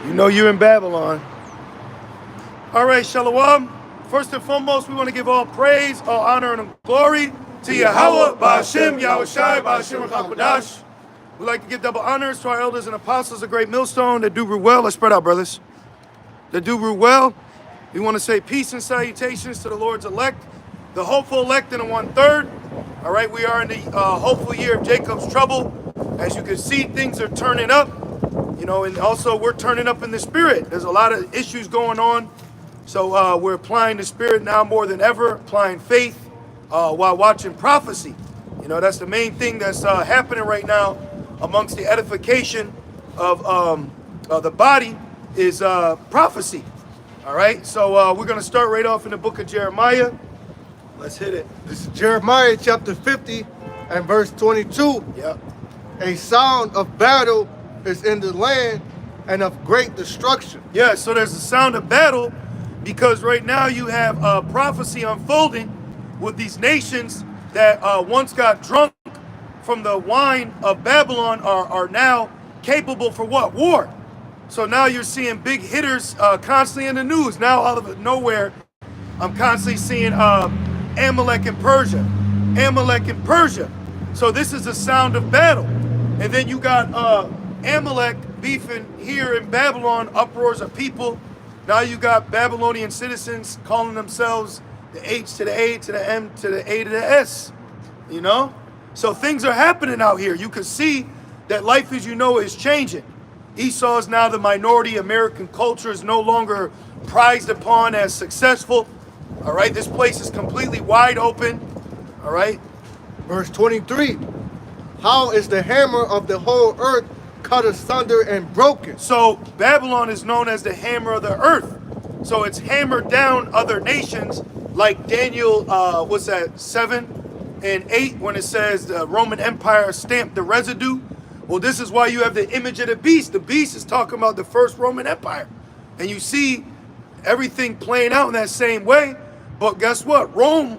You know you're in Babylon. All right, Shalom. First and foremost, we want to give all praise, all honor, and glory to Yahweh, Ba'ashem, Yahushai, Ba'ashem, HaKadosh. We'd like to give double honors to our elders and apostles, a great millstone that do rule well. Let's spread out, brothers. That do rule well. We want to say peace and salutations to the Lord's elect, the hopeful elect in the 1/3. All right, we are in the hopeful year of Jacob's trouble. As you can see, things are turning up. You know, and also we're turning up in the spirit. There's a lot of issues going on. So we're applying the spirit now more than ever, applying faith while watching prophecy. You know, that's the main thing that's happening right now amongst the edification of the body is prophecy. All right, so we're going to start right off in the book of Jeremiah. Let's hit it. This is Jeremiah chapter 50 and verse 22. Yep. A sound of battle is in the land and of great destruction. Yeah, so there's a sound of battle because right now you have prophecy unfolding with these nations that once got drunk from the wine of Babylon are now capable for what? War. So now you're seeing big hitters constantly in the news. Now out of nowhere, I'm constantly seeing Amalek and Persia. Amalek and Persia. So this is the sound of battle. And then you got Amalek beefing here in Babylon, uproars of people. Now you got Babylonian citizens calling themselves the H to the A to the M to the A to the S. You know? So things are happening out here. You can see that life as you know is changing. Esau is now the minority. American culture is no longer prized upon as successful. All right, this place is completely wide open. All right. Verse 23. How is the hammer of the whole earth cut asunder and broken? So Babylon is known as the hammer of the earth. So it's hammered down other nations like Daniel, what's that, 7 and 8, when it says the Roman Empire stamped the residue. Well, this is why you have the image of the beast. The beast is talking about the first Roman Empire. And you see everything playing out in that same way. But guess what? Rome,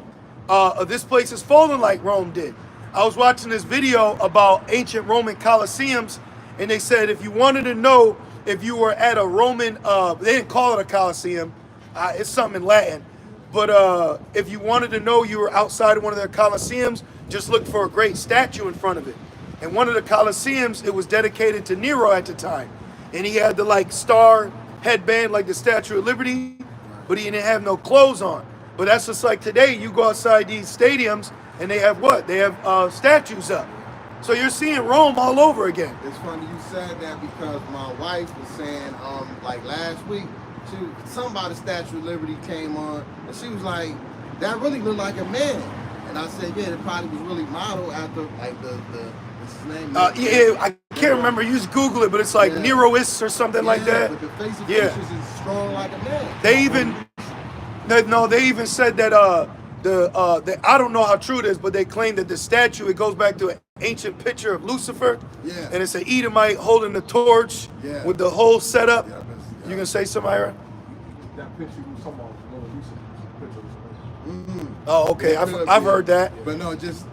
this place is falling like Rome did. I was watching this video about ancient Roman Colosseums, and they said if you wanted to know if you were at a Roman, they didn't call it a Colosseum, it's something in Latin, but if you wanted to know you were outside of one of their Colosseums, just look for a great statue in front of it. And one of the Colosseums, it was dedicated to Nero at the time, and he had the like star headband like the Statue of Liberty, but he didn't have no clothes on. But that's just like today, you go outside these stadiums, and they have what? They have statues up. So you're seeing Rome all over again. It's funny you said that because my wife was saying, like last week, something about the Statue of Liberty came on, and she was like, that really looked like a man. And I said, yeah, it probably was really modeled after like what's his name? Yeah, I can't remember. You just Google it, but it's like Neroist or something like that. But the face of features is strong like a man. They even said that I don't know how true it is, but they claim that the statue, it goes back to an ancient picture of Lucifer. Yeah. And it's an Edomite holding the torch with the whole setup. Yeah, you gonna say something, Ira? That picture you was talking about was Lucifer's picture. Oh, okay. I've heard that. But no, just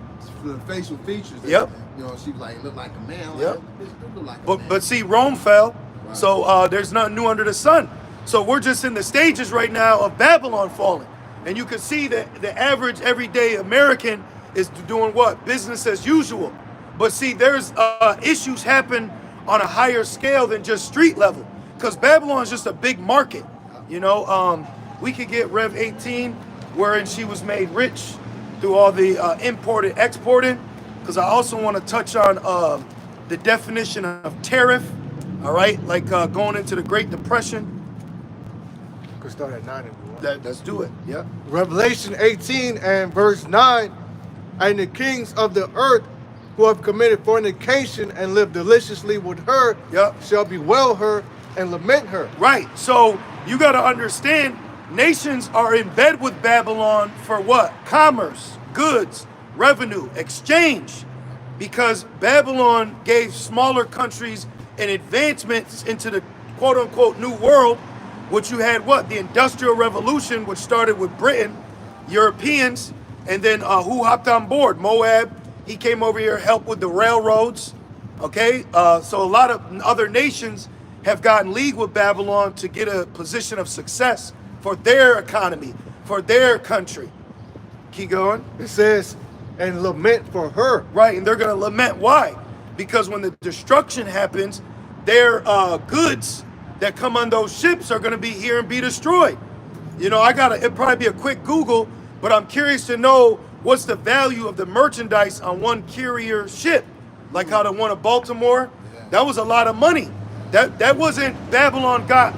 for the facial features. Yep. You know, she was like, look like a man. I'm Yep. like, this do look like a man. But see, Rome fell, so there's nothing new under the sun. So we're just in the stages right now of Babylon falling. And you can see that the average everyday American is doing what? Business as usual. But see, there's issues happen on a higher scale than just street level. Because Babylon is just a big market. You know, we could get Rev 18, wherein she was made rich through all the imported, exporting. Because I also want to touch on the definition of tariff. All right, like going into the Great Depression. Could start at 9 if you want. Let's do it. Yep. Revelation 18 and verse 9. And the kings of the earth who have committed fornication and live deliciously with her shall bewail her and lament her. Right. So you got to understand, nations are in bed with Babylon for what? Commerce, goods, revenue, exchange. Because Babylon gave smaller countries an advancement into the quote-unquote new world, which you had what? The Industrial Revolution, which started with Britain, Europeans, and then who hopped on board? Moab. He came over here, helped with the railroads. Okay, so a lot of other nations have gotten league with Babylon to get a position of success for their economy, for their country. Keep going. It says, and lament for her. Right, and they're going to lament. Why? Because when the destruction happens, their goods that come on those ships are going to be here and be destroyed. You know, it'd probably be a quick Google, but I'm curious to know what's the value of the merchandise on one carrier ship. Like how the one of Baltimore, that was a lot of money. That wasn't Babylon got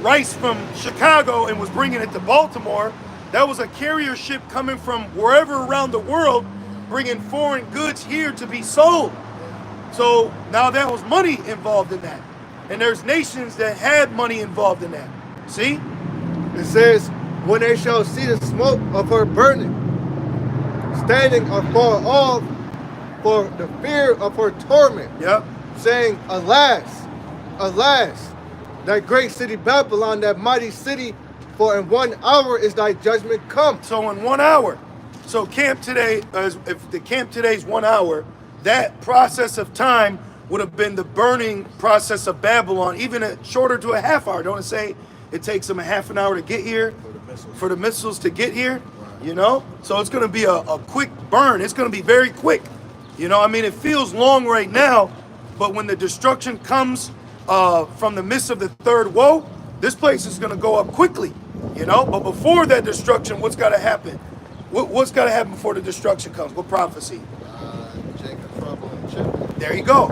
rice from Chicago and was bringing it to Baltimore. That was a carrier ship coming from wherever around the world, bringing foreign goods here to be sold. So now there was money involved in that. And there's nations that had money involved in that. See? It says, when they shall see the smoke of her burning, standing afar off for the fear of her torment, saying, alas, alas, that great city Babylon, that mighty city, for in 1 hour is thy judgment come. So in 1 hour. So camp today, if the camp today is 1 hour, that process of time would have been the burning process of Babylon, even shorter to a half hour. Don't it say it takes them a half an hour to get here? For the missiles to get here, you know? So it's going to be a quick burn. It's going to be very quick. You know, I mean, it feels long right now, but when the destruction comes from the midst of the third woe, this place is going to go up quickly, you know? But before that destruction, what's got to happen? What's got to happen before the destruction comes? What prophecy? Jacob trouble and chip. There you go.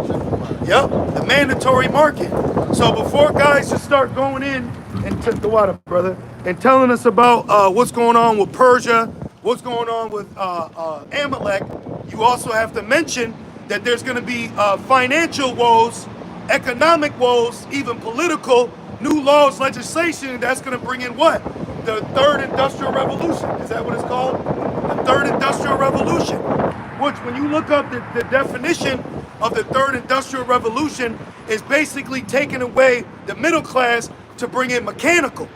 Yep, the mandatory market. So before guys just start going in and took the water, brother, and telling us about what's going on with Persia, what's going on with Amalek, you also have to mention that there's going to be financial woes, economic woes, even political, new laws, legislation that's going to bring in what? The third industrial revolution. Is that what it's called? The third industrial revolution. Which, when you look up the definition of the third industrial revolution, is basically taking away the middle class to bring in mechanical.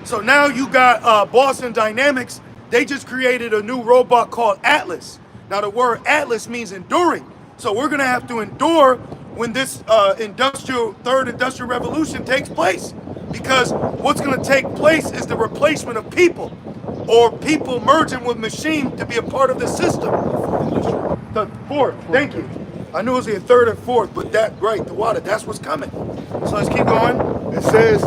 So now you got Boston Dynamics. They just created a new robot called Atlas. Now the word Atlas means enduring. So we're gonna have to endure when this third industrial revolution takes place. Because what's gonna take place is the replacement of people, or people merging with machine to be a part of the system. The fourth, thank you. I knew it was the third and fourth, but right, the water, that's what's coming. So let's keep going. It says,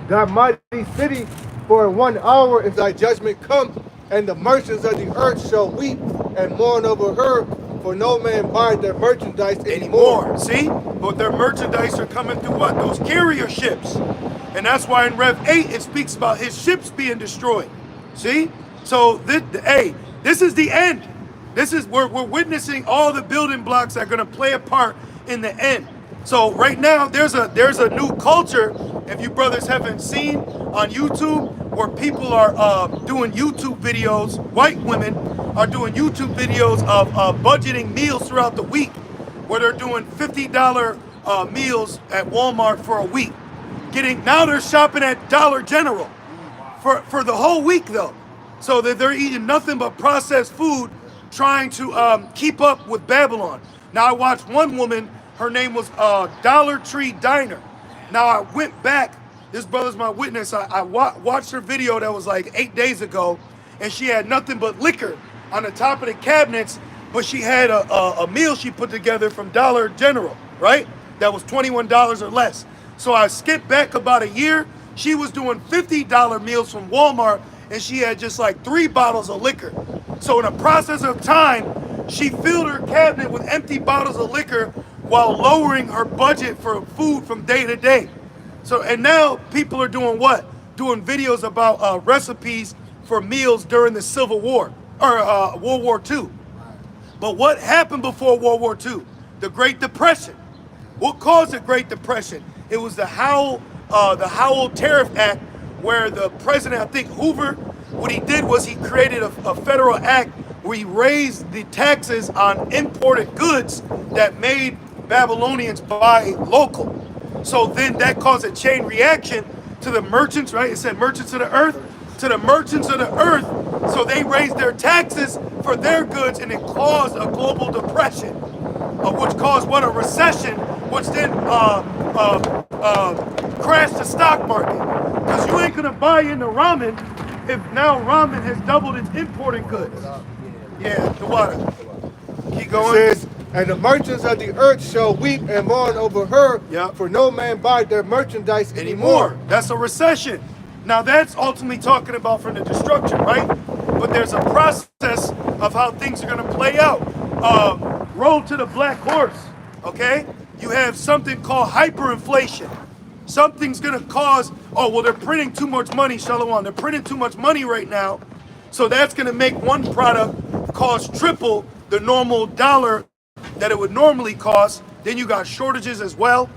that mighty city, for in 1 hour is thy judgment come, and the merchants of the earth shall weep and mourn over her, for no man buys their merchandise anymore. See? But their merchandise are coming through what? Those carrier ships. And that's why in Rev 8 it speaks about his ships being destroyed. See? So this is the end. This is we're witnessing all the building blocks that are going to play a part in the end. So right now there's a new culture, if you brothers haven't seen on YouTube, where people are doing YouTube videos, white women are doing YouTube videos of budgeting meals throughout the week, where they're doing $50 meals at Walmart for a week. Now they're shopping at Dollar General for the whole week though. So that they're eating nothing but processed food, trying to keep up with Babylon. Now I watched one woman, her name was Dollar Tree Diner. Now I went back, this brother's my witness, I watched her video that was like 8 days ago, and she had nothing but liquor on the top of the cabinets, but she had a meal she put together from Dollar General, right? That was $21 or less. So I skipped back about a year, she was doing $50 meals from Walmart, and she had just like 3 bottles of liquor. So in a process of time, she filled her cabinet with empty bottles of liquor while lowering her budget for food from day to day. So, and now people are doing what? Doing videos about recipes for meals during the Civil War, or World War II. But what happened before World War II? The Great Depression. What caused the Great Depression? It was the Howell Tariff Act, where the president, I think Hoover, what he did was he created a federal act where he raised the taxes on imported goods that made Babylonians buy local. So then that caused a chain reaction to the merchants, right? It said merchants of the earth, to the merchants of the earth. So they raised their taxes for their goods, and it caused a global depression, which caused what? A recession, which then crash the stock market. Because you ain't gonna buy into ramen if now ramen has doubled its importing goods. Yeah, the water. Keep going. It says, and the merchants of the earth shall weep and mourn over her, for no man buy their merchandise anymore. That's a recession. Now that's ultimately talking about from the destruction, right? But there's a process of how things are gonna play out. Roll to the black horse, okay? You have something called hyperinflation. Something's gonna cause, oh, well, they're printing too much money, Shalom. They're printing too much money right now. So that's gonna make one product cost triple the normal dollar that it would normally cost. Then you got shortages as well.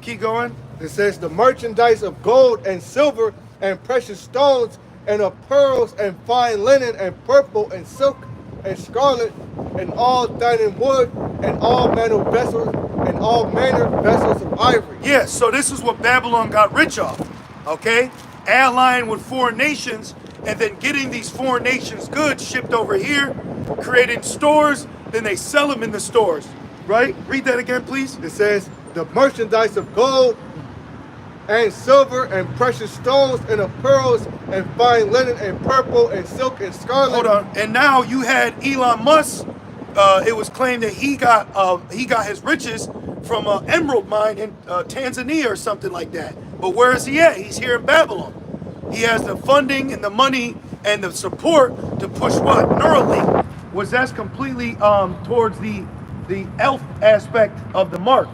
Keep going. It says the merchandise of gold and silver and precious stones and of pearls and fine linen and purple and silk and scarlet and all dining wood and all manner of vessels and all manner of vessels of ivory. Yes, so this is what Babylon got rich off, okay? Allying with foreign nations and then getting these foreign nations' goods shipped over here, creating stores, then they sell them in the stores, right? Read that again, please. It says the merchandise of gold and silver and precious stones and of pearls and fine linen and purple and silk and scarlet. Hold on, and now you had Elon Musk. It was claimed that he got his riches from an emerald mine in Tanzania or something like that. But where is he at? He's here in Babylon. He has the funding and the money and the support to push what? Neuralink. That's completely towards the elf aspect of the mark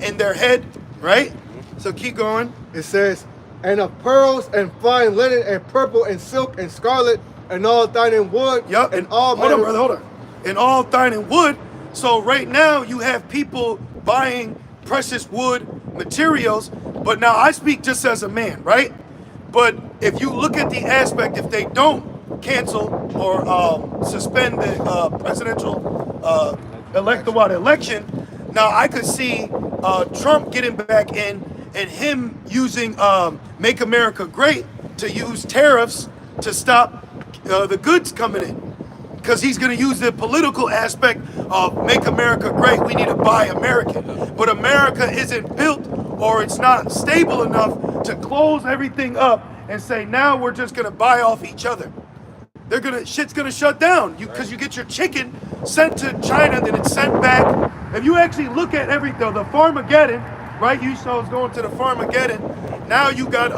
in their head, right? So keep going. It says, and of pearls and fine linen and purple and silk and scarlet and all dining wood. Yep. And all hold on, brother, hold on. And all dining wood. So right now you have people buying precious wood materials, but now I speak just as a man, right? But if you look at the aspect, if they don't cancel or suspend the presidential election, now I could see Trump getting back in and him using Make America Great to use tariffs to stop the goods coming in. Because he's going to use the political aspect of Make America Great. We need to buy American. But America isn't built or it's not stable enough to close everything up and say, now we're just going to buy off each other. Shit's going to shut down because you get your chicken sent to China, then it's sent back. If you actually look at everything, the Farmageddon, right? You saw us going to the Farmageddon. Now you got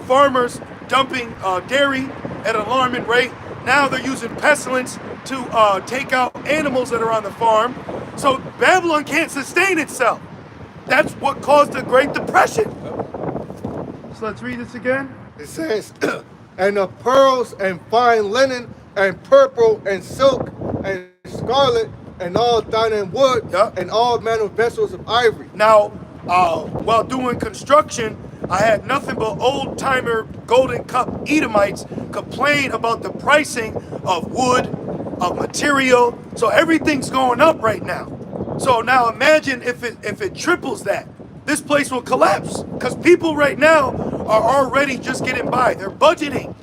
farmers dumping dairy at an alarming rate. Now they're using pestilence to take out animals that are on the farm. So Babylon can't sustain itself. That's what caused the Great Depression. So let's read this again. It says, and of pearls and fine linen and purple and silk and scarlet and all dining wood and all manner of vessels of ivory. Now, while doing construction, I had nothing but old-timer Golden Cup Edomites complain about the pricing of wood, of material. So everything's going up right now. So now imagine if it triples that. This place will collapse because people right now are already just getting by. They're budgeting.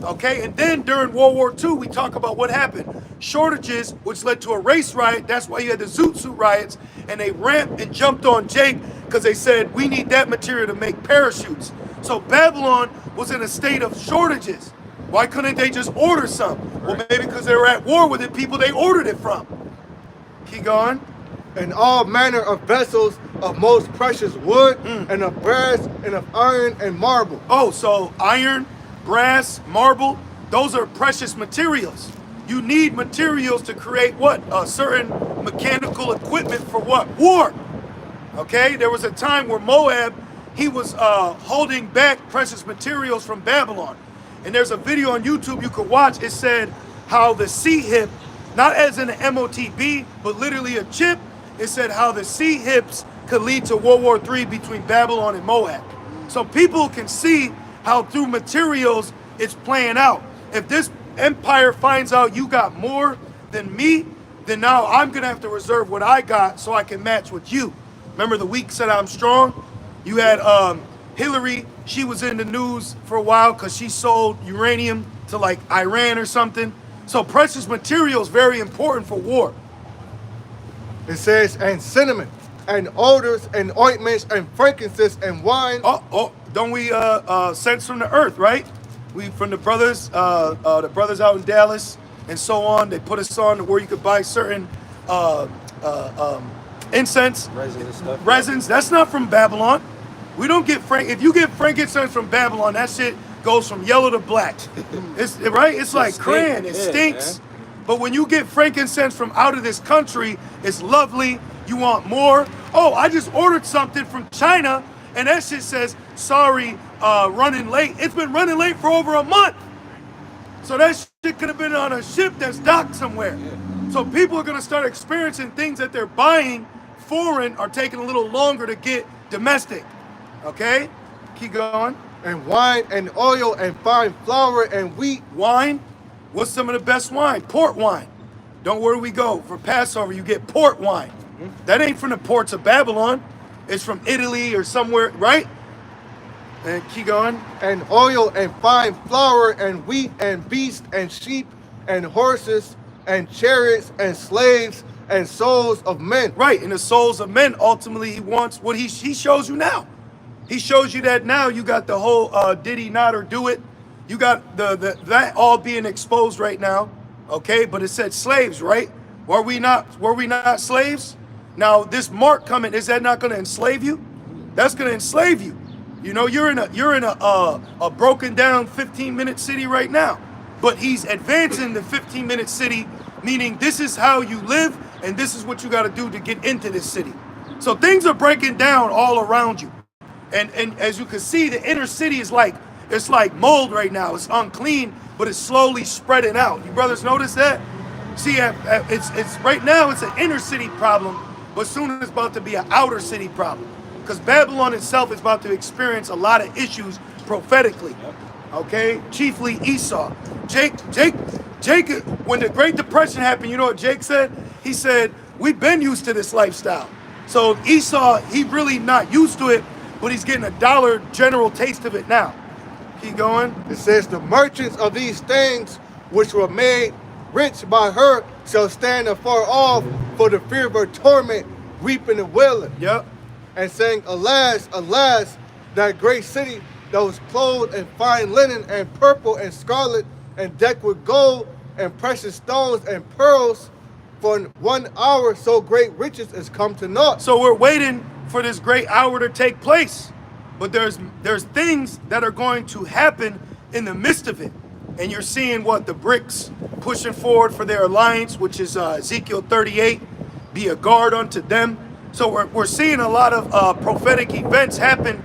Okay, and then during World War II, we talk about what happened. Shortages, which led to a race riot. That's why you had the Zoot Suit riots. And they ramped and jumped on Jake because they said, we need that material to make parachutes. So Babylon was in a state of shortages. Why couldn't they just order some? Well, maybe because they were at war with the people they ordered it from. Keep going. And all manner of vessels of most precious wood and of brass and of iron and marble. Oh, so iron, brass, marble, those are precious materials. You need materials to create what? Certain mechanical equipment for what? War. Okay, there was a time where Moab, he was holding back precious materials from Babylon. And there's a video on YouTube you could watch. It said how the C-hip, not as in an MOTB, but literally a chip, it said how the C-hips could lead to World War III between Babylon and Moab. So people can see how through materials it's playing out. If this empire finds out you got more than me, then now I'm gonna have to reserve what I got so I can match with you. Remember the weak said I'm strong? You had Hillary, she was in the news for a while because she sold uranium to like Iran or something. So precious materials very important for war. It says, and cinnamon and odors and ointments and frankincense and wine. Don't we sense from the earth, right? We from the brothers out in Dallas and so on. They put us on to where you could buy certain incense, resins. That's not from Babylon. We don't get if you get frankincense from Babylon, that shit goes from yellow to black. It's right. It's like crayon. It stinks. But when you get frankincense from out of this country, it's lovely. You want more? Oh, I just ordered something from China, and that shit says, sorry, running late. It's been running late for over a month. So that shit could have been on a ship that's docked somewhere. So people are gonna start experiencing things that they're buying foreign are taking a little longer to get domestic. Okay? Keep going. And wine and oil and fine flour and wheat. Wine? What's some of the best wine? Port wine. Don't worry, we go. For Passover, you get port wine. That ain't from the ports of Babylon. It's from Italy or somewhere, right? And keep going. And oil and fine flour and wheat and beasts and sheep and horses and chariots and slaves and souls of men. Right, and the souls of men, ultimately he wants what he shows you now. He shows you that now you got the whole did he not or do it. You got that all being exposed right now. Okay, but it said slaves, right? Were we not slaves? Now this mark coming, is that not going to enslave you? That's going to enslave you. You know, you're in a broken down 15-minute city right now. But he's advancing the 15-minute city, meaning this is how you live and this is what you got to do to get into this city. So things are breaking down all around you. And as you can see, the inner city is like, it's like mold right now. It's unclean, but it's slowly spreading out. You brothers notice that? See, it's right now it's an inner city problem, but soon it's about to be an outer city problem. Because Babylon itself is about to experience a lot of issues prophetically. Okay? Chiefly Esau. Jake, when the Great Depression happened, you know what Jake said? He said, we've been used to this lifestyle. So Esau, he really not used to it, but he's getting a dollar general taste of it now. Keep going. It says, the merchants of these things which were made rich by her shall stand afar off for the fear of her torment, weeping and wailing. Yep. And saying, alas, alas, that great city that was clothed in fine linen and purple and scarlet and decked with gold and precious stones and pearls, for in 1 hour so great riches is come to naught. So we're waiting for this great hour to take place. But there's things that are going to happen in the midst of it. And you're seeing what the BRICS pushing forward for their alliance, which is Ezekiel 38, be a guard unto them. So we're seeing a lot of prophetic events happen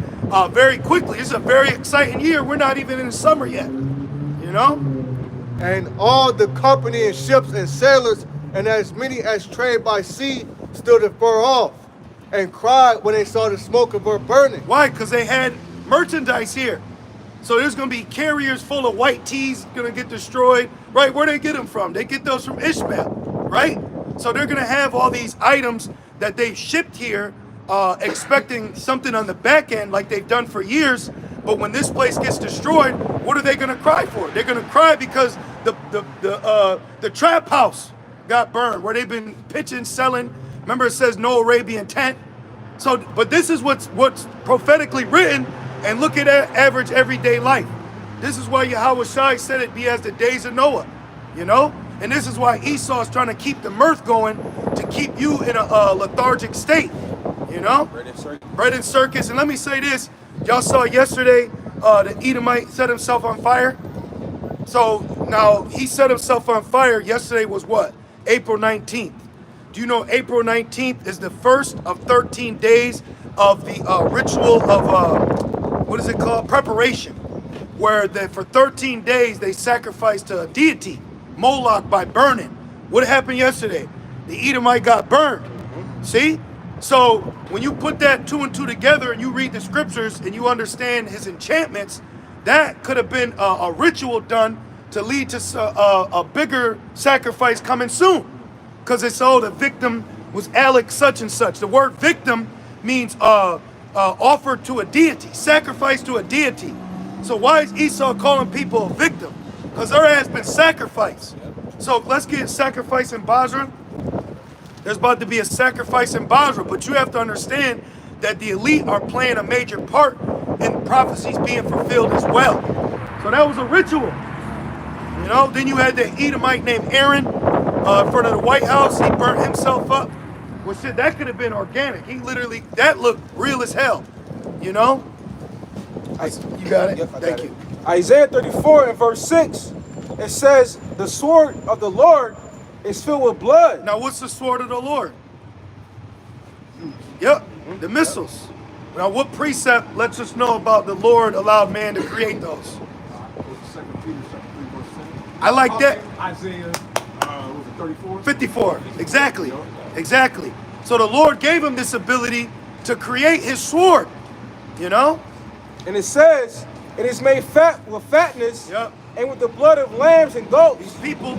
very quickly. It's a very exciting year. We're not even in the summer yet, you know? And all the company and ships and sailors and as many as trade by sea stood afar off and cried when they saw the smoke of her burning. Why? Because they had merchandise here. So there's going to be carriers full of white teas going to get destroyed. Right? Where they get them from? They get those from Ishmael, right? So they're going to have all these items that they've shipped here, expecting something on the back end like they've done for years. But when this place gets destroyed, what are they going to cry for? They're going to cry because the trap house got burned, where they've been pitching, selling. Remember, it says no Arabian tent. So, but this is what's prophetically written. And look at average everyday life. This is why Yahweh Shai said it be as the days of Noah, you know? And this is why Esau is trying to keep the mirth going, to keep you in a lethargic state, you know? Bread and circus. And let me say this. Y'all saw yesterday the Edomite set himself on fire. So now he set himself on fire. Yesterday was what? April 19th. Do you know April 19th is the first of 13 days of the ritual of, what is it called? Preparation. Where for 13 days they sacrificed to a deity, Moloch, by burning. What happened yesterday? The Edomite got burned. See? So when you put that 2 and 2 together and you read the scriptures and you understand his enchantments, that could have been a ritual done to lead to a bigger sacrifice coming soon. Because it's the victim was Alex such and such. The word victim means offered to a deity, sacrificed to a deity. So why is Esau calling people a victim? Because their ass been sacrificed. So let's get sacrifice in Basra. There's about to be a sacrifice in Basra, but you have to understand that the elite are playing a major part in prophecies being fulfilled as well. So that was a ritual. You know, then you had the Edomite named Aaron in front of the White House. He burnt himself up. Well, shit, that could have been organic. He literally, that looked real as hell. You know? You got it? Yep, Thank you. Isaiah 34 and verse 6, it says, the sword of the Lord is filled with blood. Now, what's the sword of the Lord? Yep, the missiles. Now, what precept lets us know about the Lord allowed man to create those? 2 Peter chapter 3, verse 10. I like that. Isaiah, was it 34? 54, exactly, exactly. So the Lord gave him this ability to create his sword, you know? And it says, it is made fat with fatness, Yep. and with the blood of lambs and goats, These people,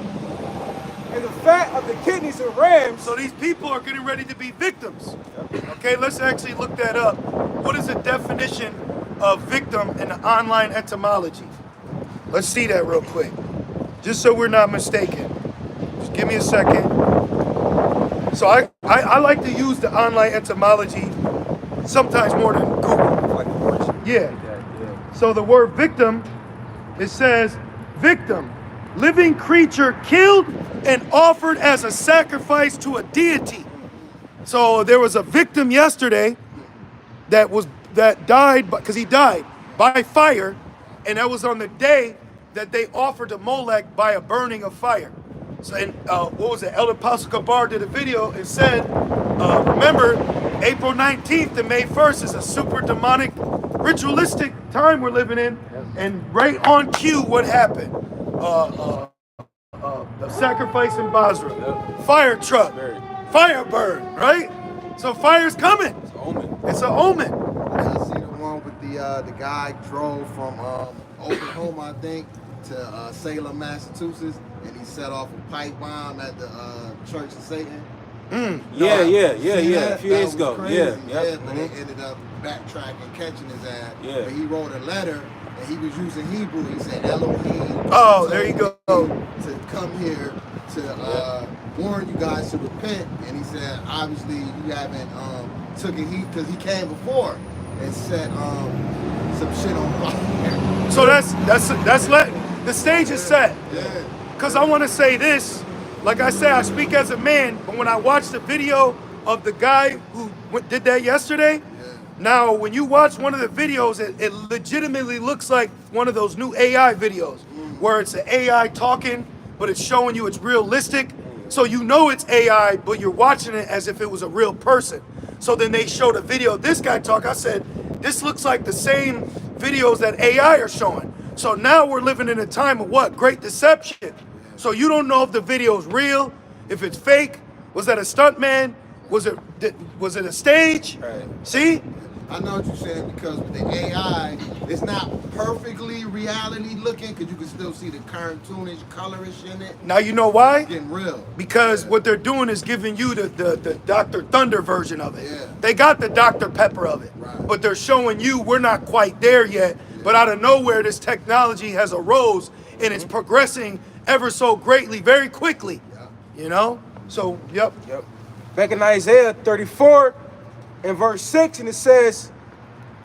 and the fat of the kidneys of rams. so these people are getting ready to be victims. Okay, let's actually look that up. What is the definition of victim in the online etymology? Let's see that real quick, just so we're not mistaken. Just give me a second. So I like to use the online etymology sometimes more than Google. Yeah. So the word victim, it says victim, living creature killed and offered as a sacrifice to a deity. So there was a victim yesterday that died because he died by fire, and that was on the day that they offered to Molech by a burning of fire. So, and what was it? Elder Apostle Kabar did a video and said, remember, April 19th to May 1st is a super demonic, ritualistic time we're living in, and right on cue, what happened? The sacrifice in Basra, fire truck, fire burn, right? So fire's coming. It's an omen. It's an omen. I see the one with the guy drove from Oklahoma, I think, to Salem, Massachusetts, and he set off a pipe bomb at the Church of Satan. Yeah. A few days ago. Crazy. But they ended up backtracking, catching his ass. Yeah. But he wrote a letter, and he was using Hebrew. He said Elohim. Oh, there you go. To come here to warn you guys to repent, and he said, obviously you haven't took it heat because he came before and set some shit on fire. So that's the stage is set. Yeah. Because I want to say this, like I said, I speak as a man, but when I watched the video of the guy who did that yesterday, now when you watch one of the videos, it legitimately looks like one of those new AI videos where it's an AI talking, but it's showing you it's realistic. So you know it's AI, but you're watching it as if it was a real person. So then they showed a video of this guy talk. I said, this looks like the same videos that AI are showing. So now we're living in a time of what? Great deception. So you don't know if the video is real, if it's fake. Was that a stuntman? Was it a stage? Right. See? I know what you're saying, because with the AI, it's not perfectly reality looking, because you can still see the cartoonish, colorish in it. Now you know why? It's getting real. Because what they're doing is giving you the Dr. Thunder version of it. Yeah. They got the Dr. Pepper of it. Right. But they're showing you we're not quite there yet. But out of nowhere, this technology has arose and it's progressing ever so greatly, very quickly. Yeah. You know? So, yep. Back in Isaiah 34 and verse 6, and it says,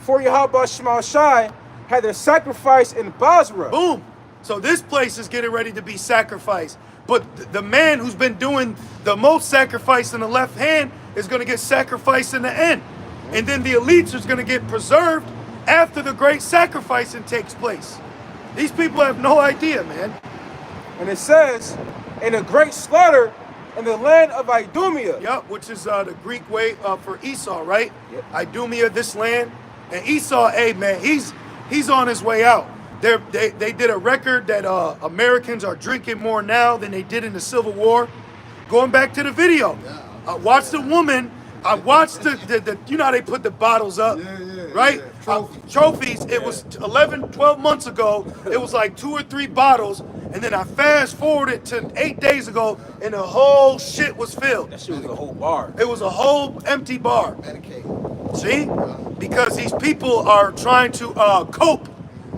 for Yahweh Shema Shai had their sacrifice in Basra. Boom. So this place is getting ready to be sacrificed. But the man who's been doing the most sacrifice in the left hand is going to get sacrificed in the end. And then the elites is going to get preserved after the great sacrificing takes place. These people have no idea, man. And it says, in a great slaughter in the land of Idumea. Yep, which is the Greek way for Esau, right? Yep. Idumea, this land. And Esau, hey man, he's on his way out. They did a record that Americans are drinking more now than they did in the Civil War. Going back to the video, I watched the woman. I watched the you know how they put the bottles up, right? Yeah. Trophies. It was 11, 12 months ago. It was like 2 or 3 bottles. And then I fast forwarded to 8 days ago and the whole shit was filled. That shit was a whole bar. It was a whole empty bar. Medicaid. See? Because these people are trying to cope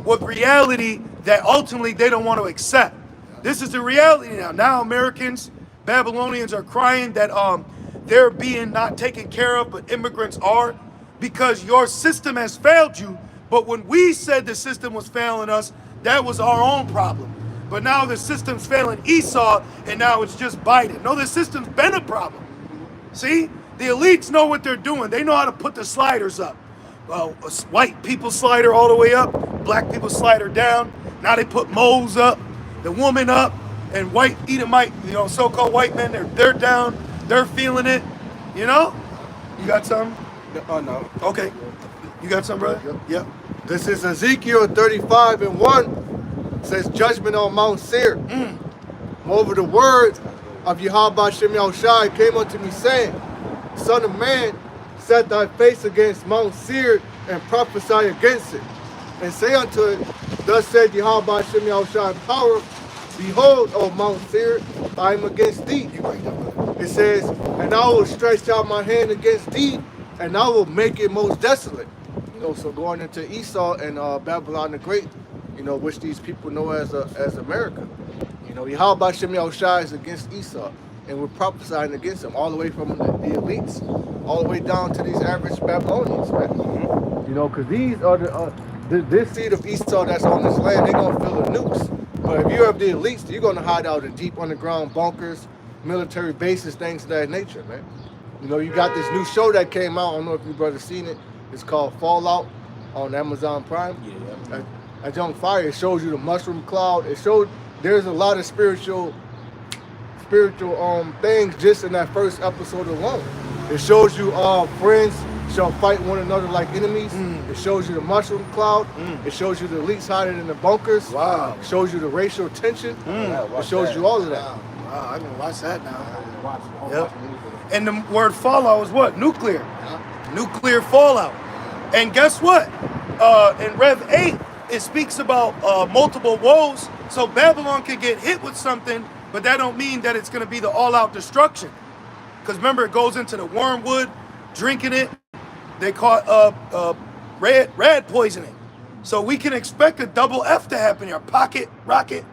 with reality that ultimately they don't want to accept. This is the reality now. Now Americans, Babylonians are crying that they're being not taken care of, but immigrants are, because your system has failed you. But when we said the system was failing us, that was our own problem. But now the system's failing Esau, and now it's just Biden. No, the system's been a problem. See? The elites know what they're doing. They know how to put the sliders up. White people slider all the way up, black people slider down. Now they put moles up, the woman up, and white Edomite, so-called white men, they're down, they're feeling it, You got something? Oh, no. Okay. You got something, brother? Yep. This is Ezekiel 35:1. It says judgment on Mount Seir. Moreover, the word of Yahweh Shem Yahushai came unto me, saying, Son of man, set thy face against Mount Seir and prophesy against it. And say unto it, Thus said Yahweh Shem Yahushai power, Behold, O Mount Seir, I am against thee. It says, And I will stretch out my hand against thee, and I will make it most desolate. So going into Esau and Babylon the Great, which these people know as America. Yahweh Shem Yahushai is against Esau, and we're prophesying against him, all the way from the elites, all the way down to these average Babylonians, man. Because these are this seed of Esau that's on this land, they're gonna feel the nukes. But if you have the elites, you're gonna hide out in deep underground bunkers, military bases, things of that nature, man. You got this new show that came out. I don't know if you brothers seen it. It's called Fallout on Amazon Prime. Yeah. At Young Fire, it shows you the mushroom cloud. It showed there's a lot of spiritual things just in that first episode alone. It shows you friends shall fight one another like enemies. It shows you the mushroom cloud. It shows you the elites hiding in the bunkers. Wow. It shows you the racial tension. It shows you all of that. Wow, I can watch that now. Yep. And the word fallout is what? Nuclear. Nuclear fallout. And guess what? In Rev 8, it speaks about multiple woes. So Babylon could get hit with something, but that don't mean that it's going to be the all-out destruction. Because remember, it goes into the wormwood, drinking it. They caught rat poisoning. So we can expect a double F to happen here. Pocket, rocket,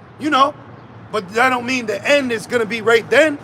But that don't mean the end is going to be right then.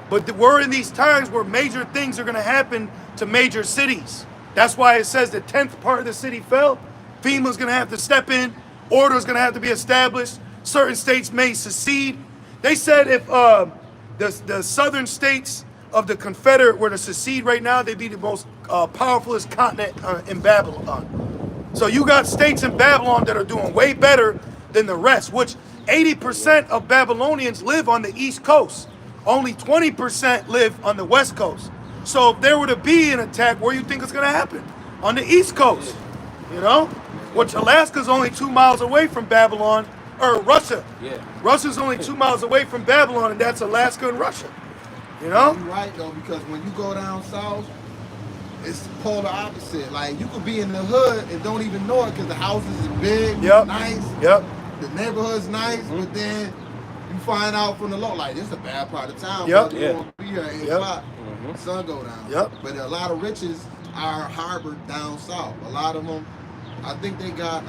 But we're in these times where major things are going to happen to major cities. That's why it says the 10th part of the city fell. FEMA's going to have to step in. Order is going to have to be established. Certain states may secede. They said if the southern states of the Confederate were to secede right now, they'd be the most powerfulest continent in Babylon. So you got states in Babylon that are doing way better than the rest, which 80% of Babylonians live on the East Coast. Only 20% live on the West Coast. So if there were to be an attack, where you think it's going to happen? On the East Coast, Which Alaska's only 2 miles away from Babylon, or Russia. Yeah. Russia's only 2 miles away from Babylon, and that's Alaska and Russia. You're right, though, because when you go down south, it's polar opposite. Like, you could be in the hood and don't even know it because the houses is big, nice. Yep. The neighborhood's nice, but then you find out from the law, like, this is a bad part of town. Yep. You won't be here at 8 o'clock. Sun go down. Yep. But a lot of riches are harbored down south. A lot of them, I think they got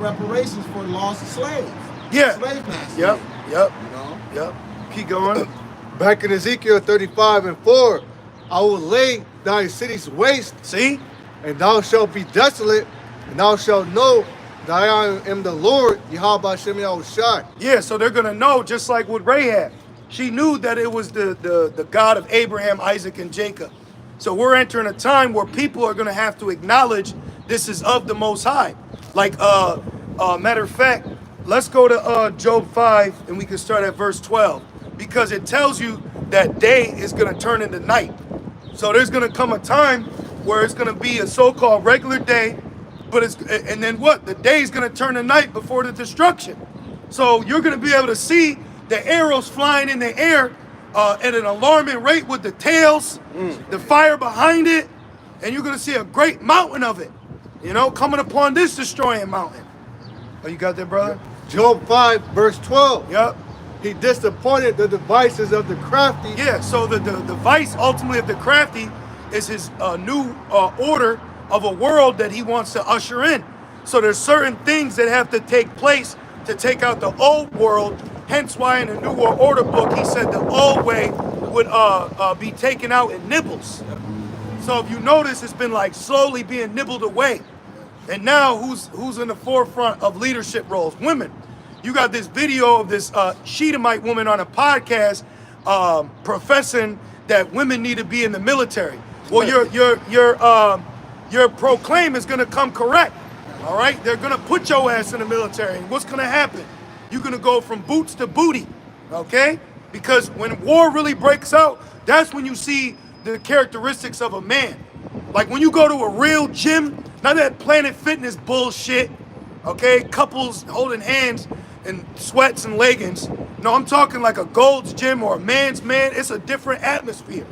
reparations for the loss of slaves. Yeah. Slave masters. Yep. Yep. Keep going. Back in Ezekiel 35:4, I will lay thy cities waste. See? And thou shalt be desolate, and thou shalt know that I am the Lord, Yahweh Shem Yahushai. Yeah, so they're going to know, just like with Rahab. She knew that it was the God of Abraham, Isaac, and Jacob. So we're entering a time where people are going to have to acknowledge this is of the Most High. Like, matter of fact, let's go to Job 5, and we can start at verse 12. Because it tells you that day is going to turn into night. So there's going to come a time where it's going to be a so-called regular day, and then what? The day is going to turn to night before the destruction. So you're going to be able to see the arrows flying in the air at an alarming rate with the tails, the fire behind it, and you're going to see a great mountain of it, coming upon this destroying mountain. Oh, you got that, brother? Job 5, verse 12. Yep. He disappointed the devices of the crafty. Yeah, so the device ultimately of the crafty is his new order of a world that he wants to usher in. So there's certain things that have to take place to take out the old world. Hence why in the New World Order book, he said the old way would be taken out in nibbles. So if you notice, it's been like slowly being nibbled away. And now who's in the forefront of leadership roles? Women. You got this video of this Shedemite woman on a podcast professing that women need to be in the military. Well, your proclaim is gonna come correct. All right, they're gonna put your ass in the military. And what's gonna happen? You're gonna go from boots to booty, okay? Because when war really breaks out, that's when you see the characteristics of a man. Like when you go to a real gym, not that Planet Fitness bullshit, okay? Couples holding hands in sweats and leggings. No, I'm talking like a Gold's Gym or a man's man. It's a different atmosphere.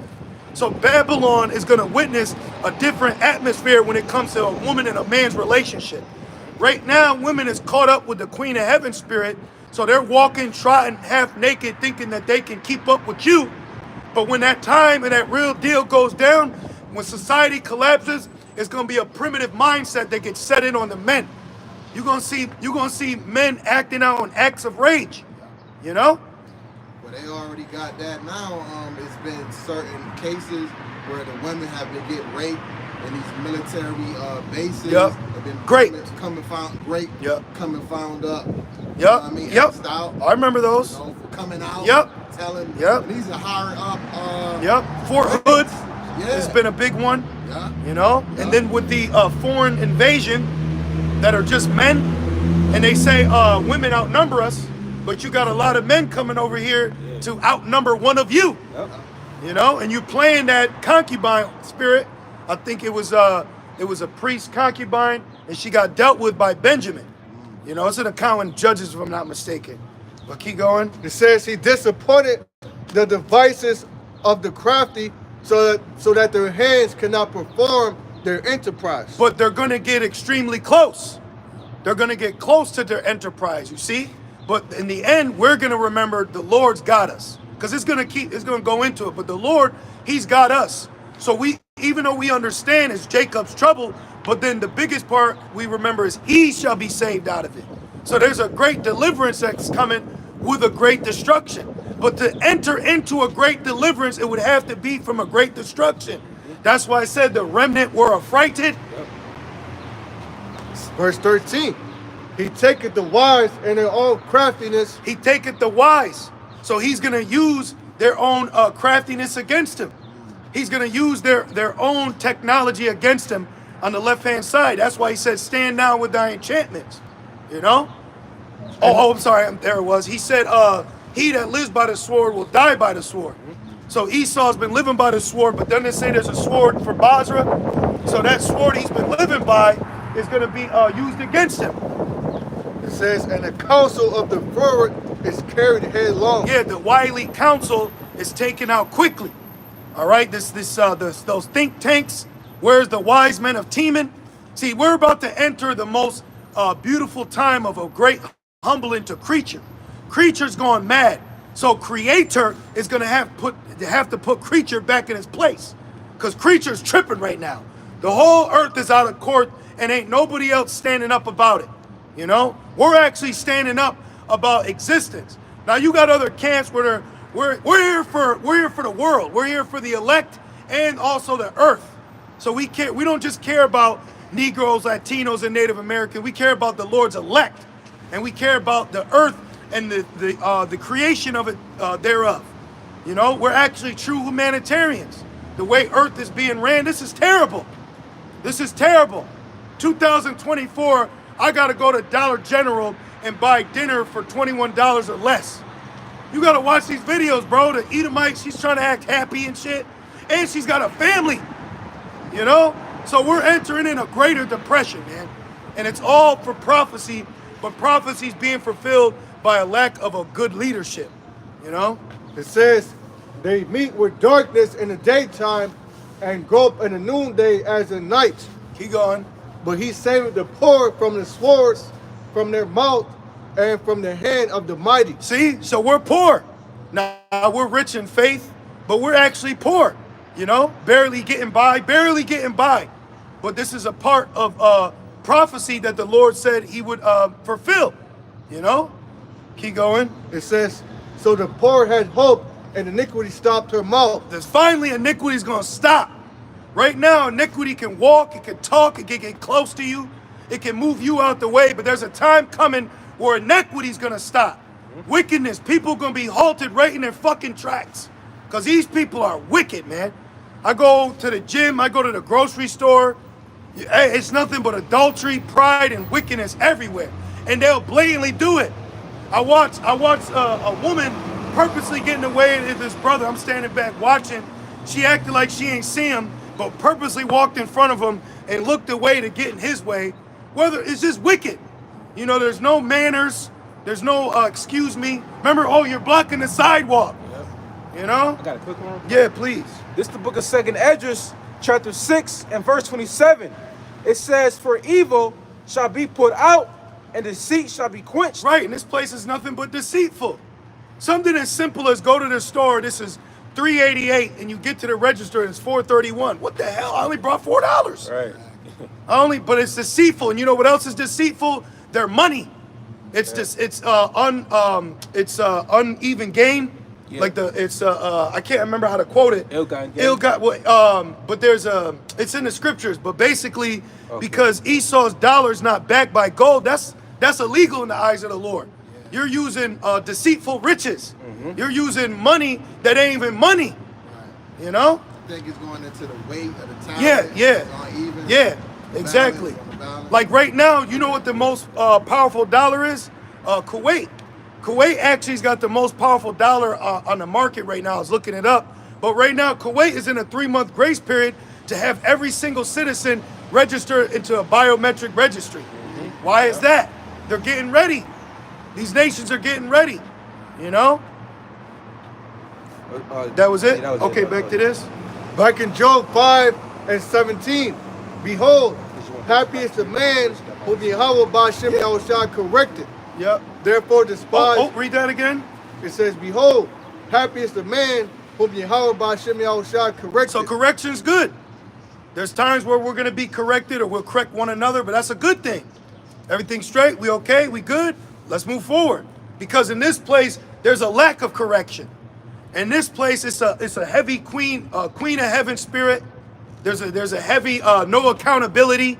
So Babylon is gonna witness a different atmosphere when it comes to a woman and a man's relationship. Right now, women is caught up with the Queen of Heaven spirit, so they're walking, trotting, half naked, thinking that they can keep up with you. But when that time and that real deal goes down, when society collapses, it's gonna be a primitive mindset that gets set in on the men. You're gonna see men acting out on acts of rage, you know? Well, they already got that now. It's been certain cases where the women have been getting raped in these military bases. Yep. Have been Great. Coming found up. Yep. You know what I mean? Yep. Axed out, I remember those. you know, for coming out. Yep. Telling. Yep. These are higher up. Yep. Fort Hood Yeah. has been a big one. Yeah. You know? Yeah. And then with the foreign invasion that are just men, and they say women outnumber us, but you got a lot of men coming over here to outnumber one of you. Yep. You know, and you playing that concubine spirit. I think it was a priest concubine, and she got dealt with by Benjamin. You know, it's an account in Judges, if I'm not mistaken. But keep going. It says he disappointed the devices of the crafty so that their hands cannot perform their enterprise. But they're gonna get extremely close. They're gonna get close to their enterprise, you see? But in the end, we're gonna remember the Lord's got us. Because it's gonna go into it. But the Lord, He's got us. So even though we understand it's Jacob's trouble, but then the biggest part we remember is He shall be saved out of it. So there's a great deliverance that's coming with a great destruction. But to enter into a great deliverance, it would have to be from a great destruction. That's why I said the remnant were affrighted. Verse 13, he taketh the wise in their own craftiness. He taketh the wise. So He's going to use their own craftiness against him. He's going to use their own technology against him on the left-hand side. That's why He said, stand now with thy enchantments. You know? Oh, I'm sorry. There it was. He said, he that lives by the sword will die by the sword. So Esau's been living by the sword, but then they say there's a sword for Basra. So that sword he's been living by is going to be used against him. It says, and the counsel of the forward is carried headlong. Yeah, the wily counsel is taken out quickly. All right, those think tanks. Where's the wise men of Teman? See, we're about to enter the most beautiful time of a great humbling to creature. Creature's going mad. So creator is going to have to put creature back in his place. Because creature's tripping right now. The whole earth is out of court and ain't nobody else standing up about it. You know? We're actually standing up about existence. Now you got other camps where we're here for the world. We're here for the elect and also the earth. So we don't just care about Negroes, Latinos, and Native Americans. We care about the Lord's elect. And we care about the earth and the creation of it thereof. You know, we're actually true humanitarians. The way earth is being ran, this is terrible. This is terrible. 2024, I gotta go to Dollar General and buy dinner for $21 or less. You gotta watch these videos, bro. The Edomite, she's trying to act happy and shit. And she's got a family, you know? So we're entering in a greater depression, man. And it's all for prophecy, but prophecy's being fulfilled by a lack of a good leadership, you know? It says, they meet with darkness in the daytime and grope in the noonday as in night. Keep going. But He saved the poor from the swords, from their mouth, and from the hand of the mighty. See, so we're poor. Now we're rich in faith, but we're actually poor, you know, barely getting by. But this is a part of prophecy that the Lord said He would fulfill, you know? Keep going. It says, so the poor had hope and iniquity stopped her mouth. There's finally iniquity's gonna stop. Right now, iniquity can walk, it can talk, it can get close to you, it can move you out the way, but there's a time coming where iniquity's gonna stop. Wickedness, people gonna be halted right in their fucking tracks. Cause these people are wicked, man. I go to the gym, I go to the grocery store. It's nothing but adultery, pride, and wickedness everywhere. And they'll blatantly do it. I watched a woman purposely getting away with this brother. I'm standing back watching. She acted like she ain't see him, but purposely walked in front of him and looked away to get in his way. Whether it's just wicked. You know, there's no manners. There's no, excuse me. Remember, oh, you're blocking the sidewalk. Yep. You know? I got a quick one. Yeah, please. This is the book of 2nd Esdras, chapter 6 and verse 27. It says, for evil shall be put out, and deceit shall be quenched. Right, and this place is nothing but deceitful. Something as simple as go to the store, this is $3.88, and you get to the register and it's $4.31. What the hell? I only brought $4. Right. But it's deceitful, and you know what else is deceitful? Their money. It's just uneven gain. Yeah. Like I can't remember how to quote it. Ill-gotten gain. But it's in the scriptures. But basically, because Esau's dollar is not backed by gold, that's illegal in the eyes of the Lord. You're using deceitful riches. Mm-hmm. You're using money that ain't even money. Right. You know? I think it's going into the weight of the talent. Yeah, exactly. Like right now, you know what the most powerful dollar is? Kuwait. Kuwait actually's got the most powerful dollar on the market right now. I was looking it up. But right now, Kuwait is in a 3-month grace period to have every single citizen register into a biometric registry. Mm-hmm. Why is that? They're getting ready. These nations are getting ready. You know? That was it? Yeah, that was okay, it. back to this. Back in Job 5 and 17, behold, happy is the man whom Yahweh Ba'Shem Yahushua corrected. Yep. Therefore despise. Read that again. It says, behold, happy is the man whom Yahweh Ba'Shem Yahushua corrected. So correction's good. There's times where we're going to be corrected or we'll correct one another, but that's a good thing. Everything straight? We okay? We good? Let's move forward. Because in this place, there's a lack of correction. In this place, it's a heavy queen of heaven spirit. There's a heavy no accountability.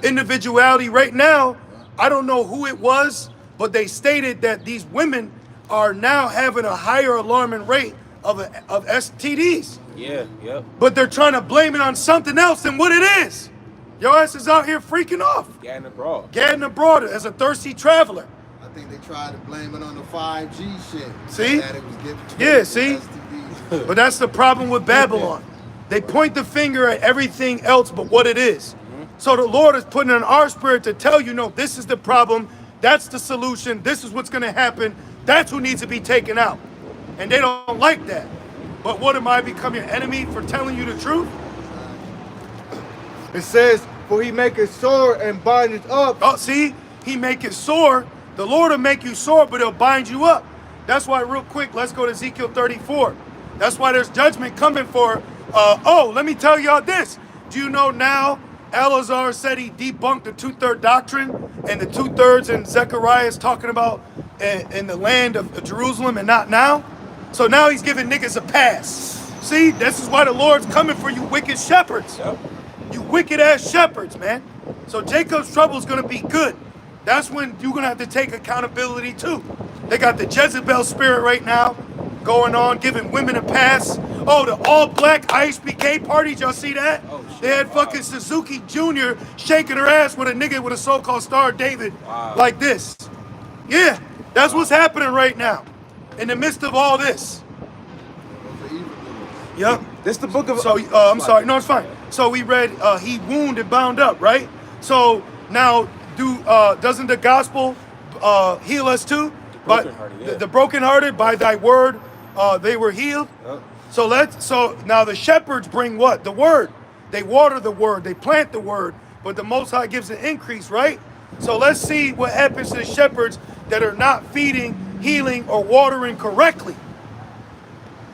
Individuality. Right now, I don't know who it was, but they stated that these women are now having a higher alarming rate of STDs. Yeah, yep. But they're trying to blame it on something else than what it is. Your ass is out here freaking off. Gadding abroad. Gadding abroad as a thirsty traveler. I think they tried to blame it on the 5G shit. See? That it was given to Yeah, the see? STDs. But that's the problem with Babylon. They point the finger at everything else but what it is. So the Lord is putting in our spirit to tell you, no, this is the problem. That's the solution. This is what's going to happen. That's who needs to be taken out. And they don't like that. But what, am I become your enemy for telling you the truth? It says, for he maketh sore and bindeth up. Oh, see? He make it sore. The Lord will make you sore, but he'll bind you up. That's why, real quick, let's go to Ezekiel 34. That's why there's judgment coming for, let me tell y'all this. Do you know now, Elazar said he debunked the 2/3 doctrine, and the 2/3 in Zechariah is talking about in the land of Jerusalem and not now? So now he's giving niggas a pass. See, this is why the Lord's coming for you wicked shepherds. Yep. You wicked ass shepherds, man. So Jacob's trouble is gonna be good. That's when you're gonna have to take accountability too. They got the Jezebel spirit right now going on, giving women a pass. Oh, the all-black ISBK parties, y'all see that? Oh, shit. They had fucking Suzuki Jr. shaking her ass with a nigga with a so-called Star of David like this. Yeah, that's what's happening right now. In the midst of all this. Yep. This the book of... So, I'm sorry. No, it's fine. So we read, he wounded and bound up, right? So now, doesn't the gospel heal us too? The brokenhearted, by thy word, they were healed. Yep. So now the shepherds bring what? The word. They water the word. They plant the word. But the Most High gives an increase, right? So let's see what happens to the shepherds that are not feeding, healing, or watering correctly.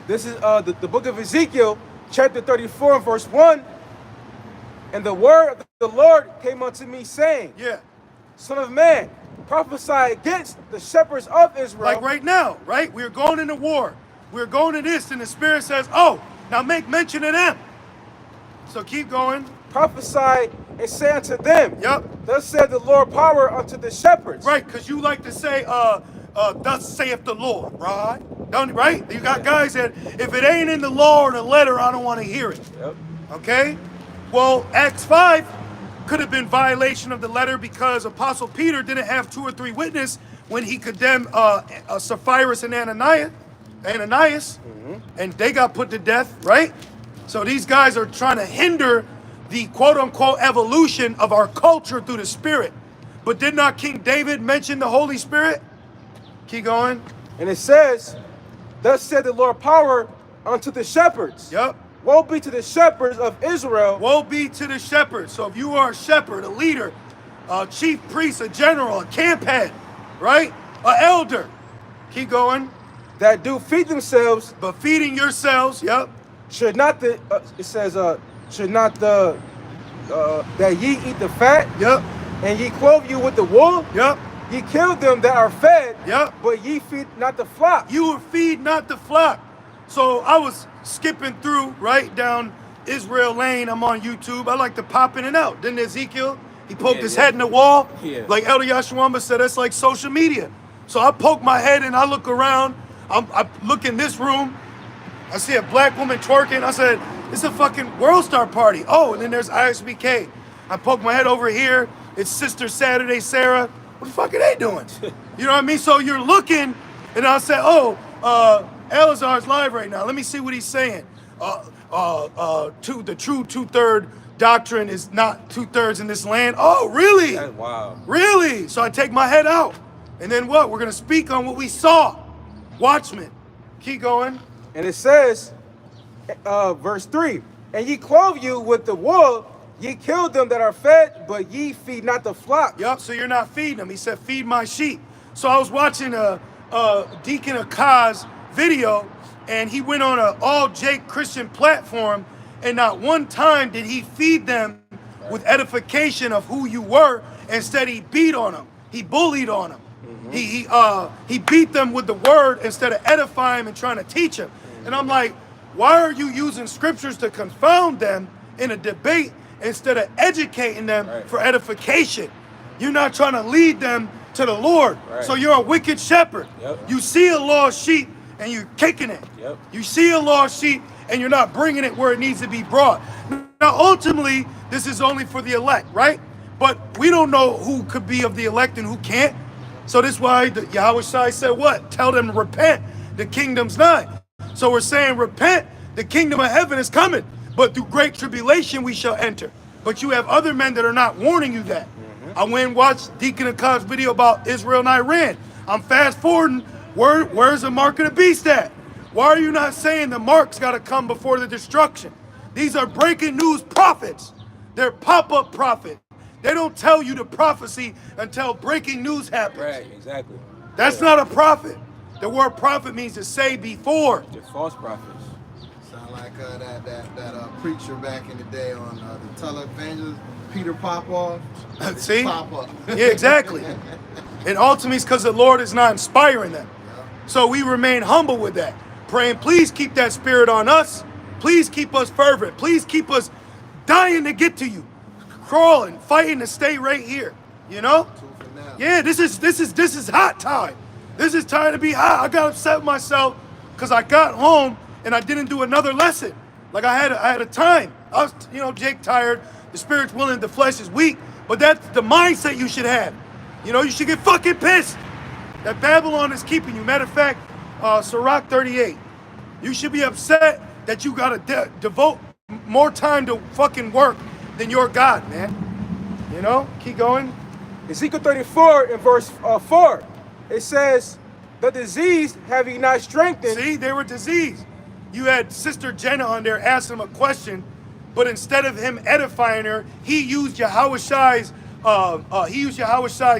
This is the book of Ezekiel, chapter 34 and verse 1. And the word of the Lord came unto me, saying, Yeah. Son of man, prophesy against the shepherds of Israel. Like right now, right? We're going into war. we're going to this, and the Spirit says, oh, now make mention of them. So keep going. Prophesy and say unto them. Yep. Thus said the Lord power unto the shepherds. Right, because you like to say, thus saith the Lord, right? Don't, right? You got guys that, if it ain't in the law or the letter, I don't want to hear it. Yep. Okay? Well, Acts 5 could have been violation of the letter because Apostle Peter didn't have 2 or 3 witnesses when he condemned Sapphira and Ananias, and they got put to death, right? So these guys are trying to hinder the quote-unquote evolution of our culture through the Spirit. But did not King David mention the Holy Spirit? Keep going. And it says, thus said the Lord power unto the shepherds. Yep. Woe be to the shepherds of Israel. Woe be to the shepherds. So if you are a shepherd, a leader, a chief priest, a general, a camp head, right? An elder. Keep going. That do feed themselves. But feeding yourselves, yep. Should not the, it says, should not the, that ye eat the fat. Yep. And ye clothe you with the wool. Yep. Ye kill them that are fed. Yep. But ye feed not the flock. You will feed not the flock. So I was skipping through right down Israel Lane. I'm on YouTube. I like to pop in and out. Didn't Ezekiel? He poked his head in the wall. Yeah. Like Elder Yashwamba said, that's like social media. So I poke my head and I look around. I look in this room. I see a black woman twerking. I said, it's a fucking World Star party. Oh, and then there's ISBK. I poke my head over here. It's Sister Saturday Sarah. What the fuck are they doing? You know what I mean? So you're looking, and I'll say, oh, Elazar's live right now. Let me see what he's saying. The true 2/3 doctrine is not 2/3 in this land. Oh, really? Wow. Really? So I take my head out. And then what? We're going to speak on what we saw. Watchmen. Keep going. And it says, verse 3, and ye clothe you with the wool, ye kill them that are fed, but ye feed not the flock. Yep, so you're not feeding them. He said, feed my sheep. So I was watching Deacon Akaz video, and he went on an all Jake Christian platform, and not one time did he feed them with edification of who you were. Instead, he beat on them. He bullied on them. He beat them with the word instead of edifying and trying to teach them. And I'm like, why are you using scriptures to confound them in a debate instead of educating them for edification? You're not trying to lead them to the Lord. So you're a wicked shepherd. You see a lost sheep and you're kicking it. You see a lost sheep and you're not bringing it where it needs to be brought. Now, ultimately, this is only for the elect, right? But we don't know who could be of the elect and who can't. So this is why Yahweh Shai said what? Tell them to repent. The kingdom's nigh. So we're saying repent. The kingdom of heaven is coming. But through great tribulation we shall enter. But you have other men that are not warning you that. I went and watched Deacon Akaz's video about Israel and Iran. I'm fast forwarding. Where's the mark of the beast at? Why are you not saying the mark's got to come before the destruction? These are breaking news prophets. They're pop-up prophets. They don't tell you the prophecy until breaking news happens. Right, exactly. That's not a prophet. The word prophet means to say before. They're false prophets. Sound like that preacher back in the day on the televangelist, Peter Popoff. See? Pop-up. Yeah, exactly. And ultimately it's because the Lord is not inspiring them. So we remain humble with that. Praying, please keep that spirit on us. Please keep us fervent. Please keep us dying to get to you. Crawling, fighting to stay right here. You know? Yeah, this is hot time. This is time to be hot. I got upset with myself because I got home and I didn't do another lesson. Like I had a time. I was, Jake tired. The spirit's willing, the flesh is weak. But that's the mindset you should have. You should get fucking pissed that Babylon is keeping you. Matter of fact, Sirach 38. You should be upset that you gotta devote more time to fucking work than your God, man. Keep going. Ezekiel 34 in verse 4, it says, the diseased have ye not strengthened. See, they were diseased. You had Sister Jenna on there asking him a question, but instead of him edifying her, he used Yahweh Shai's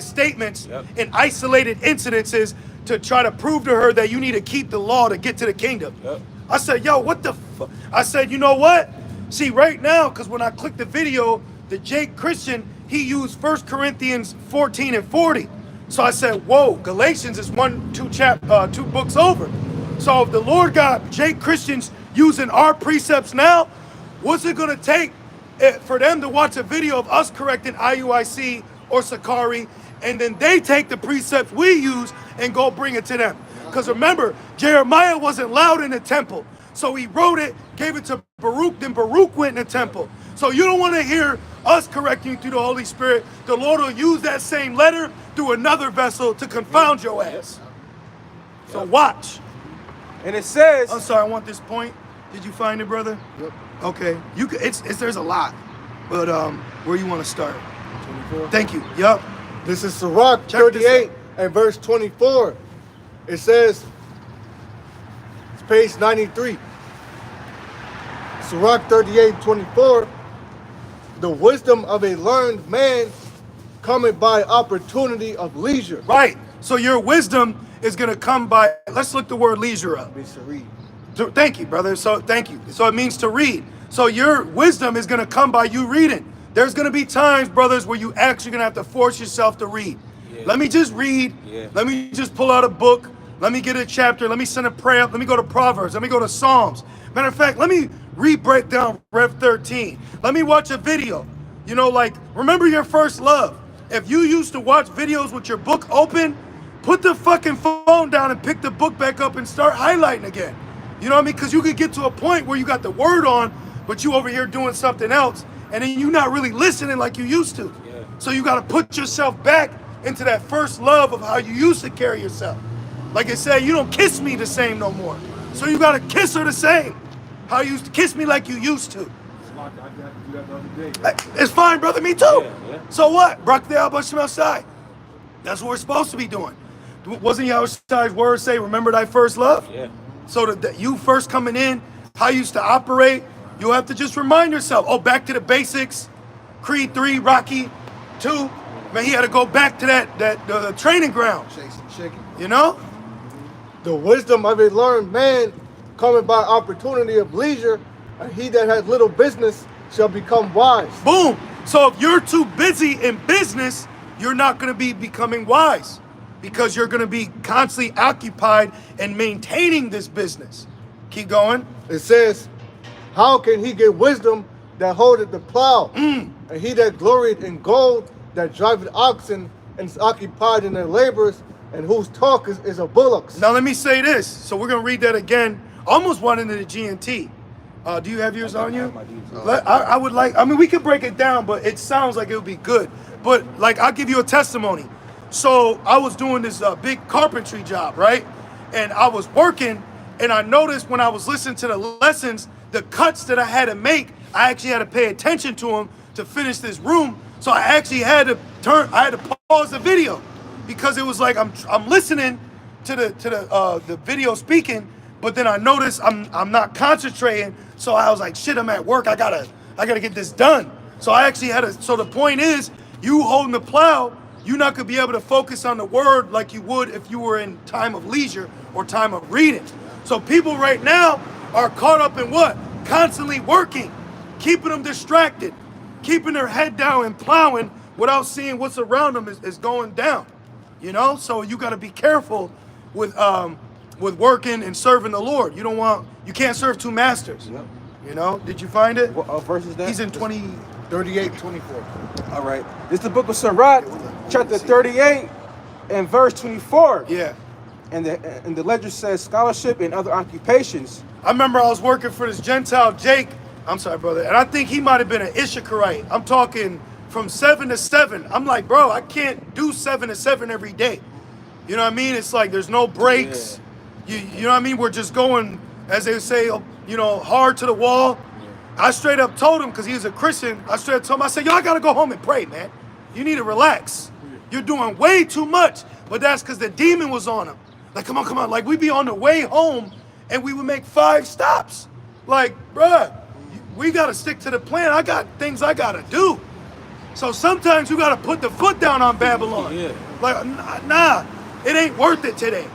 statements in isolated incidences to try to prove to her that you need to keep the law to get to the kingdom. I said, yo, what the fuck? I said, you know what? See, right now, because when I clicked the video, the Jake Christian, he used 1 Corinthians 14 and 40. So I said, whoa, Galatians is 2 books over. So if the Lord got Jake Christians using our precepts now, what's it gonna take for them to watch a video of us correcting IUIC or Sakari, and then they take the precepts we use and go bring it to them? Because remember, Jeremiah wasn't loud in the temple. So he wrote it, gave it to Baruch, then Baruch went in the temple. So you don't want to hear us correcting you through the Holy Spirit. The Lord will use that same letter through another vessel to confound your ass. So watch. And it says, I'm sorry, I want this point. Did you find it, brother? Yep. Okay. You could, there's a lot. But where you want to start? 24. Thank you. Yup. This is Sirach Check this 38 out. and verse 24. It says, it's page 93. Sirach 38, 24. The wisdom of a learned man cometh by opportunity of leisure. Right. So your wisdom is going to come by, let's look the word leisure up. Means to read. Thank you, brother. So thank you. So it means to read. So your wisdom is going to come by you reading. There's going to be times, brothers, where you actually going to have to force yourself to read. Yeah. Let me just read. Yeah. Let me just pull out a book. Let me get a chapter. Let me send a prayer. Let me go to Proverbs. Let me go to Psalms. Matter of fact, let me break down Rev 13. Let me watch a video. You know, like, remember your first love. If you used to watch videos with your book open, put the fucking phone down and pick the book back up and start highlighting again. You know what I mean? Because you could get to a point where you got the word on, but you over here doing something else, and then you're not really listening like you used to. Yeah. So you got to put yourself back into that first love of how you used to carry yourself. Like I said, you don't kiss me the same no more. So you got to kiss her the same. How you used to kiss me like you used to. I had to do that the other day. It's fine, brother. Me too. Yeah. So what? Brak the Albashim outside. That's what we're supposed to be doing. Wasn't Yahushua's word say, remember thy first love? Yeah. So that you first coming in, how you used to operate, you have to just remind yourself, oh, back to the basics. Creed 3, Rocky 2. Man, he had to go back to the training ground. Chasing chicken. You know? The wisdom of a learned man cometh by opportunity of leisure, and he that has little business shall become wise. Boom. So if you're too busy in business, you're not going to be becoming wise, because you're going to be constantly occupied in maintaining this business. Keep going. It says, how can he get wisdom that holdeth the plow? And he that gloried in gold, that driveth oxen, and is occupied in their labors, and whose talk is of bullocks. Now let me say this. So we're going to read that again. Almost one into the G&T. Do you have yours on you? I would like, I mean, we could break it down, but it sounds like it would be good. But like, I'll give you a testimony. So I was doing this big carpentry job, right? And I was working, and I noticed when I was listening to the lessons, the cuts that I had to make, I actually had to pay attention to them to finish this room. So I actually had to pause the video, because it was like I'm listening to the video speaking, but then I noticed I'm not concentrating. So I was like, shit, I'm at work. I gotta get this done. So I actually had to. So the point is, you holding the plow, you're not gonna be able to focus on the word like you would if you were in time of leisure or time of reading. So people right now are caught up in what? Constantly working, keeping them distracted, keeping their head down and plowing without seeing what's around them is going down. You know, so you got to be careful with working and serving the Lord. You can't serve two masters. Yep. You know, did you find it? What verse is that? He's in 38, 24. All right. This is the book of Sirach, chapter 38 and verse 24. Yeah. And the ledger says scholarship and other occupations. I remember I was working for this Gentile Jake. I'm sorry, brother. And I think he might have been an Issacharite. I'm talking from 7 to 7. I'm like, bro, I can't do 7 to 7 every day. You know what I mean? It's like there's no breaks. Yeah. You know what I mean? We're just going, as they say, you know, hard to the wall. Yeah. I straight up told him, because he was a Christian, I straight up told him, I said, yo, I got to go home and pray, man. You need to relax. Yeah. You're doing way too much. But that's because the demon was on him. Like, come on. Like, we'd be on the way home, and we would make 5 stops. Like, bruh, we got to stick to the plan. I got things I got to do. So sometimes you got to put the foot down on Babylon. Yeah. Like, nah, it ain't worth it today.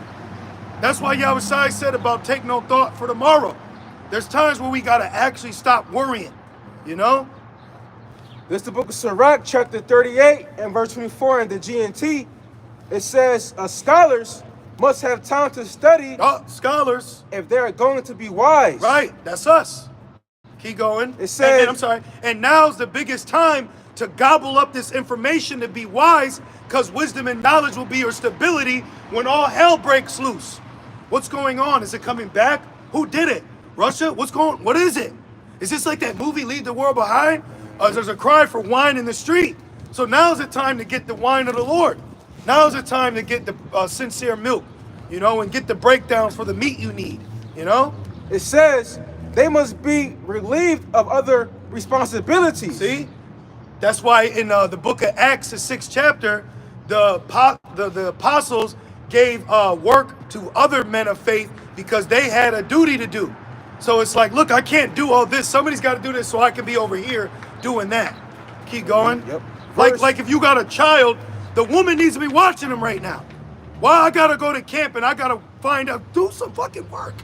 That's why Yahushua said about take no thought for tomorrow. There's times where we got to actually stop worrying, you know? This is the book of Sirach, chapter 38 and verse 24 in the G&T. It says, scholars must have time to study Scholars. if they are going to be wise. Right, that's us. Keep going. It says, and I'm sorry. And now's the biggest time to gobble up this information to be wise, because wisdom and knowledge will be your stability when all hell breaks loose. What's going on? Is it coming back? Who did it? Russia? What is it? Is this like that movie Leave the World Behind? There's a cry for wine in the street. So now's the time to get the wine of the Lord. Now's the time to get the sincere milk, and get the breakdowns for the meat you need, It says they must be relieved of other responsibilities. See? That's why in the book of Acts, the 6th chapter, the apostles gave work to other men of faith because they had a duty to do. So it's like, look, I can't do all this. Somebody's got to do this so I can be over here doing that. Keep going. Yep. Like if you got a child, the woman needs to be watching them right now. Why I got to go to camp and I got to find out, do some fucking work.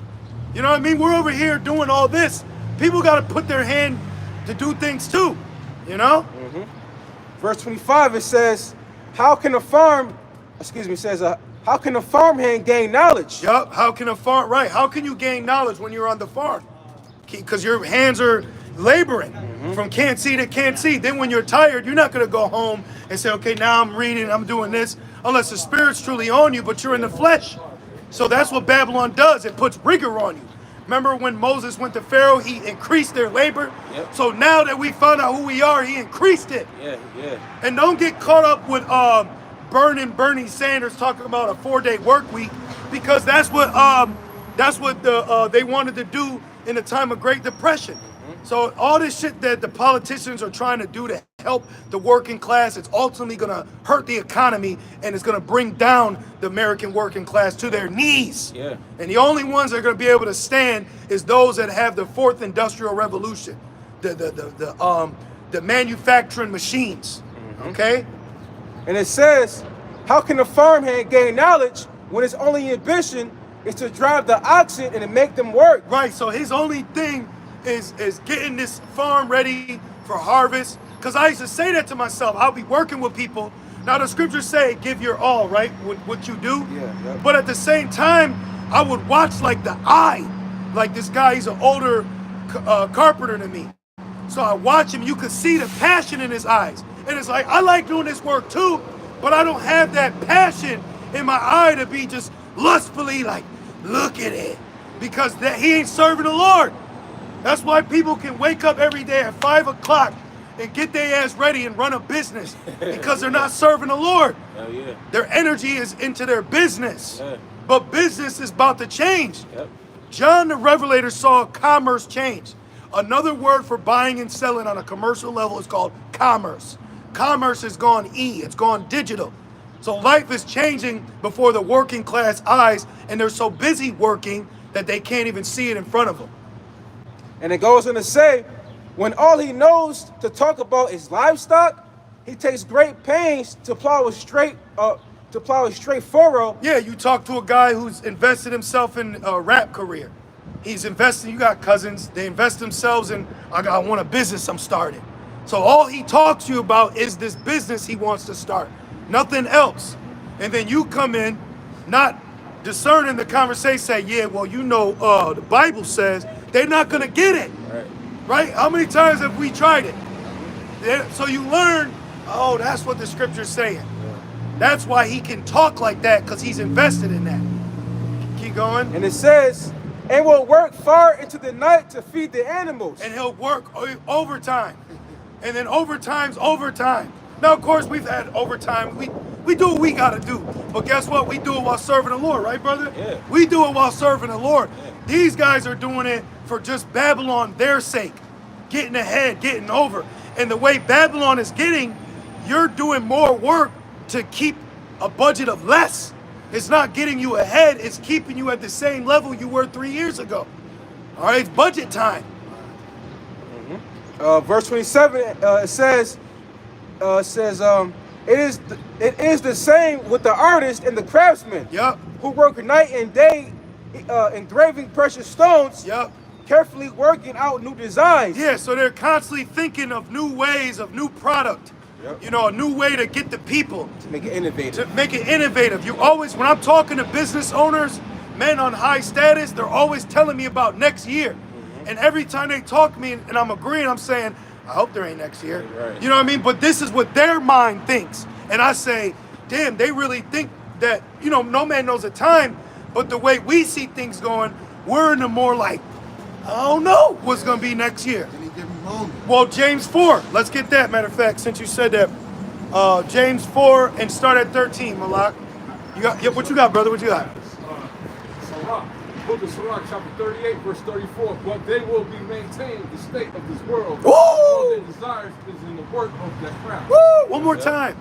You know what I mean? We're over here doing all this. People got to put their hand to do things too. Verse 25, it says, how can a farmhand gain knowledge? Yup. How can you gain knowledge when you're on the farm? Because your hands are laboring from can't see to can't see. Then when you're tired, you're not going to go home and say, okay, now I'm reading, I'm doing this, unless the Spirit's truly on you, but you're in the flesh. So that's what Babylon does. It puts rigor on you. Remember when Moses went to Pharaoh, he increased their labor? Yep. So now that we found out who we are, he increased it. Yeah. And don't get caught up with Bernie Sanders talking about a 4-day work week, because that's what they wanted to do in the time of Great Depression. So all this shit that the politicians are trying to do to help the working class, it's ultimately going to hurt the economy, and it's going to bring down the American working class to their knees. Yeah. And the only ones that are going to be able to stand is those that have the fourth industrial revolution, the manufacturing machines. Okay? And it says, how can a farmhand gain knowledge when his only ambition is to drive the oxen and to make them work? Right, so his only thing is getting this farm ready for harvest. Because I used to say that to myself. I'll be working with people. Now the scriptures say, give your all, right? With what you do. Yeah. But at the same time, I would watch like the eye. Like this guy, he's an older carpenter than me. So I watch him, you could see the passion in his eyes. And it's like, I like doing this work too, but I don't have that passion in my eye to be just lustfully like, look at it. Because he ain't serving the Lord. That's why people can wake up every day at 5 o'clock and get their ass ready and run a business, because they're not serving the Lord. Hell yeah. Their energy is into their business. Yeah. But business is about to change. Yep. John the Revelator saw commerce change. Another word for buying and selling on a commercial level is called commerce. Commerce has gone it's gone digital. So life is changing before the working class eyes, and they're so busy working that they can't even see it in front of them. And it goes on to say, when all he knows to talk about is livestock, he takes great pains to plow a straight furrow. Yeah, you talk to a guy who's invested himself in a rap career. He's investing, you got cousins, they invest themselves in, I want a business I'm starting. So all he talks to you about is this business he wants to start, nothing else. And then you come in, not discerning the conversation, say, yeah, well, the Bible says, they're not gonna get it, right? How many times have we tried it? So you learn, oh, that's what the scripture's saying. That's why he can talk like that, because he's invested in that. Keep going. And it says, and will work far into the night to feed the animals. And he'll work overtime. And then overtime's overtime. Now, of course, we've had overtime. We do what we got to do. But guess what? We do it while serving the Lord, right, brother? Yeah. We do it while serving the Lord. Yeah. These guys are doing it for just Babylon, their sake. Getting ahead, getting over. And the way Babylon is getting, you're doing more work to keep a budget of less. It's not getting you ahead. It's keeping you at the same level you were 3 years ago. All right, it's budget time. Verse 27, it says, it is the same with the artist and the craftsman. Yep. Who work night and day, engraving precious stones. Yep. Carefully working out new designs. Yeah, so they're constantly thinking of new ways, of new product. Yep. You know, a new way to get the people. To make it innovative. To make it innovative. You always, when I'm talking to business owners, men on high status, they're always telling me about next year. And every time they talk to me and I'm agreeing, I'm saying, I hope there ain't next year. Right. You know what I mean? But this is what their mind thinks. And I say, damn, they really think that, you know, no man knows the time, but the way we see things going, we're in the more like, I don't know what's going to be next year. Any given moment. Well, James 4, let's get that, matter of fact, since you said that. James 4 and start at 13, Malak. You got, yeah, what you got, brother? What you got? Sirach, book of Sirach, chapter 38, verse 34. But they will be maintained the state of this world. Woo! All their desires is in the work of their craft. Woo! One more time.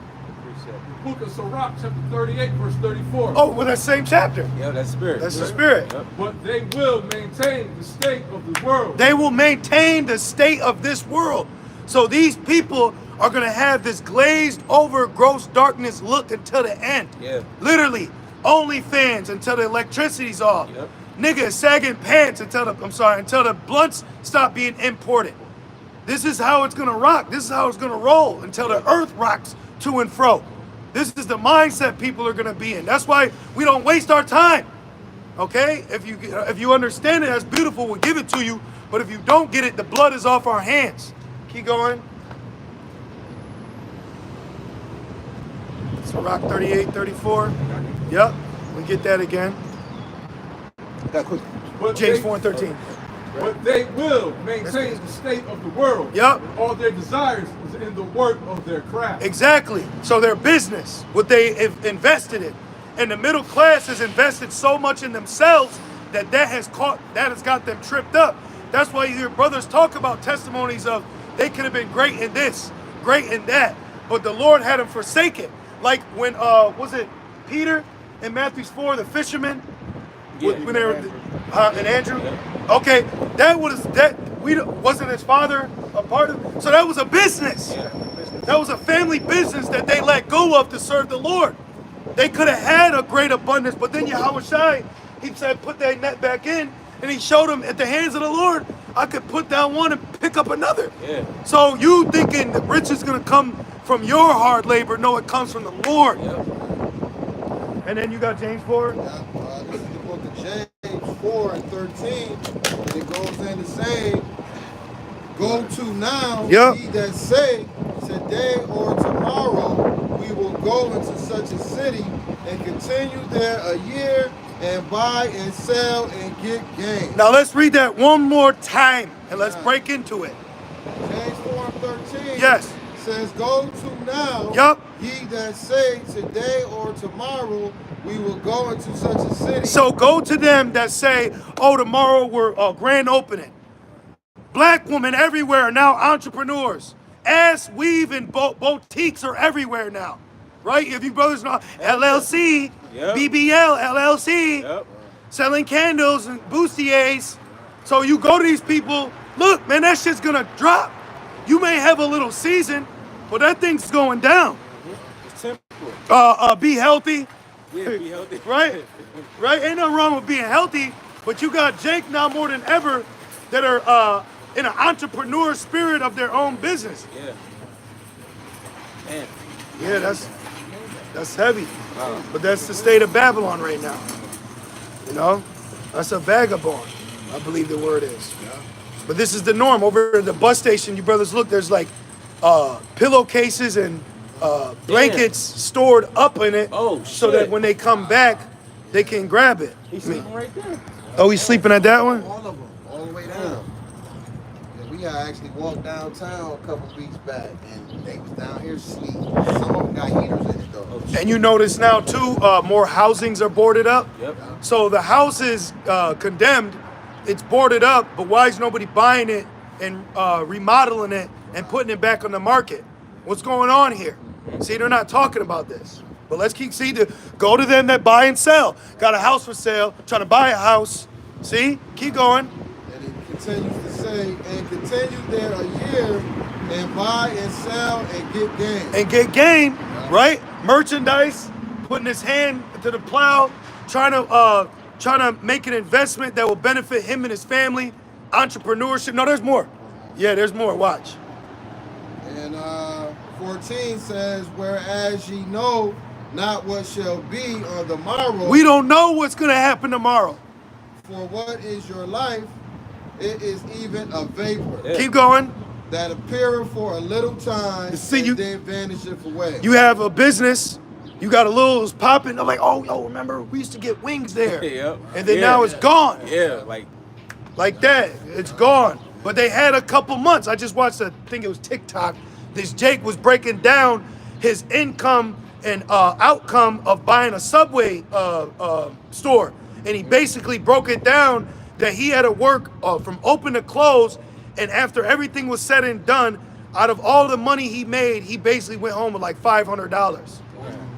Book of Sirach, chapter 38, verse 34. Oh, well, that same chapter. Yeah, that's spirit. That's the spirit. Yep. But they will maintain the state of the world. They will maintain the state of this world. So these people are going to have this glazed over gross darkness look until the end. Yeah. Literally, OnlyFans until the electricity's off. Yep. Niggas sagging pants until the blunts stop being imported. This is how it's going to rock. This is how it's going to roll until the earth rocks to and fro. This is the mindset people are going to be in. That's why we don't waste our time. Okay? If you understand it, that's beautiful. We'll give it to you. But if you don't get it, the blood is off our hands. Keep going. Sirach 38, 34. Yep. We get that again. Got quick. But James they- 4 and 13. But they will maintain the state of the world. Yep. All their desires is in the work of their craft. Exactly. So their business, what they have invested in. And the middle class has invested so much in themselves that has got them tripped up. That's why you hear brothers talk about testimonies of they could have been great in this, great in that, but the Lord had them forsaken. Like when was it Peter in Matthew 4, the fishermen? Yeah, When they were and Andrew? Okay, wasn't his father a part of? So that was a business. Yeah. That was a family business that they let go of to serve the Lord. They could have had a great abundance, but then Yahweh Shai, he said, put that net back in, and he showed them at the hands of the Lord, I could put down one and pick up another. Yeah. So you thinking that riches is gonna come from your hard labor? No, it comes from the Lord. Yep. And then you got James 4. This is the book of James 4 and 13. And it goes in to say, go to now, Yep. ye that say, today or tomorrow we will go into such a city and continue there a year and buy and sell and get gain. Now let's read that one more time and let's break into it. James 4 and 13 Yes. says, go to now, Yup. ye that say, today or tomorrow we will go into such a city. So go to them that say, oh, tomorrow we're grand opening. Black women everywhere are now entrepreneurs. Ass, weave, and boutiques are everywhere now. Right? If you brothers know, LLC, Yep. BBL, LLC, Yep. selling candles and bustiers. So you go to these people, look, man, that shit's gonna drop. You may have a little season, but that thing's going down. It's temporal. Be healthy. Yeah, be healthy. Right? Right? Ain't nothing wrong with being healthy, but you got Jake now more than ever that are in an entrepreneur spirit of their own business. Yeah. Man. Yeah, that's heavy. But that's the state of Babylon right now. You know? That's a vagabond, I believe the word is. But this is the norm. Over at the bus station, you brothers look, there's like pillowcases and blankets stored up in it. Oh, so that shit. when they come back, they can grab it. He's sleeping right there. Oh, he's sleeping at that one? All of them, all the way down. And we actually walked downtown a couple weeks back, and they was down here asleep. Some of them got heaters in it, though. And you notice now, too, more housings are boarded up. Yep. So the house is condemned. It's boarded up, but why is nobody buying it and remodeling it and putting it back on the market? What's going on here? See, they're not talking about this. But let's go to them that buy and sell. Got a house for sale, trying to buy a house. See? Keep going. And it continues to say, and continue there a year, and buy and sell and get gain. And get gain, right? Merchandise, putting his hand to the plow, trying to make an investment that will benefit him and his family. Entrepreneurship. No, there's more. Yeah, there's more. Watch. And 14 14 says, whereas ye know not what shall be on the morrow. We don't know what's going to happen tomorrow. For what is your life? It is even a vapor. Yeah. Keep going. That appeareth for a little time See, and then vanisheth away. You have a business. You got a little, it's popping. I'm like, oh, yo, remember we used to get wings there. Yep. And then now it's gone. Yeah, Like that. It's gone. But they had a couple months. I just watched, I think it was TikTok. This Jake was breaking down his income and outcome of buying a Subway store. And he basically broke it down that he had to work from open to close. And after everything was said and done, out of all the money he made, he basically went home with like $500.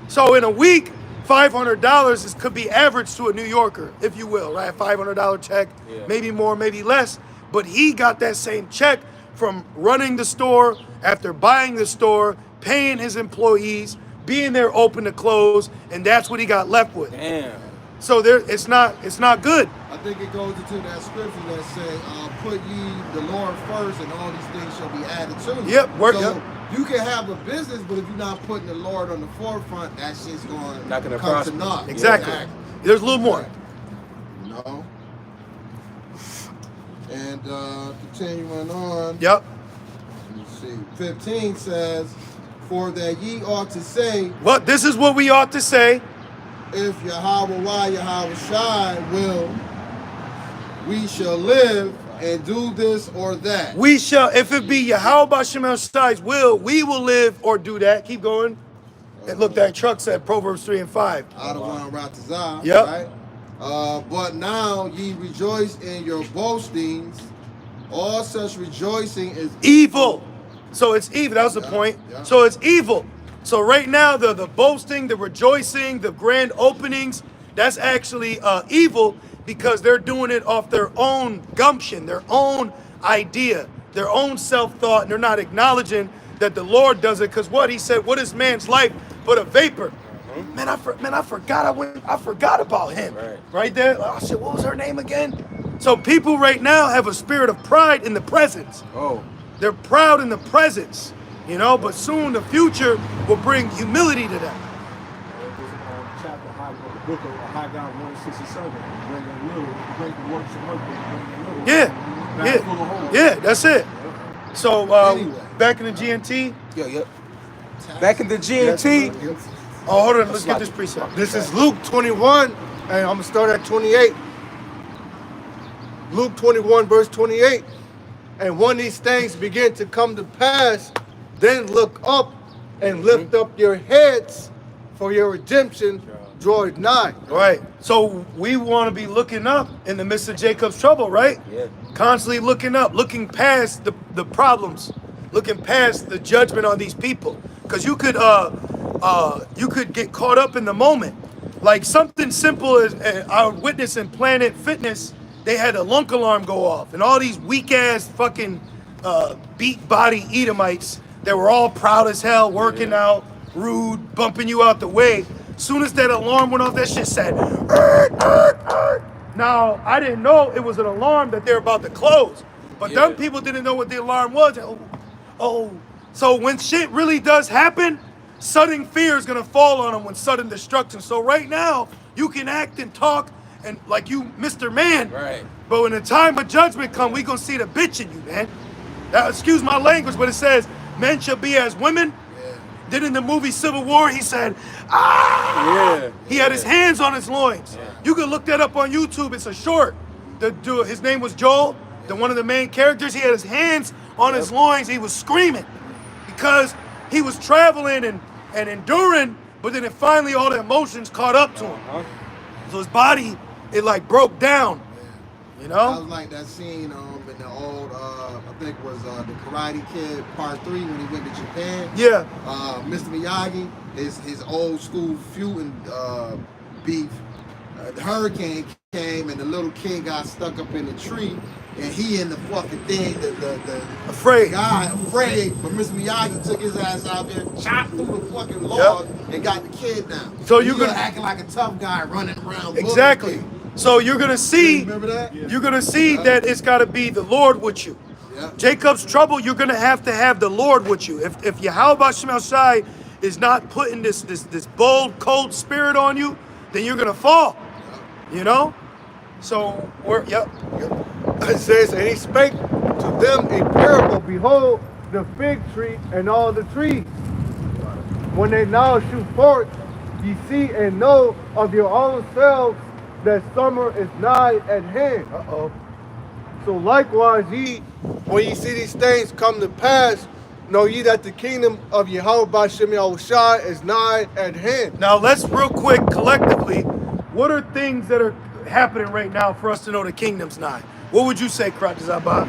So in a week, $500 could be average to a New Yorker, if you will, right? $500 check, maybe more, maybe less. But he got that same check from running the store, after buying the store, paying his employees, being there open to close, and that's what he got left with. damn. So it's not good. I think it goes into that scripture that say, put ye the Lord first and all these things shall be added to you. Yep, work. So you can have a business, but if you're not putting the Lord on the forefront, that shit's Not gonna come prosper. to naught. Exactly. There's a little more. You know? And continuing on. Yep. Let me see. 15 says, for that ye ought to say, Well, this is what we ought to say. if Yahweh Shai will, we shall live and do this or that. We shall, if it be Yahweh Shem Shai's will, we will live or do that. Keep going. And look, that truck said Proverbs 3 and 5. Out of one Ratazah, Yep. right? But now ye rejoice in your boastings. All such rejoicing is Evil. So it's evil. That was the point. yeah. So it's evil. So right now, the boasting, the rejoicing, the grand openings, that's actually evil because they're doing it off their own gumption, their own idea, their own self-thought, and they're not acknowledging that the Lord does it. Because what he said, what is man's life but a vapor? Man, I forgot about him. Right there. Oh shit, what was her name again? So people right now have a spirit of pride in the presence. Oh. They're proud in the presence, you know, but soon the future will bring humility to them. Chapter book of Haggai 167. Bring a little, break the works of work, bring a little. Yeah, that's it. So Anyway. back in the GNT. Yep. Back in the GNT. Oh, hold on, let's get this precept. This is Luke 21, and I'm going to start at 28. Luke 21, verse 28. And when these things begin to come to pass, then look up and lift up your heads, for your redemption draweth nigh. Right. So we want to be looking up in the midst of Jacob's trouble, right? Yeah. Constantly looking up, looking past the problems, looking past the judgment on these people. Because you could get caught up in the moment. Like something simple as I would witness in Planet Fitness, they had a lunk alarm go off, and all these weak ass fucking beat body Edomites that were all proud as hell, working out, rude, bumping you out the way. Soon as that alarm went off, that shit said, Now, I didn't know it was an alarm that they're about to close, but them people didn't know what the alarm was. So when shit really does happen, sudden fear is gonna fall on them when sudden destruction. So right now, you can act and talk and like you Mr. Man. Right. But when the time of judgment come, we gonna see the bitch in you, man. Now, excuse my language, but it says men shall be as women. Yeah. Then in the movie Civil War, he said, ah! Yeah. He had his hands on his loins. Yeah. You can look that up on YouTube. It's a short. The dude, his name was Joel, one of the main characters. He had his hands on his loins. He was screaming because he was traveling and enduring, but then finally all the emotions caught up to him. So his body, it like broke down, you know? That was like that scene in the old, I think it was the Karate Kid Part 3 when he went to Japan. Yeah. Mr. Miyagi, his old school feuding beef. The hurricane came and the little kid got stuck up in the tree, and he in the fucking thing, the guy afraid, but Mr. Miyagi took his ass out there, chopped through the fucking log, and got the kid down. So you're gonna acting like a tough guy running around. Exactly. So you're gonna see. Remember that? You're gonna see that it's gotta be the Lord with you. Jacob's trouble, you're gonna have to have the Lord with you. If Yahweh Shem Shai is not putting this bold, cold spirit on you, then you're gonna fall. You know? So It says, and he spake to them a parable. Behold, the fig tree and all the trees. When they now shoot forth, ye see and know of your own selves that summer is nigh at hand. So likewise ye, when ye see these things come to pass, know ye that the kingdom of Yahweh B'Shem Yahushua is nigh at hand. Now let's real quick, collectively, what are things that are happening right now for us to know the kingdom's nigh? What would you say, Kratazabah? I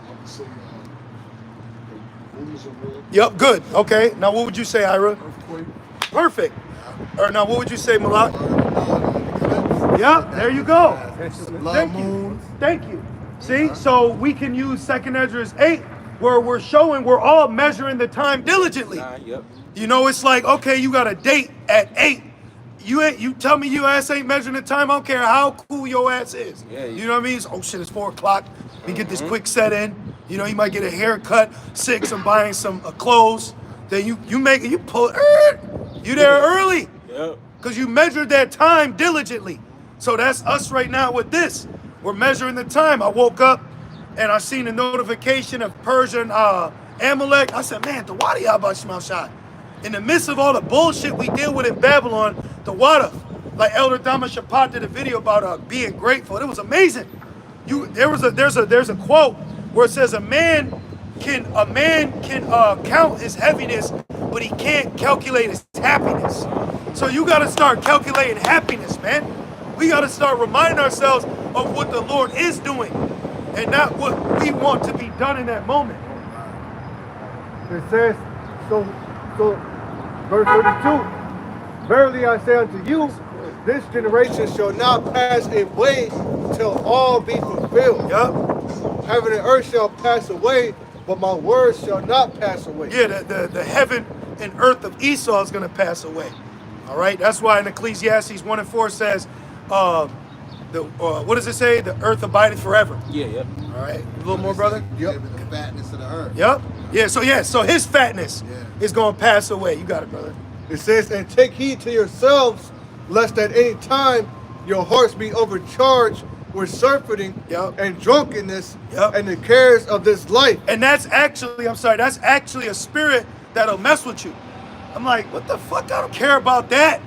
would say rumors of war. Yep, good. Okay. Now what would you say, Ira? Earthquake. Perfect. Or now what would you say, Malak? Yep, there you go. Thank you. Thank you. See, so we can use 2nd Esdras 8, where we're showing we're all measuring the time diligently. Yep. You know, it's like, okay, you got a date at 8. You tell me your ass ain't measuring the time. I don't care how cool your ass is. Yeah, you know what I mean? Oh shit, it's 4 o'clock. We get this quick set in. You know, you might get a haircut. 6, I'm buying some clothes. Then you pull. You there early. Yep. Because you measured that time diligently. So that's us right now with this. We're measuring the time. I woke up and I seen a notification of Persian Amalek. I said, man, the Wadi Abba Shmal. In the midst of all the bullshit we deal with in Babylon, the Wada, like Elder Dama Shapat did a video about being grateful. It was amazing. There's a quote where it says a man can count his heaviness, but he can't calculate his happiness. So you got to start calculating happiness, man. We got to start reminding ourselves of what the Lord is doing and not what we want to be done in that moment. It says, so verse 32, verily I say unto you, this generation shall not pass away till all be fulfilled. Yup. Heaven and earth shall pass away, but my words shall not pass away. Yeah, the heaven and earth of Esau is going to pass away. All right, that's why in Ecclesiastes 1:4 says, what does it say? The earth abideth forever. Yeah, yep. All right, a little more, brother. Yep. The fatness of the earth. Yep. So his fatness is going to pass away. You got it, brother. It says, and take heed to yourselves, lest at any time your hearts be overcharged with surfeiting and drunkenness and the cares of this life. And that's actually a spirit that'll mess with you. I'm like, what the fuck? I don't care about that.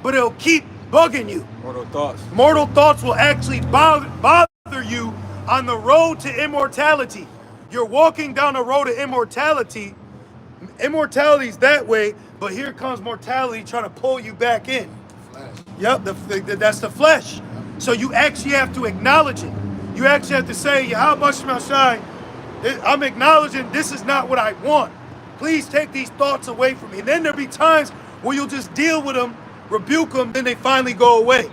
But it'll keep bugging you. Mortal thoughts. Mortal thoughts will actually bother you on the road to immortality. You're walking down the road to immortality. Immortality's that way, but here comes mortality trying to pull you back in. Yep, that's the flesh. So you actually have to acknowledge it. You actually have to say, Yahweh Shema Shai, I'm acknowledging this is not what I want. Please take these thoughts away from me. And then there'll be times where you'll just deal with them, rebuke them, then they finally go away.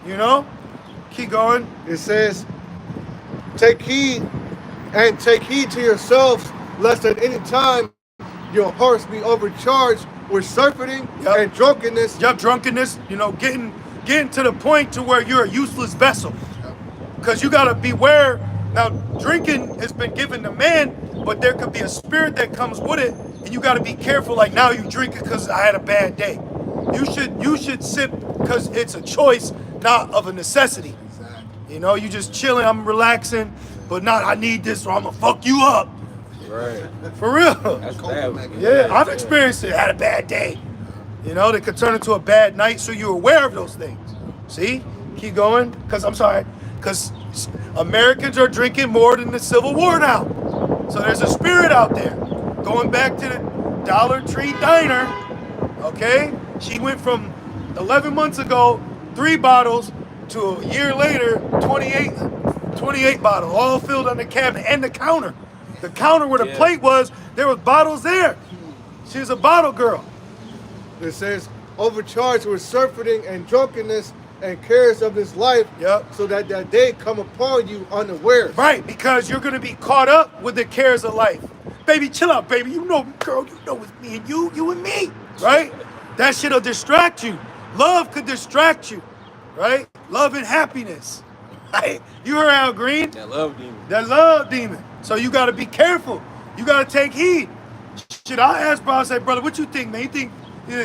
You know? Keep going. It says, take heed to yourselves, lest at any time your hearts be overcharged with surfeiting and drunkenness. Yep, drunkenness, you know, getting to the point to where you're a useless vessel. Because you got to beware. Now, drinking has been given to man, but there could be a spirit that comes with it, and you got to be careful. Like, now you drink it because I had a bad day. You should sip because it's a choice, not of a necessity. You know, you just chilling, I'm relaxing, but not I need this or I'm going to fuck you up. Right. For real. That's bad. Yeah, I've experienced it. Had a bad day. You know, they could turn into a bad night, so you're aware of those things. See? Keep going. Because Americans are drinking more than the Civil War now. So there's a spirit out there. Going back to the Dollar Tree Diner, okay? She went from 11 months ago, 3 bottles, to a year later, 28 bottles, all filled on the cabinet and the counter. The counter where the plate was, there was bottles there. She was a bottle girl. It says, overcharged with surfeiting and drunkenness and cares of this life, so that day come upon you unawares. Right, because you're going to be caught up with the cares of life. Baby, chill out, baby. You know, girl, you know it's me and you and me, right? That shit'll distract you. Love could distract you, right? Love and happiness. Right? You heard Al Green? That love demon. That love demon. So you got to be careful. You got to take heed. Shit, I ask brother, I say, brother, what you think, man? You think,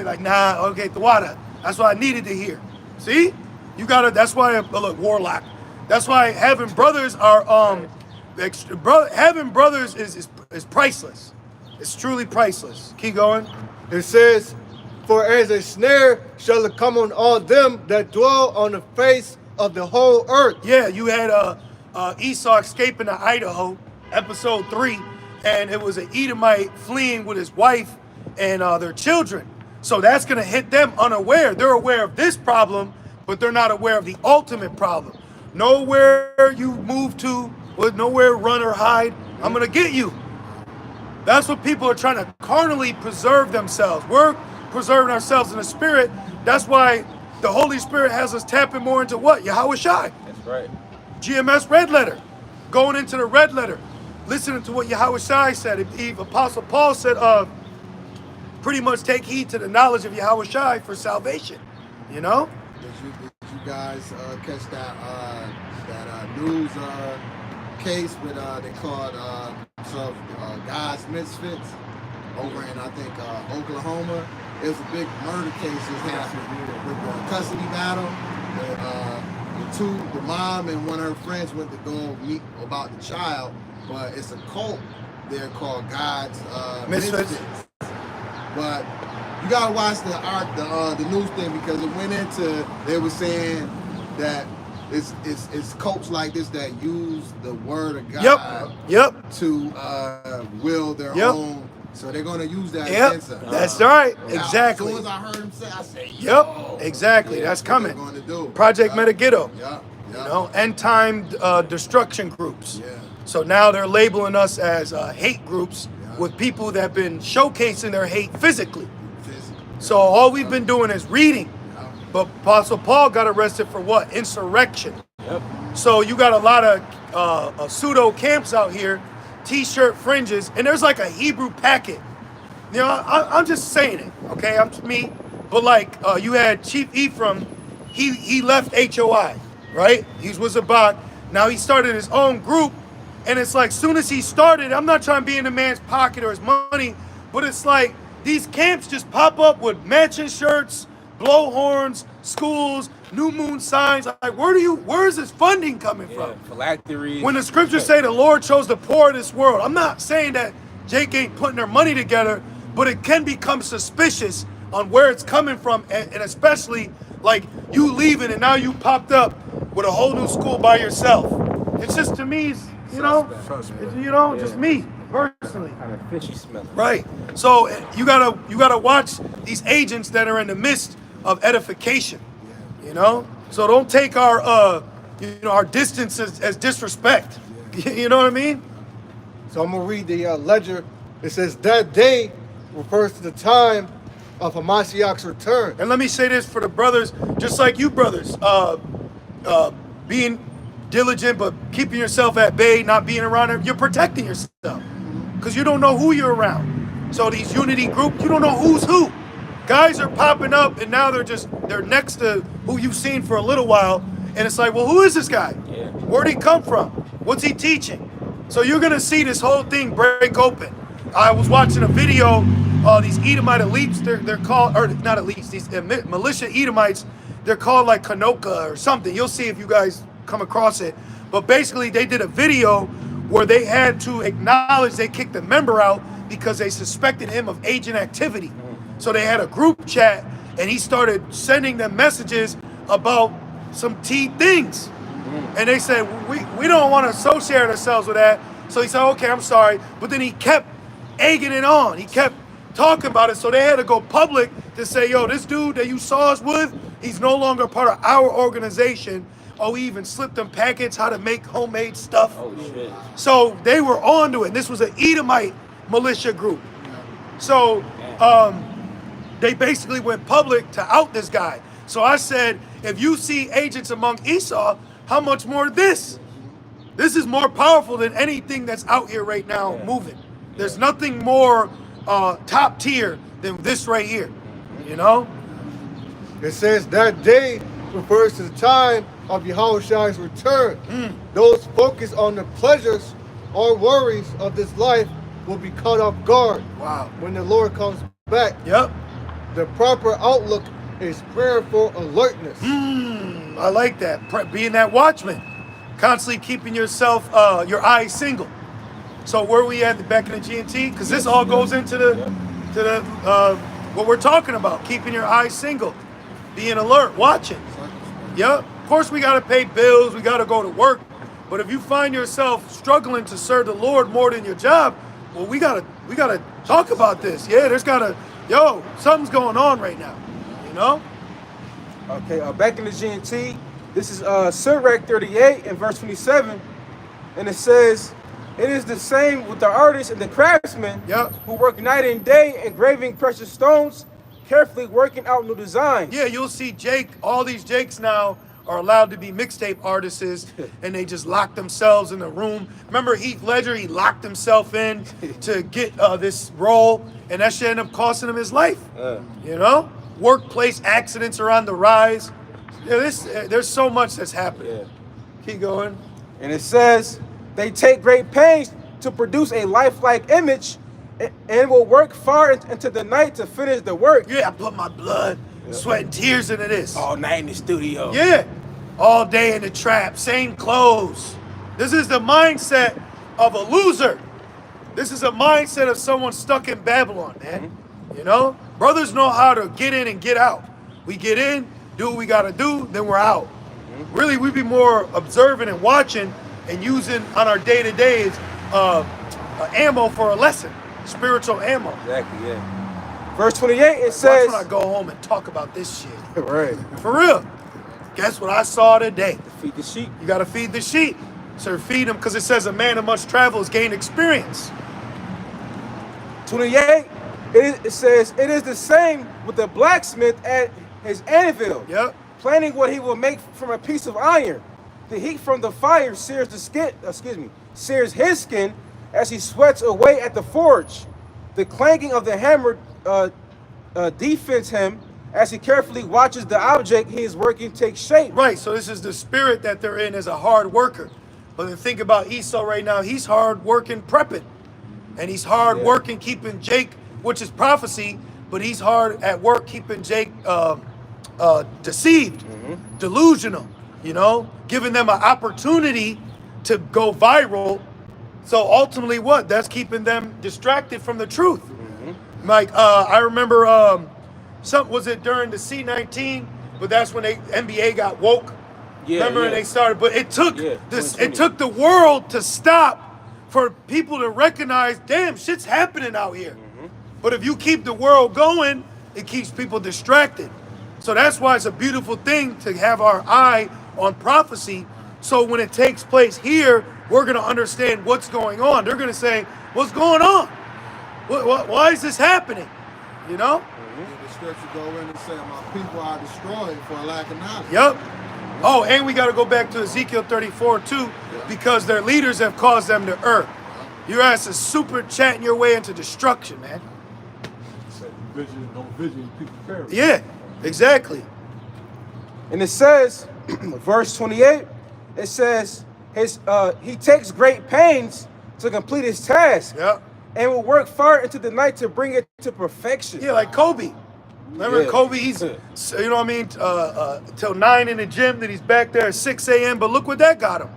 like, nah, okay, the water. That's what I needed to hear. See? You got to, that's why, look, warlock. That's why having brothers are, having brothers is priceless. It's truly priceless. Keep going. It says, for as a snare shall it come on all them that dwell on the face of the whole earth. Yeah, you had Esau escaping to Idaho, episode 3, and it was an Edomite fleeing with his wife and their children. So that's going to hit them unaware. They're aware of this problem, but they're not aware of the ultimate problem. Nowhere you move to, with nowhere run or hide, I'm going to get you. That's what people are trying to carnally preserve themselves. We're preserving ourselves in the spirit. That's why the Holy Spirit has us tapping more into what? Yahweh Shai. That's right. GMS red letter. Going into the red letter. Listening to what Yahweh Shai said. Apostle Paul said, pretty much take heed to the knowledge of Yahweh Shai for salvation. You know? Did you guys catch that news case with they called God's Misfits over in I think Oklahoma? It was a big murder case that happened with the custody battle. The mom and one of her friends went to go meet about the child, but it's a cult there called God's Misfits. But you gotta watch the news thing because it went into, they were saying that it's cults like this that use the word of God to will their own. So they're gonna use that against us. That's right. Exactly. As soon as I heard him say, I say, exactly. That's coming. Gonna do. Project Metagiddo. You know, end time destruction groups. Yeah. So now they're labeling us as hate groups with people that have been showcasing their hate physically. So all we've been doing is reading. But Apostle Paul got arrested for what? Insurrection. Yep. So you got a lot of pseudo camps out here, t-shirt fringes, and there's like a Hebrew packet. You know, I'm just saying it, okay? I'm me. But like you had Chief Ephraim, he left HOI, right? He was a bot. Now he started his own group, and it's like soon as he started, I'm not trying to be in the man's pocket or his money, but it's like these camps just pop up with matching shirts, blowhorns, schools, new moon signs. Like, where is this funding coming from? Phylacteries. When the scriptures say the Lord chose the poor of this world, I'm not saying that Jake ain't putting their money together, but it can become suspicious on where it's coming from, and especially like you leaving and now you popped up with a whole new school by yourself. It's just, to me, just me personally. Kind of fishy smelling. Right. So you gotta watch these agents that are in the midst of edification. You know. So don't take our our distance as disrespect. You know what I mean? So I'm gonna read the ledger. It says that day refers to the time of Hamashiach's return. And let me say this for the brothers, just like you brothers, being diligent but keeping yourself at bay, not being around it, you're protecting yourself. Because you don't know who you're around. So these unity groups, you don't know who's who. Guys are popping up and now they're next to who you've seen for a little while. And it's like, well, who is this guy? Yeah. Where'd he come from? What's he teaching? So you're gonna see this whole thing break open. I was watching a video, these Edomite elites, they're called, or not elites, these militia Edomites, they're called like Kanoka or something. You'll see if you guys come across it. But basically they did a video where they had to acknowledge they kicked a member out because they suspected him of agent activity. So they had a group chat and he started sending them messages about some things. And they said, we don't want to associate ourselves with that. So he said, okay, I'm sorry. But then he kept egging it on. He kept talking about it. So they had to go public to say, yo, this dude that you saw us with, he's no longer part of our organization. Oh, we even slipped them packets, how to make homemade stuff. Oh, shit. So they were on to it. This was an Edomite militia group. So they basically went public to out this guy. So I said, if you see agents among Esau, how much more this? This is more powerful than anything that's out here right now moving. There's nothing more top tier than this right here, you know? It says that day refers to the time of Yahushua's return. Those focused on the pleasures or worries of this life will be caught off guard. Wow. When the Lord comes back. Yep. The proper outlook is prayerful alertness. I like that. Being that watchman, constantly keeping yourself, your eyes single. So where we at back in the G&T? Because this all goes into the what we're talking about, keeping your eyes single, being alert, watching. Yep. Of course, we got to pay bills, we got to go to work. But if you find yourself struggling to serve the Lord more than your job, well, we gotta talk about this. Yeah, something's going on right now. You know? Okay, back in the G&T, this is Sirach 38 and verse 27, and it says, "It is the same with the artists and the craftsmen who work night and day engraving precious stones, carefully working out new designs." Yeah, you'll see Jake, all these Jakes now are allowed to be mixtape artists, and they just lock themselves in a room. Remember Heath Ledger, he locked himself in to get this role, and that shit ended up costing him his life. You know? Workplace accidents are on the rise. Yeah, there's so much that's happening. Keep going. And it says, "They take great pains to produce a lifelike image and will work far into the night to finish the work." Yeah, I put my blood, sweat, and tears into this. All night in the studio. Yeah. All day in the trap, same clothes. This is the mindset of a loser. This is a mindset of someone stuck in Babylon, man. You know? Brothers know how to get in and get out. We get in, do what we gotta do, then we're out. Really, we be more observant and watching and using on our day-to-days ammo for a lesson, spiritual ammo. Exactly, yeah. Verse 28, it says... Watch when I go home and talk about this shit. Right. For real. Guess what I saw today? Feed the sheep. You gotta feed the sheep. So feed them, because it says a man of much travels gain experience. 28, it says, "It is the same with the blacksmith at his anvil, planning what he will make from a piece of iron. The heat from the fire sears sears his skin as he sweats away at the forge. The clanking of the hammer defends him as he carefully watches the object he is working take shape." Right, so this is the spirit that they're in as a hard worker. But then think about Esau right now. He's hard working prepping. And he's hard working keeping Jake, which is prophecy, but he's hard at work keeping Jake deceived, delusional, you know, giving them an opportunity to go viral. So ultimately what? That's keeping them distracted from the truth. Like, I remember, was it during the C19? But that's when NBA got woke. Remember, they started, but it took it took the world to stop for people to recognize, damn, shit's happening out here. But if you keep the world going, it keeps people distracted. So that's why it's a beautiful thing to have our eye on prophecy. So when it takes place here, we're going to understand what's going on. They're going to say, what's going on? Why is this happening? You know? The scripture go in and say, "My people are destroyed for a lack of knowledge." Yep. Oh, and we got to go back to Ezekiel 34 too, because their leaders have caused them to err. Your ass is super chatting your way into destruction, man. Vision, no vision, people perish. Yeah, exactly. And it says, verse 28, it says, he takes great pains to complete his task and will work far into the night to bring it to perfection. Yeah, like Kobe. Remember Kobe, he's, you know what I mean, till 9 in the gym, then he's back there at 6 a.m., but look what that got him,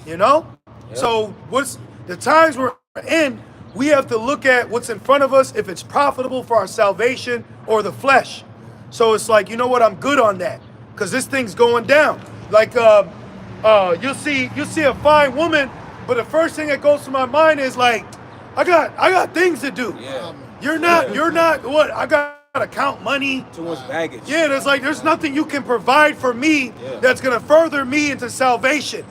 you know? So what's the times we're in, we have to look at what's in front of us, if it's profitable for our salvation or the flesh. So it's like, you know what, I'm good on that, because this thing's going down. Like, you'll see a fine woman, but the first thing that goes to my mind is like, I got things to do. You're not what? I gotta count money. Too much baggage. Yeah, there's nothing you can provide for me that's gonna further me into salvation.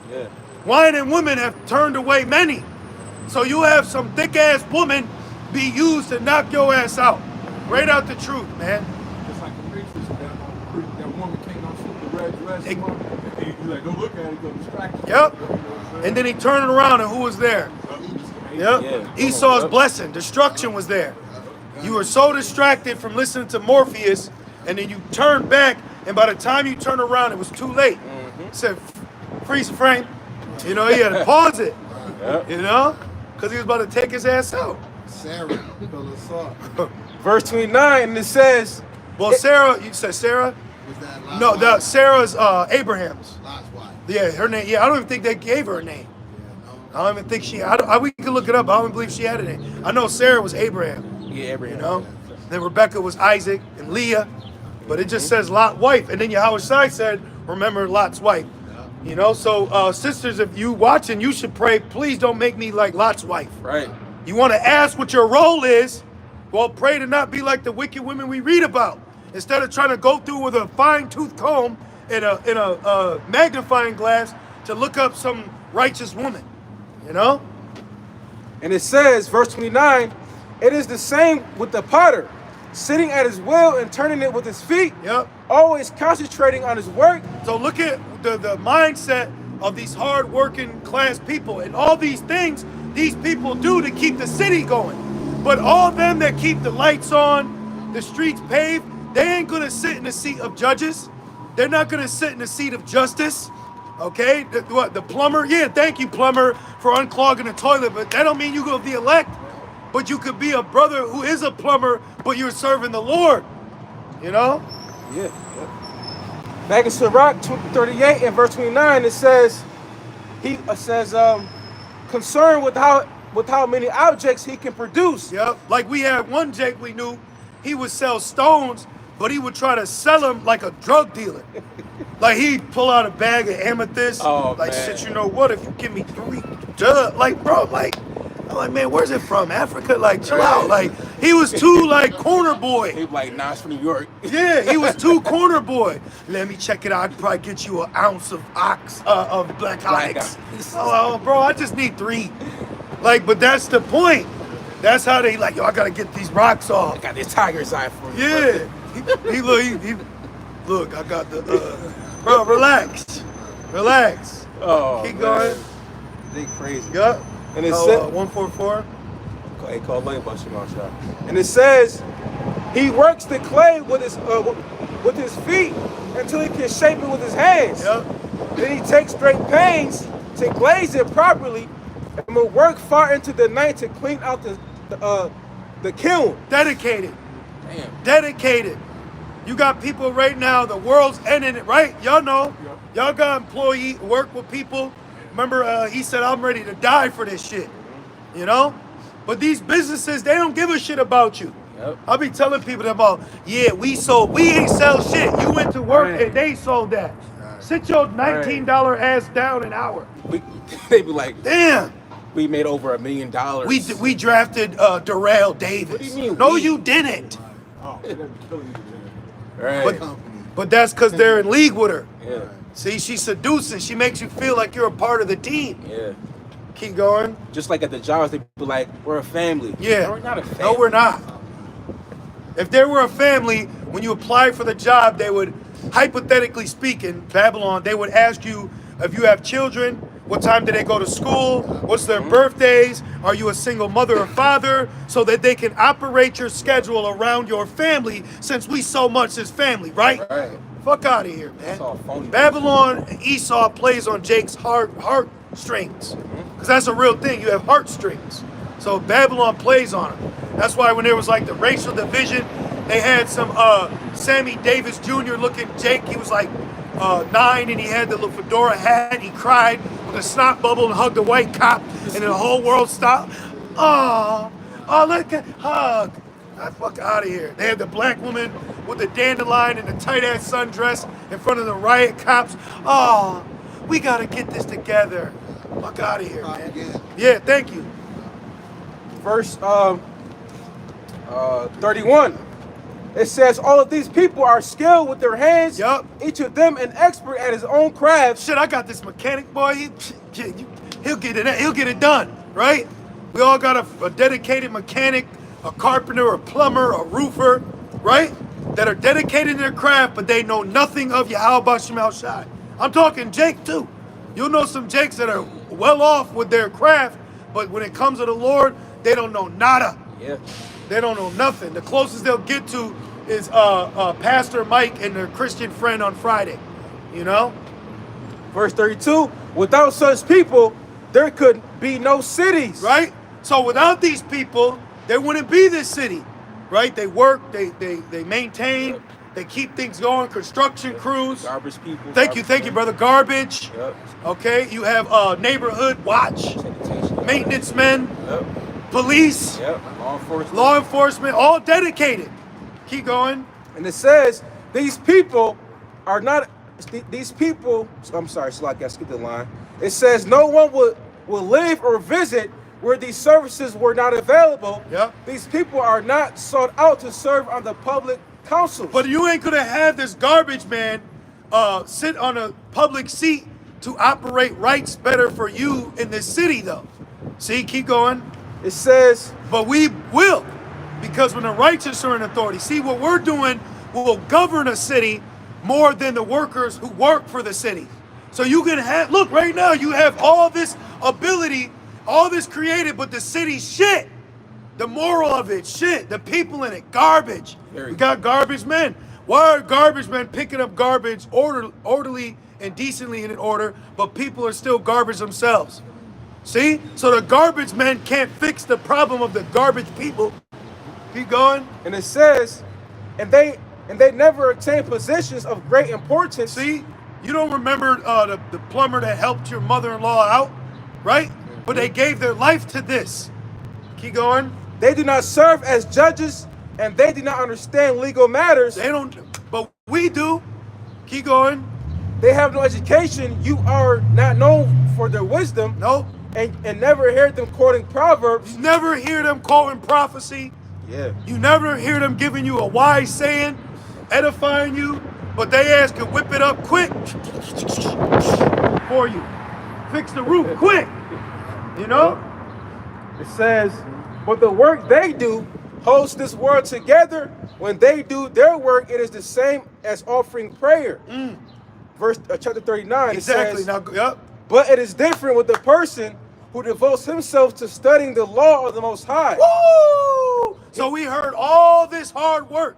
Wine and women have turned away many. So you have some thick ass woman be used to knock your ass out. Right out the truth, man. It's like the Matrix, that woman came out with the red dress. He's like, don't look at it, go distract you. Yep. And then he turned around and who was there? Yep. Esau's blessing, destruction was there. You were so distracted from listening to Morpheus, and then you turned back, and by the time you turned around, it was too late. Said, freeze the frame. You know, he had to pause it. You know, because he was about to take his ass out. Sarah, pillar salt. Verse 29, and it says, well, Sarah, you said Sarah? Was that Lot's No, wife? Sarah's Abraham's. Lot's wife. Yeah, her name. Yeah, I don't even think they gave her a name. I don't even think she. We can look it up. But I don't believe she had a name. I know Sarah was Abraham. yeah, Abraham. You know, then Rebecca was Isaac and Leah, but it just says Lot's wife. And then Yahweh Shai said, "Remember Lot's wife." You know, so sisters, if you watching, you should pray. Please don't make me like Lot's wife. Right. You want to ask what your role is? Well, pray to not be like the wicked women we read about. Instead of trying to go through with a fine-tooth comb and a magnifying glass to look up some righteous woman. You know? And it says, verse 29, it is the same with the potter, sitting at his wheel and turning it with his feet, always concentrating on his work. So look at the mindset of these hard-working class people. And all these things these people do to keep the city going. But all them that keep the lights on, the streets paved, they ain't going to sit in the seat of judges. They're not going to sit in the seat of justice. Okay, the plumber? Yeah, thank you, plumber, for unclogging the toilet. But that don't mean you go be elect. But you could be a brother who is a plumber, but you're serving the Lord. You know? Yeah. Back in Sirach 38 and verse 29, it says, concerned with how many objects he can produce. Yep. Like we had one Jake we knew, he would sell stones, but he would try to sell them like a drug dealer. Like he'd pull out a bag of amethyst. Oh, like, man. shit, you know what? If you give me 3, duh. Like, bro, like, I'm like, man, where's it from? Africa? Like, chill out. Like, he was too, like, corner boy. He was like, nah, it's from New York. Yeah, he was too corner boy. Let me check it out. I'd probably get you an ounce of black onyx. Oh, bro, I just need 3. Like, but that's the point. That's how they like, yo, I gotta get these rocks off. I got this tiger's eye for you. Yeah. He look, I got the, bro, relax. Oh, Keep man. going. They crazy. Yup. And it said, 144. Hey, call Lane Buster shot. And it says, he works the clay with his feet until he can shape it with his hands. Yep. Then he takes great pains to glaze it properly and will work far into the night to clean out the kiln. Dedicated. Damn. Dedicated. You got people right now, the world's ending it, right? Y'all know. Yep. Y'all got employee, work with people. Remember, he said, I'm ready to die for this shit. You know? But these businesses, they don't give a shit about you. Yep. I'll be telling people about, yeah, we ain't sell shit. You went to work Right. and they sold that. Sit your $19 ass down an hour. They be like, Damn. we made over $1 million. We drafted Darrell Davis. What do you mean, No, we? you didn't. Oh, they're killing you. Right. But that's because they're in league with her. Yeah. See, she's seducing. She makes you feel like you're a part of the team. Yeah. Keep going. Just like at the jobs, they be like, we're a family. Yeah. No, we're not a family. No, we're not. If there were a family, when you applied for the job, they would, hypothetically speaking, Babylon, they would ask you if you have children, what time do they go to school, what's their birthdays, are you a single mother or father, so that they can operate your schedule around your family, since we so much as family, right? Right. Fuck out of here, man. That's all phony. Babylon and Esau plays on Jake's heart strings. Because that's a real thing. You have heartstrings. So Babylon plays on them. That's why when there was like the racial division, they had some Sammy Davis Jr. looking Jake. He was like 9 and he had the little fedora hat. He cried with a snot bubble and hugged a white cop. And then the whole world stopped. Oh, look at hug. Fuck out of here. They had the black woman with the dandelion and the tight ass sundress in front of the riot cops. Oh, we gotta get this together. Fuck out of here, man. Yeah, thank you. Verse 31. It says, all of these people are skilled with their hands. Yup. Each of them an expert at his own craft. Shit, I got this mechanic boy. He'll get it done, right? We all got a dedicated mechanic, a carpenter, a plumber, a roofer, right? That are dedicated in their craft, but they know nothing of Yahweh Shemel Shai. I'm talking Jake too. You'll know some Jakes that are well off with their craft, but when it comes to the Lord, they don't know nada. Yeah. They don't know nothing. The closest they'll get to is Pastor Mike and their Christian friend on Friday. You know? Verse 32, without such people, there could be no cities. Right? So without these people, there wouldn't be this city. Right? They work, they maintain, Yep. they keep things going, construction crews. Garbage people. Thank you, brother. Garbage. Yep. Okay, you have neighborhood watch, Sanitation. maintenance men, Yep. police, Yep. Law enforcement. law enforcement, all dedicated. Keep going. And it says these people are not. These people. I'm sorry, Slack. I skipped the line. It says no one will live or visit where these services were not available. Yep. These people are not sought out to serve on the public councils. But you ain't gonna have this garbage man sit on a public seat to operate rights better for you in this city, though. See, keep going. It says, but we will, because when the righteous are in authority, see what we're doing will govern a city more than the workers who work for the city. So you can have, look, right now you have all this ability, all this created, but the city's shit. The moral of it, shit. The people in it, garbage. We got garbage men. Why are garbage men picking up garbage orderly and decently in order, but people are still garbage themselves? See? So the garbage men can't fix the problem of the garbage people. Keep going. And it says, and they never attain positions of great importance. See? You don't remember the plumber that helped your mother-in-law out, right? But they gave their life to this. Keep going. They do not serve as judges, and they do not understand legal matters. They don't, but we do. Keep going. They have no education. You are not known for their wisdom. No. And never hear them quoting proverbs. You never hear them quoting prophecy. Yeah. You never hear them giving you a wise saying, edifying you, but they ass can whip it up quick for you. Fix the roof quick. You know? It says, but the work they do holds this world together. When they do their work, it is the same as offering prayer. Verse chapter 39. Exactly. It says, now, yep. but it is different with the person who devotes himself to studying the law of the Most High. Woo! So we heard all this hard work,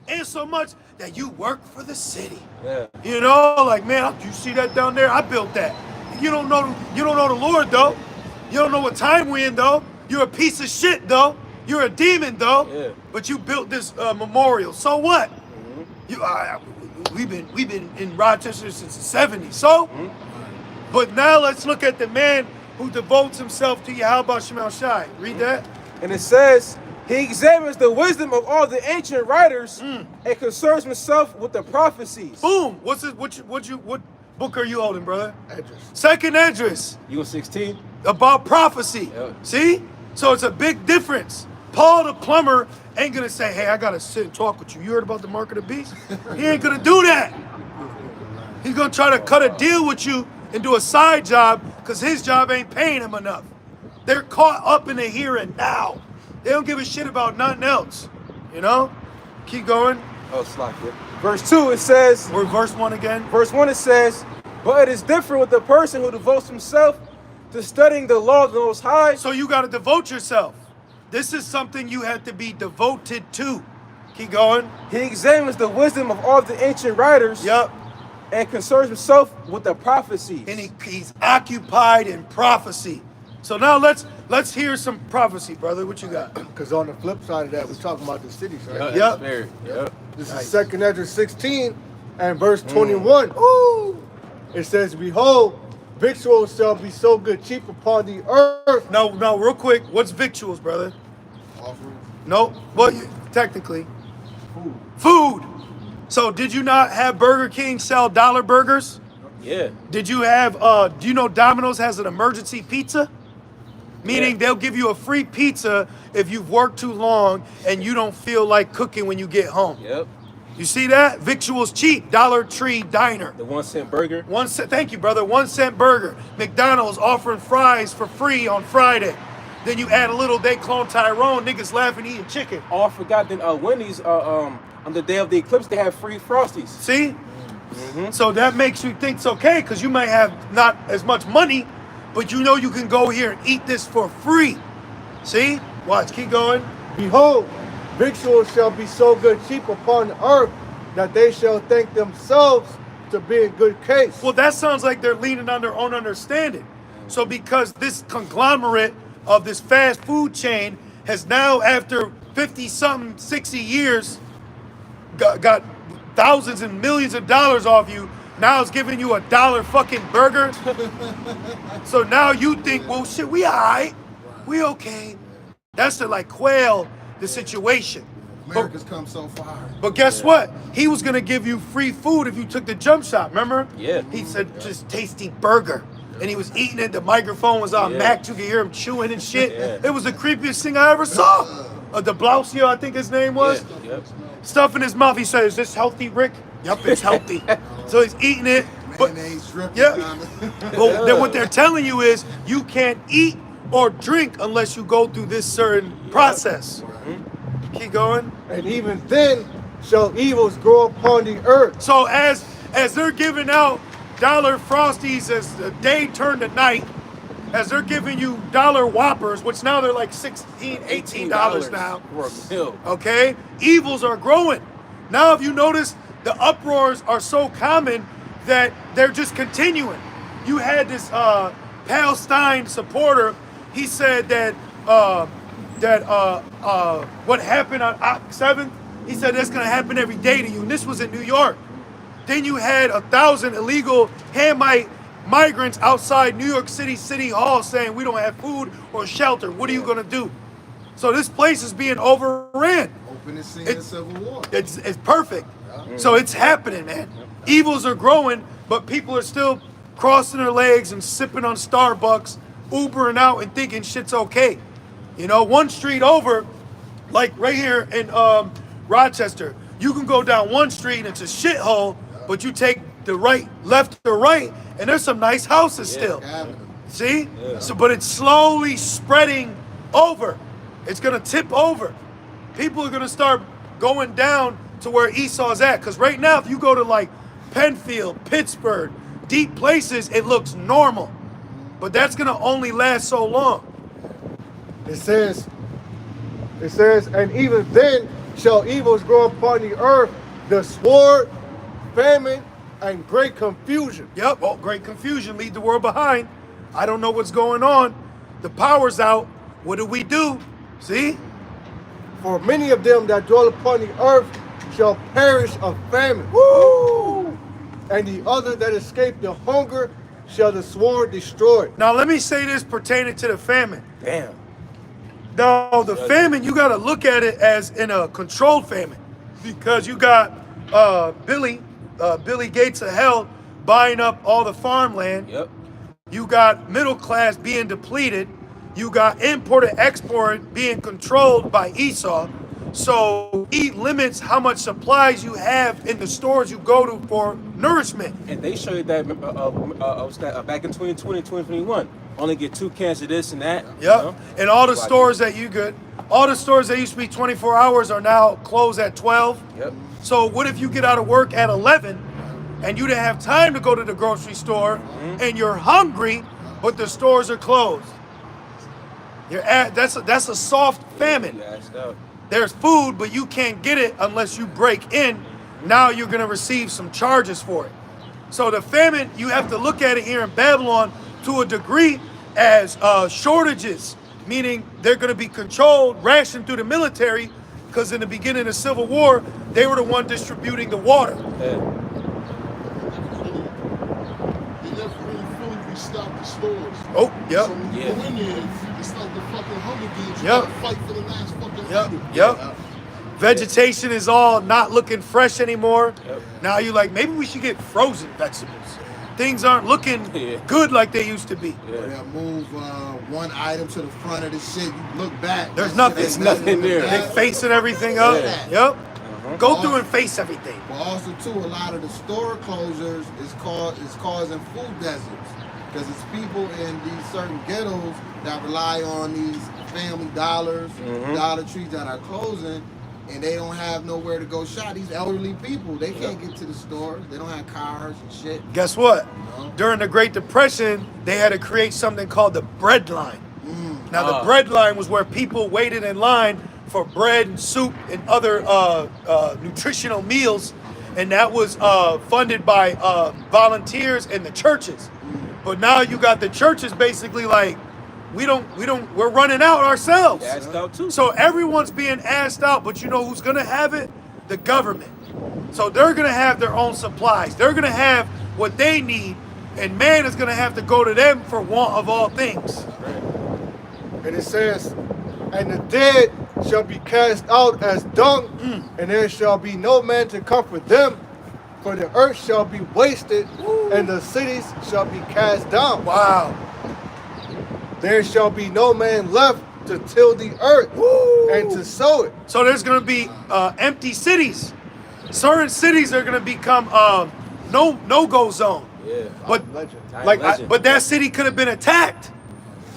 and so much that you work for the city. Yeah. You know, like, man, you see that down there? I built that. You don't know the Lord, though. You don't know what time we're in, though. You're a piece of shit, though. You're a demon, though. Yeah. But you built this memorial. So what? We've been in Rochester since the 70s. So, but now let's look at the man who devotes himself to Yahweh Shema Shai. Read that. And it says, he examines the wisdom of all the ancient writers and concerns himself with the prophecies. Boom. What book are you holding, brother? Edris. Second Edris. You on 16? About prophecy. Yep. See? So it's a big difference. Paul the plumber ain't gonna say, hey, I gotta sit and talk with you. You heard about the mark of the beast? He ain't gonna do that. He's gonna try to cut a deal with you and do a side job because his job ain't paying him enough. They're caught up in the here and now. They don't give a shit about nothing else. You know? Keep going. Oh, slack it. Verse 2, it says, We're verse 1 again. verse 1, it says, but it is different with the person who devotes himself to studying the law of the Most High. So you gotta devote yourself. This is something you have to be devoted to. Keep going. He examines the wisdom of all the ancient writers. Yep. And concerns himself with the prophecies. And he's occupied in prophecy. So now let's hear some prophecy, brother. What you got? Because on the flip side of that, we're talking about the cities, right? Yep. Yep. This is 2nd Ezra 16 and verse 21. Ooh. It says, behold, victuals shall be so good cheap upon the earth. Now, real quick, what's victuals, brother? Offerings. No, well, technically. Food. So did you not have Burger King sell dollar burgers? Yeah. Did you have, do you know Domino's has an emergency pizza? Meaning they'll give you a free pizza if you've worked too long and you don't feel like cooking when you get home. Yep. You see that? Victuals cheap, Dollar Tree Diner. The 1 cent burger. 1 cent, thank you, brother. 1 cent burger. McDonald's offering fries for free on Friday. Then you add a little, they clone Tyrone, niggas laughing eating chicken. Oh, I forgot that Wendy's on the day of the eclipse they have free Frosties. See? So that makes you think it's okay because you might have not as much money, but you know you can go here and eat this for free. See? Watch, keep going. Behold, victuals shall be so good cheap upon the earth that they shall think themselves to be in good case. Well, that sounds like they're leaning on their own understanding. So because this conglomerate of this fast food chain has now, after 50-something, 60 years, got thousands and millions of dollars off you, now it's giving you $1 fucking burger. So now you think, well, shit, we all right. We okay. That's to like quail the situation. America's come so far. But guess what? He was gonna give you free food if you took the jump shot, remember? Yeah. He said, just tasty burger. And he was eating it, the microphone was on Mac, you could hear him chewing and shit. Yeah. It was the creepiest thing I ever saw. De Blausio, I think his name was. Yeah. Yep. Stuff in his mouth, he said, is this healthy, Rick? Yup, it's healthy. So he's eating it. But, Mayonnaise dripping. well, then what they're telling you is you can't eat or drink unless you go through this certain process. Keep going. And even then shall evils grow upon the earth. So as they're giving out dollar Frosties as the day turned to night, as they're giving you dollar Whoppers, which now they're like $16, $18 now. For a meal. Okay? Evils are growing. Now if you notice, the uproars are so common that they're just continuing. You had this Palestine supporter, he said that what happened on October 7th, he said that's gonna happen every day to you, and this was in New York. Then you had 1,000 illegal Hamite migrants outside New York City Hall saying we don't have food or shelter. What are you gonna do? So this place is being overran. Open and seeing the Civil War. It's perfect. So it's happening, man. Evils are growing, but people are still crossing their legs and sipping on Starbucks, Ubering out and thinking shit's okay. You know, one street over, like right here in Rochester, you can go down one street and it's a shithole, but you take the left or right, and there's some nice houses still. See? Yeah. So, but it's slowly spreading over. It's gonna tip over. People are gonna start going down to where Esau's at. Because right now, if you go to like Penfield, Pittsburgh, deep places, it looks normal. But that's gonna only last so long. It says, and even then shall evils grow upon the earth, the sword, famine, and great confusion. Yep, well, great confusion, leave the world behind. I don't know what's going on. The power's out. What do we do? See? For many of them that dwell upon the earth shall perish of famine. Woo! And the other that escape the hunger shall the sword destroy. Now let me say this pertaining to the famine. Damn. No, the famine, you got to look at it as in a controlled famine, because you got Billy Gates of hell buying up all the farmland. Yep. You got middle class being depleted. You got import and export being controlled by Esau. So he limits how much supplies you have in the stores you go to for nourishment. And they show you that back in 2020, 2021. Only get 2 cans of this and that. Yep. You know? And all the stores that all the stores that used to be 24 hours are now closed at 12. Yep. So what if you get out of work at 11 and you didn't have time to go to the grocery store and you're hungry, but the stores are closed? That's a soft famine. There's food, but you can't get it unless you break in. Now you're gonna receive some charges for it. So the famine, you have to look at it here in Babylon to a degree as shortages, meaning they're gonna be controlled, rationed through the military, because in the beginning of the Civil War, they were the one distributing the water. Stock the stores. Oh, yep. So when you go in there, it's like the fucking Hunger Games. You Yep. gotta fight for the last fucking Yep. Vegetation is all not looking fresh anymore. Now you're like, maybe we should get frozen vegetables. Things aren't looking good like they used to be. They'll move one item to the front of the shit. You look back. There's nothing. There's nothing there. They facing everything up. Yeah. Yep. Go through and face everything. But also too, a lot of the store closures is causing food deserts. Because it's people in these certain ghettos that rely on these family dollars, Dollar Trees that are closing, and they don't have nowhere to go shop. These elderly people, they can't get to the store. They don't have cars and shit. Guess what? During the Great Depression, they had to create something called the bread line. Now, the bread line was where people waited in line for bread and soup and other nutritional meals. and that was funded by volunteers and the churches. But now you got the churches basically like, we're running out ourselves. Asked out too. So everyone's being asked out, but you know who's gonna have it? The government. So they're gonna have their own supplies. They're gonna have what they need, and man is gonna have to go to them for want of all things. And it says, and the dead shall be cast out as dung, and there shall be no man to comfort them, for the earth shall be wasted, and the cities shall be cast down. Wow. There shall be no man left to till the earth and to sow it. So there's gonna be empty cities. Certain cities are gonna become no-go zone. Yeah. But Legend. but that city could have been attacked.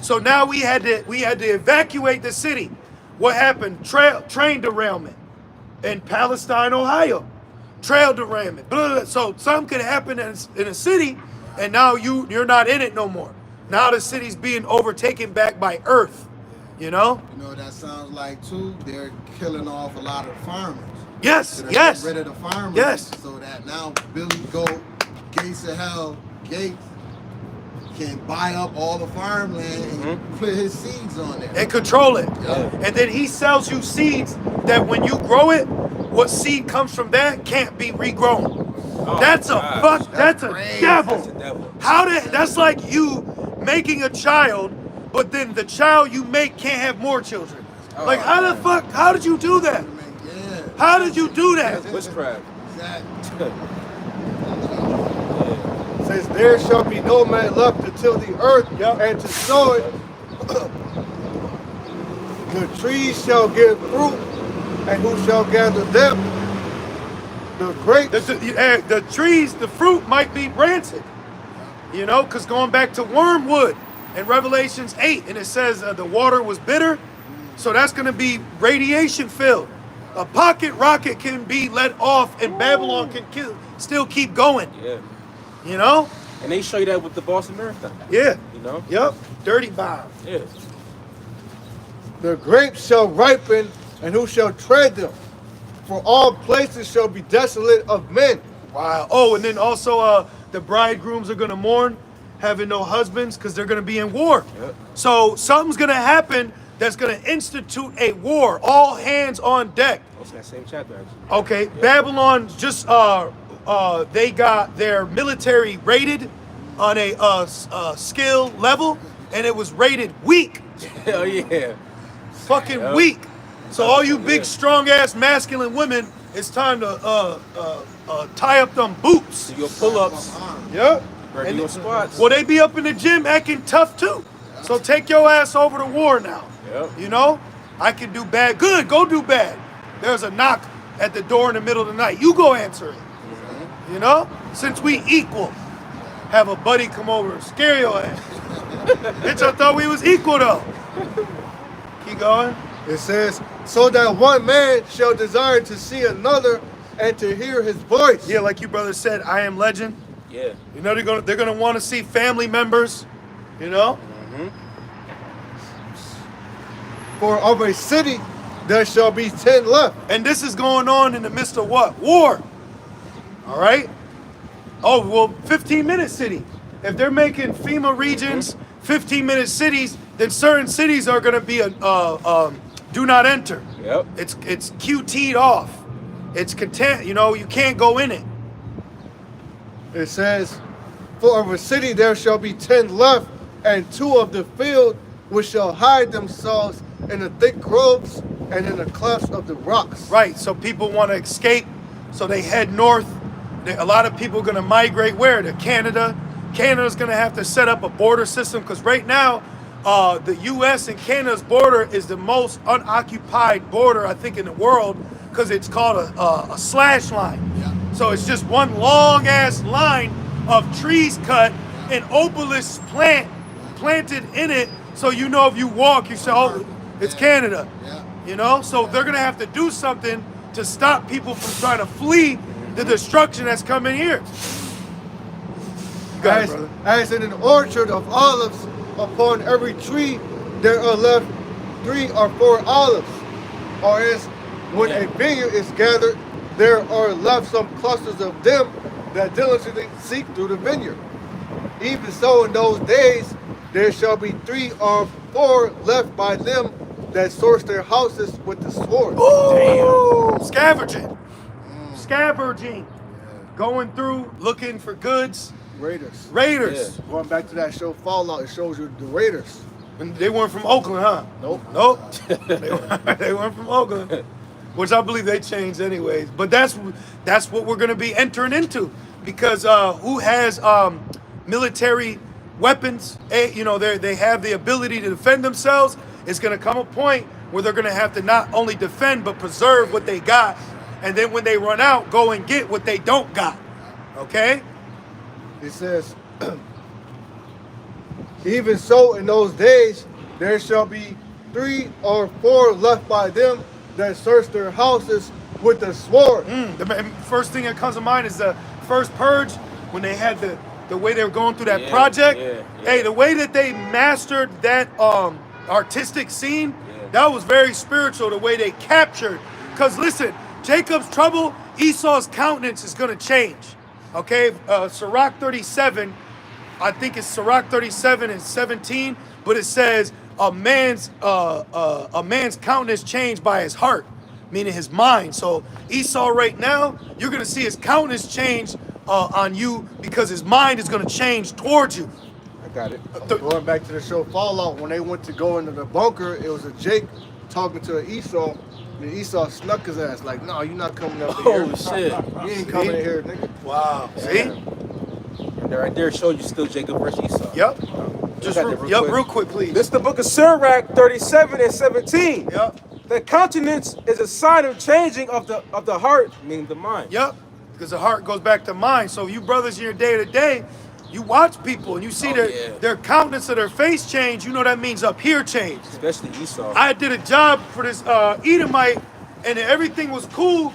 So now we had to evacuate the city. What happened? Train derailment in Palestine, Ohio. Trail derailment. Blah, blah, blah. So something could happen in a city, and now you're not in it no more. Now the city's being overtaken back by Earth. You know? You know what that sounds like too? They're killing off a lot of farmers. Yes, So they're yes. getting rid of the farmers. Yes. So that now Billy Goat, Gates of Hell, Gates can buy up all the farmland and put his seeds on there. And control it. Yeah. And then he sells you seeds that when you grow it, what seed comes from that can't be regrown. Oh, That's a gosh. fuck. That's a crazy. devil. That's a devil. That's like you making a child, but then the child you make can't have more children. Like how the fuck? How did you do that? Yeah. How did you do that? Witchcraft. Exactly. It says, there shall be no man left to till the earth and to sow it. The trees shall give fruit, and who shall gather them? The grapes. The trees, the fruit might be rancid. You know, because going back to wormwood in Revelations 8, and it says the water was bitter, so that's going to be radiation filled. A pocket rocket can be let off, and Babylon can still keep going. Yeah. You know? And they show you that with the Boston Marathon. Yeah. You know? Yep. Dirty bomb. Yeah. The grapes shall ripen, and who shall tread them? For all places shall be desolate of men. Wow. Oh, and then also the bridegrooms are going to mourn, having no husbands, because they're going to be in war. Yep. So something's going to happen that's going to institute a war. All hands on deck. Also that same chapter, actually. Okay, Babylon just they got their military rated on a skill level, and it was rated weak. Hell yeah. Fucking weak. So all you big, strong ass, masculine women, it's time to tie up them boots. Do your pull-ups. Yep. Do your squats. Well, they be up in the gym acting tough too. So take your ass over to war now. Yep. You know, I can do bad. Good, go do bad. There's a knock at the door in the middle of the night. You go answer it. You know, since we equal, have a buddy come over and scare your ass. Bitch, I thought we was equal though. Keep going. It says, so that one man shall desire to see another and to hear his voice. Yeah, like you brother said, I am legend. Yeah. You know, they're gonna want to see family members. You know. For of a city there shall be 10 left. And this is going on in the midst of what? War. All right. Oh, well, 15-minute city. If they're making FEMA regions 15-minute cities, then certain cities are going to be a do not enter. Yep. It's QT'd off. It's content. You know, you can't go in it. It says, for of a city there shall be 10 left, and 2 of the field which shall hide themselves in the thick groves and in the clefts of the rocks. Right. So people want to escape, so they head north. A lot of people are going to migrate where? To Canada. Canada's going to have to set up a border system because right now, the U.S. and Canada's border is the most unoccupied border, I think, in the world because it's called a slash line. Yeah. So it's just one long-ass line of trees cut and obelisks planted in it, so you know if you walk, you say, oh, it's Canada. Yeah. You know? So they're going to have to do something to stop people from trying to flee the destruction that's coming here. Go ahead, brother. As in an orchard of olives, upon every tree there are left 3 or 4 olives. Or as when a vineyard is gathered, there are left some clusters of them that diligently seek through the vineyard. Even so, in those days, there shall be 3 or 4 left by them that source their houses with the sword. Damn. Scavenging. Going through, looking for goods. Raiders. Raiders. Yeah. Going back to that show Fallout, it shows you the Raiders. And they weren't from Oakland, huh? Nope. They weren't from Oakland. Which I believe they changed anyways. But that's what we're going to be entering into. Because who has military weapons? They have the ability to defend themselves. It's going to come a point where they're going to have to not only defend, but preserve what they got. And then when they run out, go and get what they don't got. Okay? It says, even so in those days, there shall be 3 or 4 left by them that search their houses with the sword. The first thing that comes to mind is the first purge, when they had the way they were going through that project. Hey, the way that they mastered that artistic scene, that was very spiritual, the way they captured. Because listen, Jacob's trouble, Esau's countenance is going to change. Okay, Sirach 37, I think it's Sirach 37 and 17, but it says a man's countenance changed by his heart, meaning his mind. So Esau right now, you're going to see his countenance change on you because his mind is going to change towards you. I got it. Going back to the show Fallout, when they went to go into the bunker, it was a Jake talking to an Esau. And Esau snuck his ass like, no, you're not coming up here. Oh shit! You ain't coming in here, nigga. Wow. See? And right there showed you still Jacob versus Esau. Yep. Just real quick, please. This is the book of Sirach 37 and 17. Yep. The countenance is a sign of changing of the heart, meaning the mind. Yep. Because the heart goes back to mind. So you brothers in your day to day, you watch people and you see their countenance of their face change, you know that means up here change. Especially Esau. I did a job for this Edomite and everything was cool.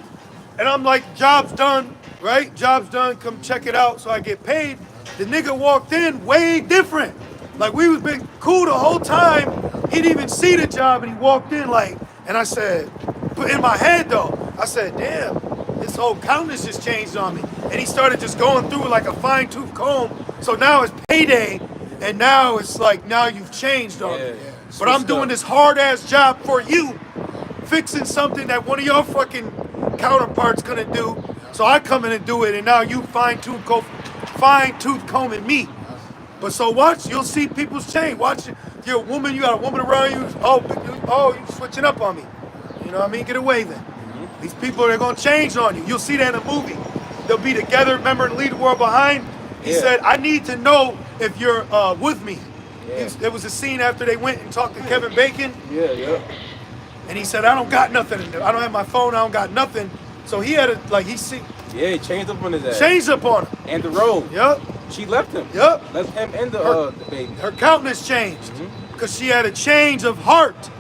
And I'm like, job's done, right? Job's done, come check it out so I get paid. The nigga walked in way different. Like we was been cool the whole time. He didn't even see the job and he walked in like, and I said, but in my head though, I said, damn, his whole countenance just changed on me. And he started just going through like a fine tooth comb. So now it's payday, and now it's like, now you've changed on me. But I'm doing this hard ass job for you, fixing something that one of your fucking counterparts couldn't do. So I come in and do it, and now you fine tooth combing me. But so watch, you'll see people's change. Watch, you're a woman, you got a woman around you. Oh, you switching up on me. You know what I mean? Get away then. These people are gonna change on you. You'll see that in a movie. They'll be together. Remember, Leave the World Behind. He said, I need to know if you're with me. There was a scene after they went and talked to Kevin Bacon. And he said, I don't got nothing. I don't have my phone. I don't got nothing. So he had he he changed up on his ass. Changed up on him. And the road. Yep. She left him. Yep. Left him and the baby. Her countenance changed because she had a change of heart.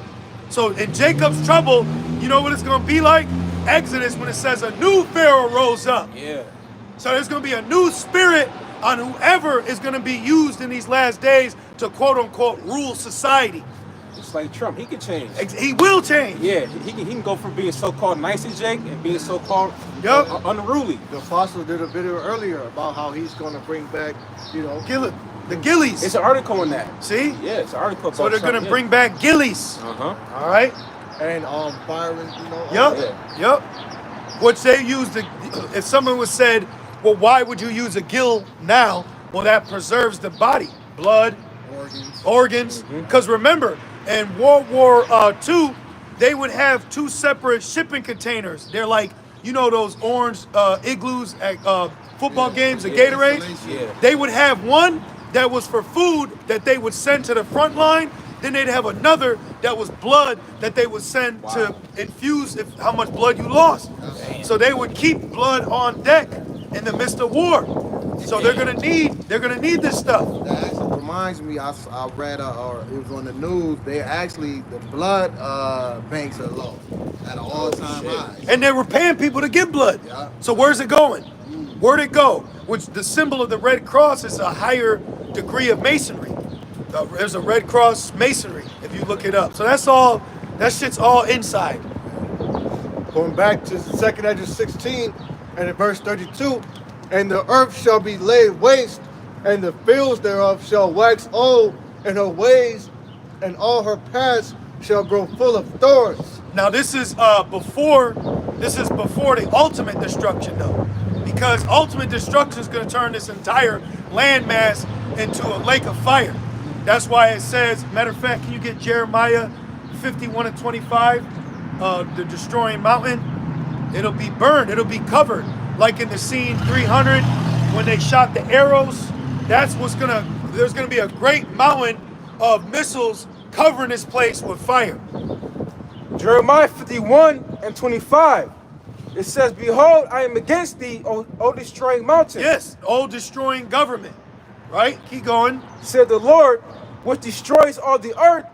So in Jacob's trouble, you know what it's going to be like? Exodus, when it says a new Pharaoh rose up. So there's going to be a new spirit on whoever is going to be used in these last days to quote unquote rule society. Just like Trump, he can change. He will change. Yeah, he can go from being so-called nice and Jake and being so-called unruly. The Apostle did a video earlier about how he's going to bring back, the Gillies. It's an article on that. See? Yeah, it's an article about So they're going to bring back Gillies. Uh-huh. All right? And Byron, Yep. Which they use if someone was said, well, why would you use a gill now? Well, that preserves the body, blood, organs. Because remember, in World War II, they would have 2 separate shipping containers. They're like, those orange igloos at football games, the Gatorades? They would have one that was for food that they would send to the front line. Then they'd have another that was blood that they would send to infuse how much blood you lost. So they would keep blood on deck in the midst of war. So they're gonna need this stuff. That actually reminds me, I read or it was on the news. The blood banks are low at an all-time high. And they were paying people to give blood. So where's it going? Where'd it go? Which the symbol of the Red Cross is a higher degree of masonry. There's a Red Cross masonry if you look it up. So that shit's all inside. Going back to 2nd Ezra 16 and in verse 32, and the earth shall be laid waste, and the fields thereof shall wax old, and her ways and all her paths shall grow full of thorns. Now this is before the ultimate destruction though. Because ultimate destruction is going to turn this entire landmass into a lake of fire. That's why it says, matter of fact, can you get Jeremiah 51 and 25? The destroying mountain, it'll be burned, it'll be covered. Like in the scene 300, when they shot the arrows, that's what's there's gonna be a great mountain of missiles covering this place with fire. Jeremiah 51 and 25. It says, behold, I am against thee, O destroying mountain. Yes, O destroying government. Right? Keep going. Said the Lord, which destroys all the earth,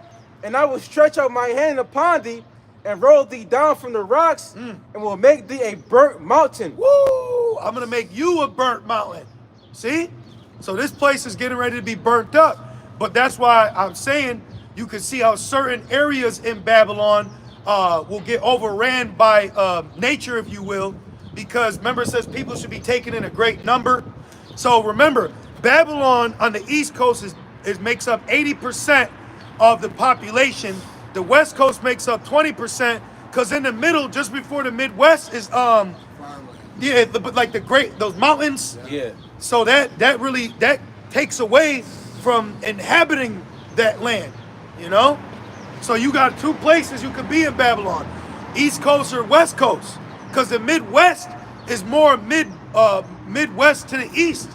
and I will stretch out my hand upon thee, and roll thee down from the rocks, and will make thee a burnt mountain. Woo! I'm going to make you a burnt mountain. See? So this place is getting ready to be burnt up. But that's why I'm saying you can see how certain areas in Babylon will get overran by nature, if you will, because remember it says people should be taken in a great number. So remember, Babylon on the East Coast makes up 80% of the population. The West Coast makes up 20%, because in the middle, just before the Midwest, is like those mountains. Yeah. So that really takes away from inhabiting that land, you know. So you got two places you could be in Babylon, East Coast or West Coast, because the Midwest is more Midwest to the east.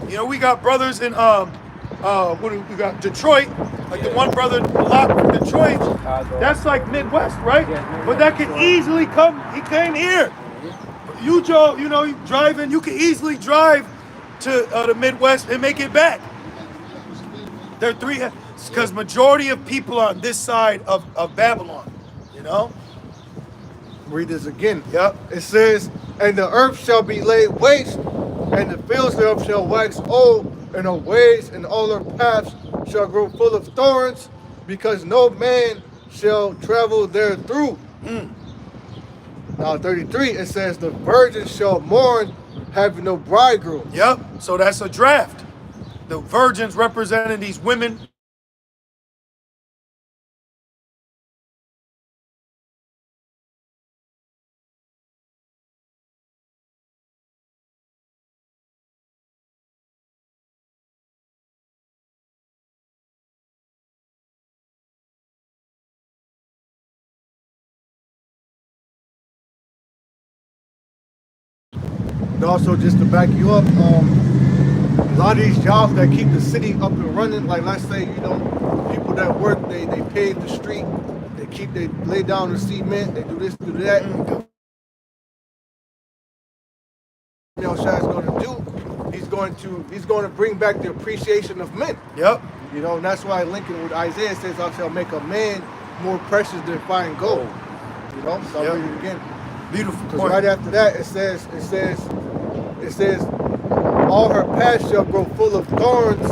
You know, we got brothers in we got Detroit, like the one brother block from Detroit. That's like Midwest, right? But that could easily come. He came here. You Joe, you know, you driving. You can easily drive to the Midwest and make it back. There are because majority of people are on this side of Babylon. You know. Read this again. Yep. It says, and the earth shall be laid waste, and the fields thereof shall wax old, and her ways and all her paths shall grow full of thorns, because no man shall travel there through. Now 33, it says, the virgins shall mourn, having no bridegroom. Yep. So that's a draft. The virgins representing these women. And also, just to back you up, a lot of these jobs that keep the city up and running, like let's say, you know, people that work, they pave the street, they lay down the cement, they do this, do that. You know, Shai's going to do, he's going to bring back the appreciation of men. Yep. You know, and that's why Lincoln with Isaiah says, I shall make a man more precious than fine gold. You know, so I'll read it again. Beautiful Because point. right after that, it says, all her paths shall grow full of thorns,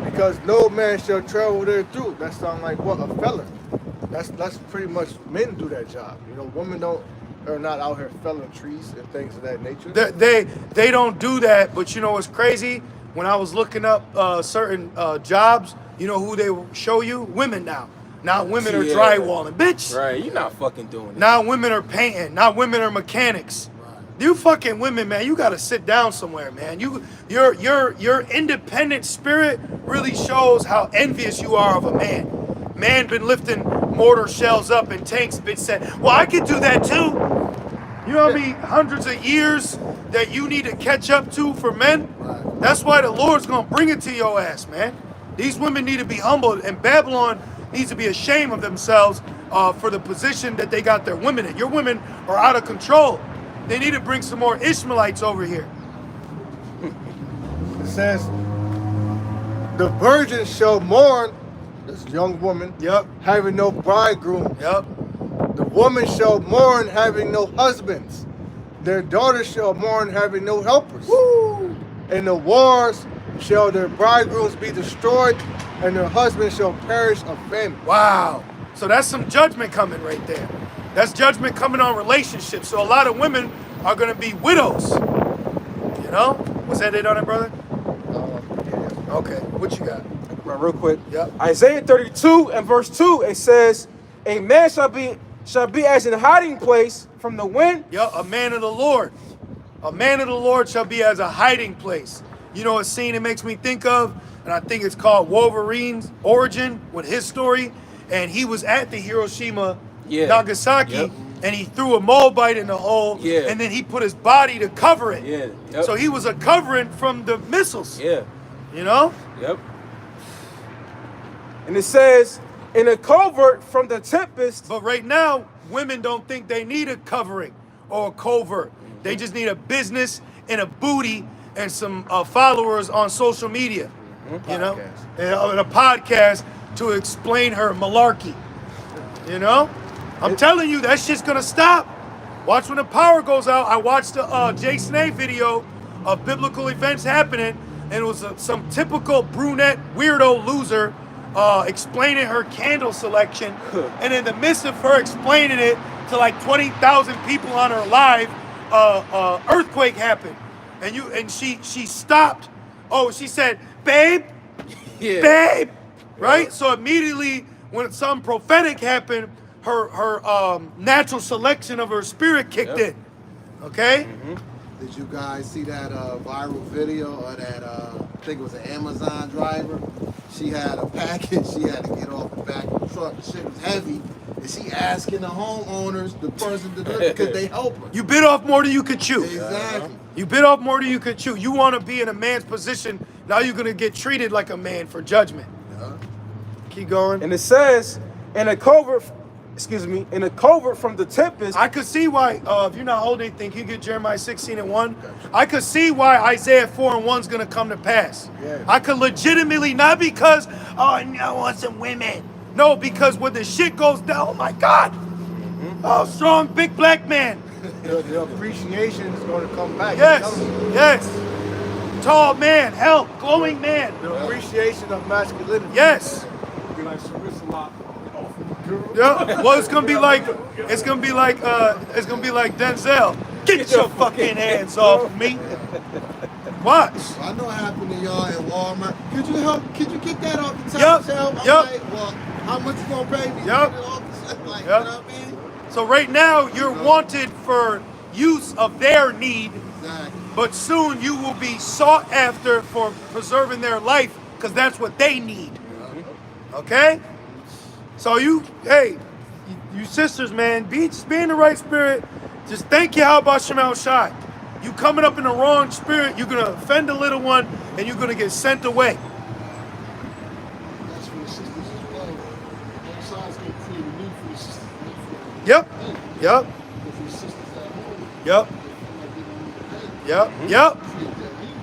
because no man shall travel there through. That sounds like what? A felon. That's pretty much men do that job. You know, women are not out here felling trees and things of that nature. They don't do that, but you know what's crazy? When I was looking up certain jobs, you know who they will show you? Women now. Now women are drywalling. Bitch. Right, you're not fucking doing it. Now women are painting. Now women are mechanics. You fucking women, man, you gotta sit down somewhere, man. Your independent spirit really shows how envious you are of a man. Man been lifting mortar shells up and tanks been said, well, I could do that too. You know how many hundreds of years that you need to catch up to for men? That's why the Lord's gonna bring it to your ass, man. These women need to be humbled, and Babylon needs to be ashamed of themselves for the position that they got their women in. Your women are out of control. They need to bring some more Ishmaelites over here. It says, the virgin shall mourn, this young woman, having no bridegroom. The woman shall mourn, having no husbands. Their daughters shall mourn, having no helpers. Woo! In the wars shall their bridegrooms be destroyed, and their husbands shall perish of famine. Wow. So that's some judgment coming right there. That's judgment coming on relationships. So a lot of women are going to be widows. You know? Was that it on it, brother? Okay. What you got? Right, real quick. Yep. Isaiah 32 and verse 2, it says, a man shall be as in hiding place from the wind. Yep, a man of the Lord. A man of the Lord shall be as a hiding place. You know a scene it makes me think of? And I think it's called Wolverine's Origin, with his story. And he was at the Hiroshima, Nagasaki, and he threw a Moabite in the hole, and then he put his body to cover it. So he was a covering from the missiles. You know? And it says, in a covert from the tempest. But right now, women don't think they need a covering or a covert. They just need a business and a booty and some followers on social media. You know? And a podcast to explain her malarkey. You know? I'm telling you, that shit's gonna stop. Watch when the power goes out. I watched the Jay Snake video of biblical events happening, and it was some typical brunette weirdo loser explaining her candle selection, and in the midst of her explaining it to like 20,000 people on her live, earthquake happened, and she stopped. Oh, she said, "Babe, babe," right? So immediately when something prophetic happened, her natural selection of her spirit kicked in. Okay. Did you guys see that viral video of that, I think it was an Amazon driver? She had a package, she had to get off the back of the truck, the shit was heavy, and she asking the homeowners, the person to deliver, could they help her? You bit off more than you could chew. Exactly. You bit off more than you could chew. You want to be in a man's position, now you're going to get treated like a man for judgment. Keep going. And it says, in a covert from the tempest. I could see why, if you're not holding anything, you get Jeremiah 16:1. I could see why Isaiah 4:1 is going to come to pass. I could legitimately, not because, oh, no, I want some women. No, because when the shit goes down, oh my God. Oh, strong, big black man. The appreciation is going to come back. Yes. Tall man, help, glowing man. The appreciation of masculinity. Yes. Be like submissive lot. Yeah. Well, it's gonna be like Denzel. Get your fucking hands off me. Watch. I know what happened to y'all at Walmart. Could you help? Could you get that off the top shelf? I'm like, well, how much you gonna pay me? Get it off the shelf, like, you know what I mean? So right now you're wanted for use of their need, but soon you will be sought after for preserving their life because that's what they need. Okay? So you sisters, man, just be in the right spirit. Just thank Yahweh Shema Shai. You coming up in the wrong spirit, you're gonna offend a little one, and you're gonna get sent away. That's for the sisters as well. Both sides can create a need for the sisters. Yep. For the sisters at home.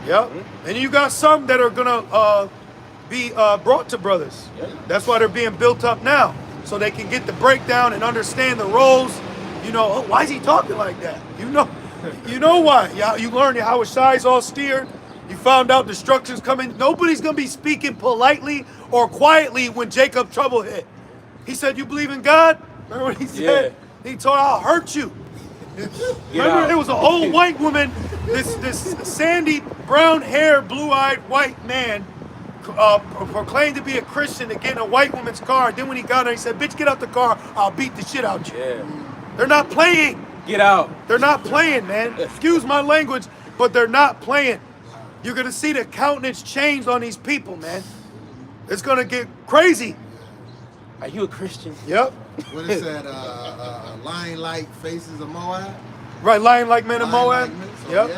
Yep. And you got some that are gonna be brought to brothers. That's why they're being built up now, so they can get the breakdown and understand the roles. You know, oh, why is he talking like that? You know why. You learn how Shai's austere. You found out destruction's coming. Nobody's gonna be speaking politely or quietly when Jacob trouble hit. He said, "You believe in God?" Remember what he said? He told, "I'll hurt you." Remember, it was an old white woman, this sandy, brown hair, blue-eyed white man proclaimed to be a Christian to get in a white woman's car. Then when he got her, he said, "Bitch, get out the car. I'll beat the shit out you." They're not playing. Get out. They're not playing, man. Excuse my language, but they're not playing. You're going to see the countenance change on these people, man. It's going to get crazy. Are you a Christian? Yep. What is that? Lying like faces of Moab? Right, lying like men of Moab. Yep.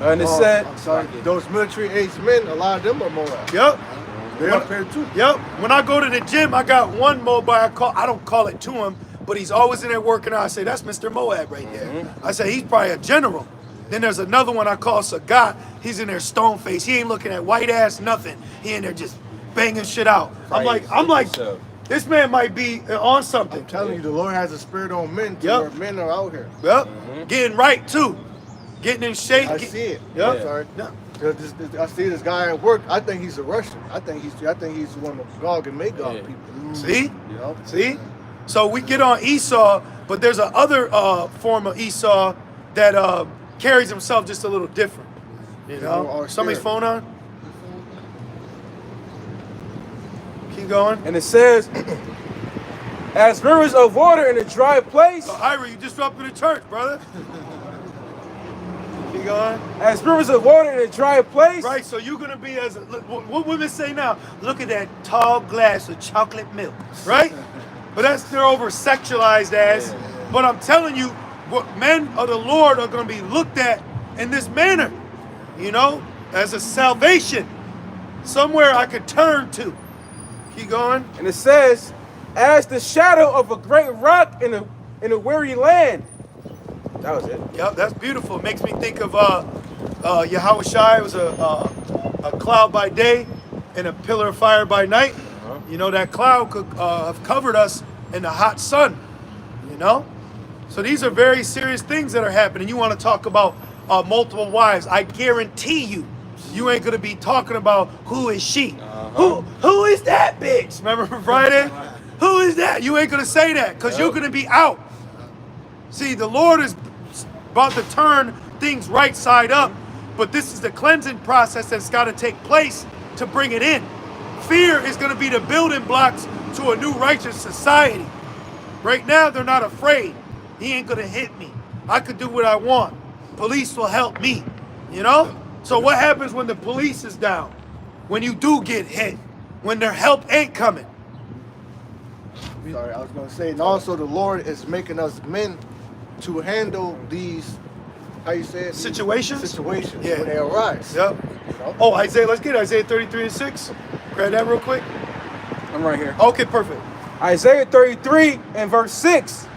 And it said, I'm sorry, those military-aged men, a lot of them are Moab. Yep. They're up here too. Yep. When I go to the gym, I got one Moab. I don't call it to him, but he's always in there working out. I say, that's Mr. Moab right there. I say, he's probably a general. Then there's another one I call Sagat. He's in there stone face. He ain't looking at white ass nothing. He in there just banging shit out. I'm like, this man might be on something. I'm telling you, the Lord has a spirit on men too, where men are out here. Yep. Getting right too. Getting in shape. I see it. Yep. I'm sorry. I see this guy at work. I think he's a Russian. I think he's one of Gog and Magog people. See? You know? See? So we get on Esau, but there's a other form of Esau that carries himself just a little different. You know? Somebody's phone on? Keep going. And it says, as rivers of water in a dry place. So, Ira, you disrupted the church, brother. Keep going. As rivers of water in a dry place. Right, so you're going to be as, what women say now, look at that tall glass of chocolate milk, right? But they're over-sexualized as. But I'm telling you, what men of the Lord are going to be looked at in this manner, you know, as a salvation, somewhere I could turn to. Keep going. And it says, as the shadow of a great rock in a weary land. That was it. Yep, that's beautiful. It makes me think of Yahweh Shai was a cloud by day and a pillar of fire by night. You know, that cloud could have covered us in the hot sun, you know? So these are very serious things that are happening. You want to talk about multiple wives. I guarantee you ain't going to be talking about who is she. Who is that bitch? Remember from Friday? Who is that? You ain't going to say that because you're going to be out. See, the Lord is about to turn things right side up, but this is the cleansing process that's got to take place to bring it in. Fear is going to be the building blocks to a new righteous society. Right now, they're not afraid. He ain't going to hit me. I could do what I want. Police will help me, you know? So what happens when the police is down? When you do get hit? When their help ain't coming? Sorry, I was going to say, and also the Lord is making us men to handle these, how you say it? Situations? Situations Yeah. when they arise. Yep. You know? Oh, Isaiah, let's get Isaiah 33:6. Grab that real quick. I'm right here. Okay, perfect. Isaiah 33 and verse 6.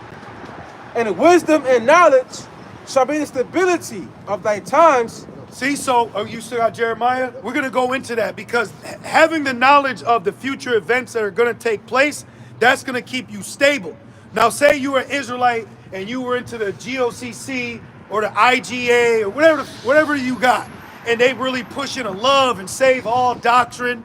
And wisdom and knowledge shall be the stability of thy times. See, so you still got Jeremiah? We're going to go into that because having the knowledge of the future events that are going to take place, that's going to keep you stable. Now, say you were an Israelite and you were into the GOCC or the IGA or whatever you got, and they really pushing a love and save all doctrine.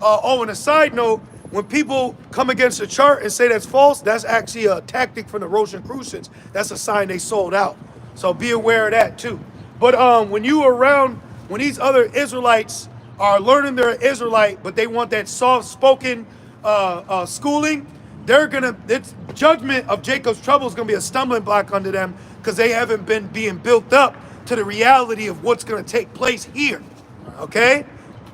And a side note, when people come against the chart and say that's false, that's actually a tactic from the Rosicrucians. That's a sign they sold out. So be aware of that too. But when these other Israelites are learning they're an Israelite, but they want that soft-spoken schooling, it's judgment of Jacob's trouble is gonna be a stumbling block under them because they haven't been being built up to the reality of what's gonna take place here. Okay?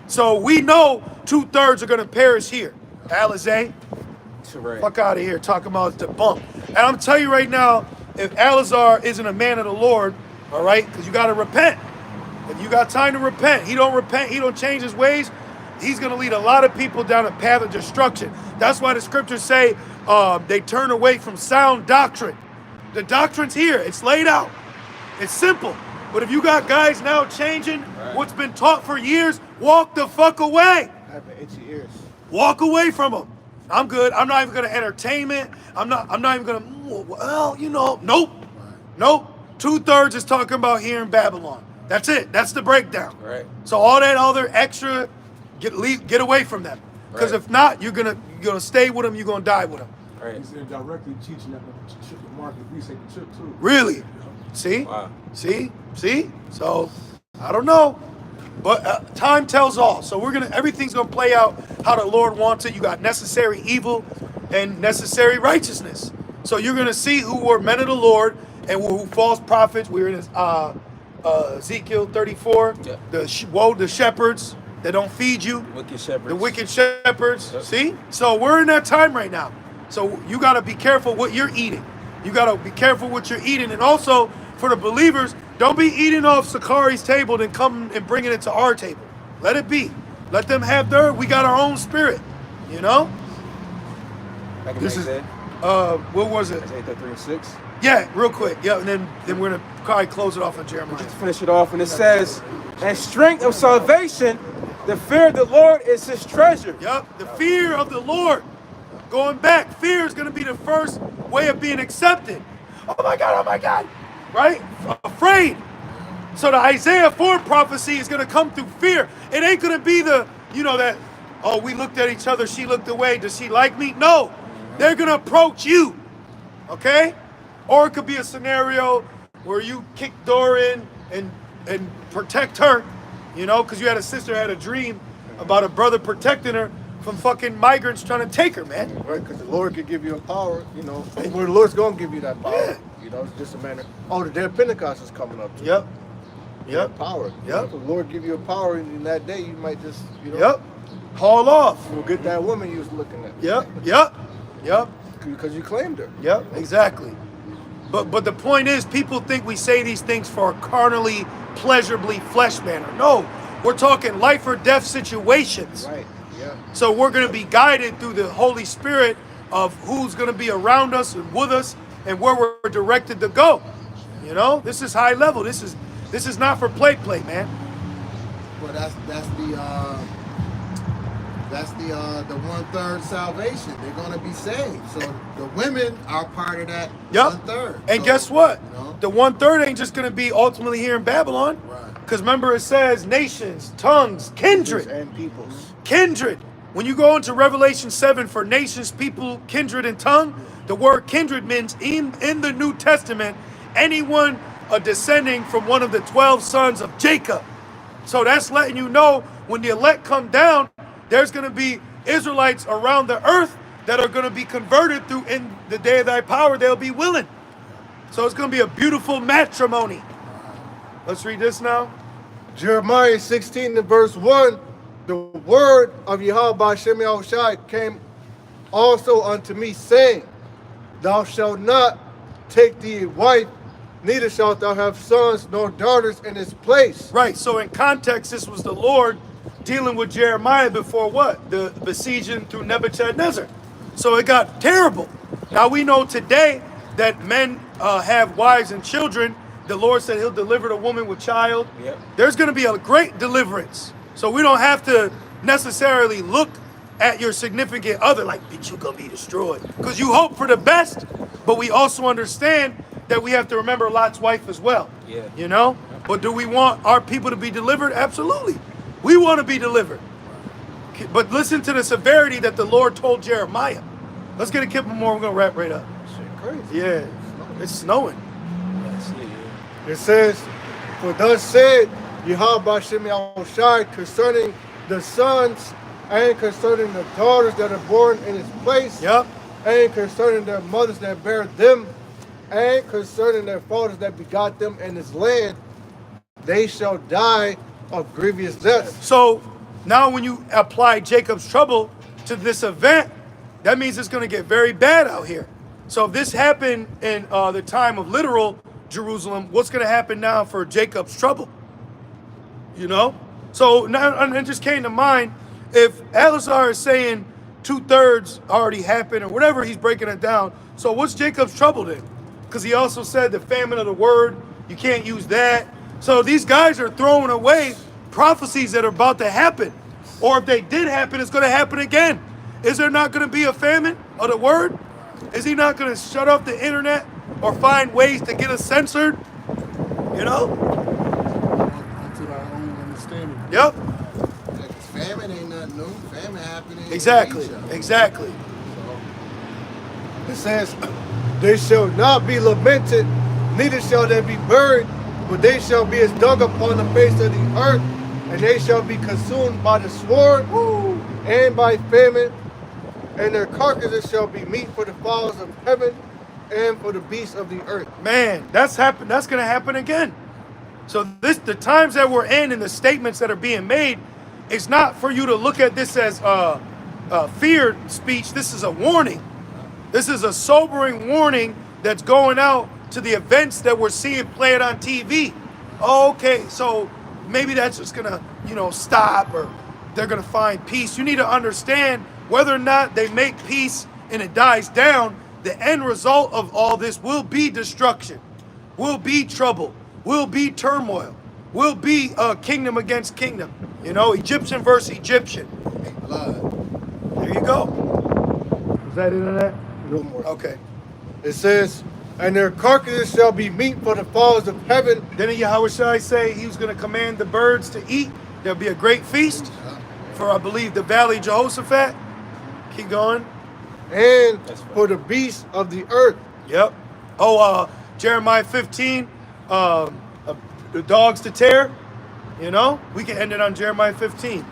So we know 2/3 are gonna perish here. Alizé, fuck out of here talking about the bump. And I'm telling you right now, if Alizar isn't a man of the Lord, all right, because you got to repent. If you got time to repent, he don't change his ways, he's going to lead a lot of people down a path of destruction. That's why the scriptures say they turn away from sound doctrine. The doctrine's here. It's laid out. It's simple. But if you got guys now changing what's been taught for years, walk the fuck away. I have itchy ears. Walk away from them. I'm good. I'm not even going to entertain it. I'm not even going to, well, you know, nope. 2/3 is talking about here in Babylon. That's it. That's the breakdown. Right. So all that other extra, get away from them. Because if not, you're gonna stay with them. You're gonna die with them. Right. He's directly teaching that the market reshape the chip too. Really? See? Wow. See? So I don't know, but time tells all. So everything's gonna play out how the Lord wants it. You got necessary evil and necessary righteousness. So you're gonna see who were men of the Lord and who false prophets. We're in Ezekiel 34. Yeah. The shepherds that don't feed you. Wicked shepherds. The wicked shepherds. Yep. See? So we're in that time right now. So you got to be careful what you're eating. You got to be careful what you're eating. And also, for the believers, don't be eating off Sakari's table and come and bringing it to our table. Let it be. Let them have we got our own spirit. You know? This is what was it? Isaiah 33 and 6. Yeah, real quick. Yeah, and then we're going to probably close it off on Jeremiah. Just finish it off, and it says, and strength of salvation, the fear of the Lord is his treasure. Yep, the fear of the Lord. Going back, fear is going to be the first way of being accepted. Oh my God, right? Afraid. So the Isaiah 4 prophecy is going to come through fear. It ain't going to be we looked at each other, she looked away, does she like me? No, they're going to approach you. Okay? Or it could be a scenario where you kick door in and protect her, you know, because you had a sister had a dream about a brother protecting her from fucking migrants trying to take her, man. Right, because the Lord could give you a power, you know. Well, the Lord's going to give you that power. Yeah. You know, it's just a matter. Oh, the day of Pentecost is coming up. Too. Yep. Yep. Power. Yep. If the Lord give you a power in that day, you might just, you know. Yep. Haul off. You'll get that woman you was looking at. Yep. Yep. Yep. Because you claimed her. Yep. Exactly. But the point is, people think we say these things for a carnally, pleasurably flesh manner. No, we're talking life or death situations. Right. Yeah. So we're going to be guided through the Holy Spirit of who's going to be around us and with us and where we're directed to go. You know, this is high level. This is not for play, man. Well, that's the 1/3 salvation. They're gonna be saved. So the women are part of that 1/3. And so, guess what? You know, The 1/3 ain't just going to be ultimately here in Babylon. Right. Because remember it says nations, tongues, kindred. And peoples. Kindred. When you go into Revelation 7 for nations, people, kindred, and tongue, the word kindred means in the New Testament, anyone descending from one of the 12 sons of Jacob. So that's letting you know when the elect come down, there's going to be Israelites around the earth that are going to be converted through in the day of thy power. They'll be willing. So it's going to be a beautiful matrimony. Let's read this now. Jeremiah 16 and verse 1, the word of Yahweh Shem Yahushai came also unto me, saying, Thou shalt not take thee a wife, neither shalt thou have sons nor daughters in his place. Right, so in context, this was the Lord dealing with Jeremiah before what? The besieging through Nebuchadnezzar. So it got terrible. Now we know today that men have wives and children. The Lord said he'll deliver the woman with child. Yep. There's going to be a great deliverance. So we don't have to necessarily look at your significant other like, bitch, you're going to be destroyed. Because you hope for the best, but we also understand that we have to remember Lot's wife as well. Yeah. You know? But do we want our people to be delivered? Absolutely. We want to be delivered. But listen to the severity that the Lord told Jeremiah. Let's get a couple more. We're going to wrap right up. Shit, crazy. Yeah. It's snowing. It says, For thus said Yahweh Shem Yahushai concerning the sons and concerning the daughters that are born in his place, Yep. and concerning their mothers that bear them, and concerning their fathers that begot them in his land, they shall die of grievous death. So now when you apply Jacob's trouble to this event, that means it's going to get very bad out here. So if this happened in the time of literal Jerusalem, what's going to happen now for Jacob's trouble? You know? So now, and it just came to mind, if Elazar is saying 2/3 already happened or whatever, he's breaking it down. So what's Jacob's trouble then? Because he also said the famine of the word, you can't use that. So these guys are throwing away prophecies that are about to happen. Or if they did happen, it's going to happen again. Is there not going to be a famine of the word? Is he not going to shut off the internet or find ways to get us censored? You know? Unto our own understanding. Yep. famine ain't nothing new. Famine happening. Exactly. In Asia. Exactly. It says, They shall not be lamented, neither shall they be buried, but they shall be as dung upon the face of the earth, and they shall be consumed by the sword and by famine, and their carcasses shall be meat for the fowls of heaven and for the beasts of the earth. Man, that's happened. That's going to happen again. So the times that we're in and the statements that are being made, it's not for you to look at this as fear speech. This is a warning. This is a sobering warning that's going out to the events that we're seeing played on TV. Oh, okay, so maybe that's just gonna, stop, or they're gonna find peace. You need to understand whether or not they make peace and it dies down, the end result of all this will be destruction, will be trouble, will be turmoil, will be kingdom against kingdom. Egyptian versus Egyptian. Blood. There you go. Was that internet? No more. Okay. It says, and their carcasses shall be meat for the fowls of heaven. Didn't Yahushua say he was going to command the birds to eat? There'll be a great feast for, I believe, the valley of Jehoshaphat. Keep going. And for the beasts of the earth. Yep. Oh, Jeremiah 15, the dogs to tear. You know, we can end it on Jeremiah 15.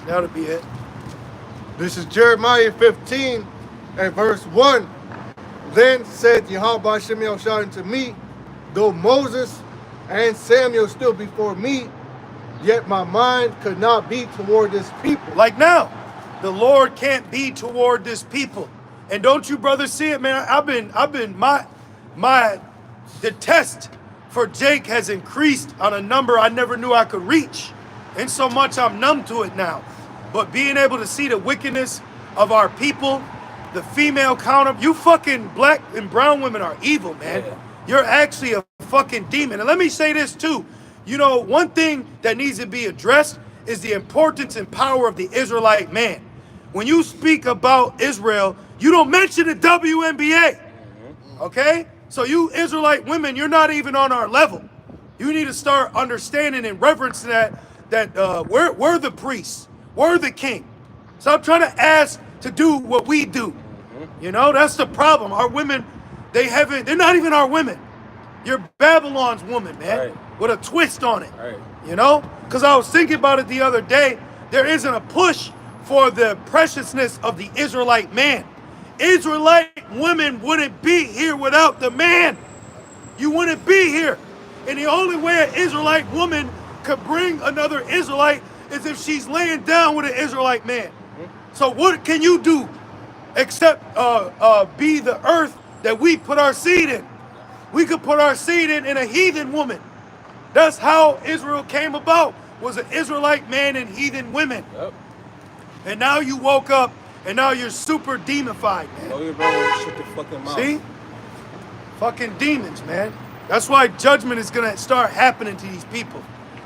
That'll be it. This is Jeremiah 15 and verse 1. Then said Yahweh Shem Yahushua unto me, though Moses and Samuel stood before me, yet my mind could not be toward this people. Like now, the Lord can't be toward this people. And don't you brothers see it, man? The test for Jake has increased on a number I never knew I could reach. And so much I'm numb to it now. But being able to see the wickedness of our people, the female counter, you fucking black and brown women are evil, man. Yeah. You're actually a fucking demon. And let me say this too. You know, one thing that needs to be addressed is the importance and power of the Israelite man. When you speak about Israel, you don't mention the WNBA. Okay? So you Israelite women, you're not even on our level. You need to start understanding and reverencing that we're the priests. We're the king. Stop trying to ask to do what we do. You know, that's the problem. Our women, they're not even our women. You're Babylon's woman, man, right, with a twist on it. Right. You know, because I was thinking about it the other day. There isn't a push for the preciousness of the Israelite man. Israelite women wouldn't be here without the man. You wouldn't be here. And the only way an Israelite woman could bring another Israelite is if she's laying down with an Israelite man. So what can you do except be the earth that we put our seed in? We could put our seed in a heathen woman. That's how Israel came about, was an Israelite man and heathen women. Yep. And now you woke up and now you're super demonified, man. Oh, bro, shut the fucking mouth. See? Fucking demons, man. That's why judgment is gonna start happening to these people.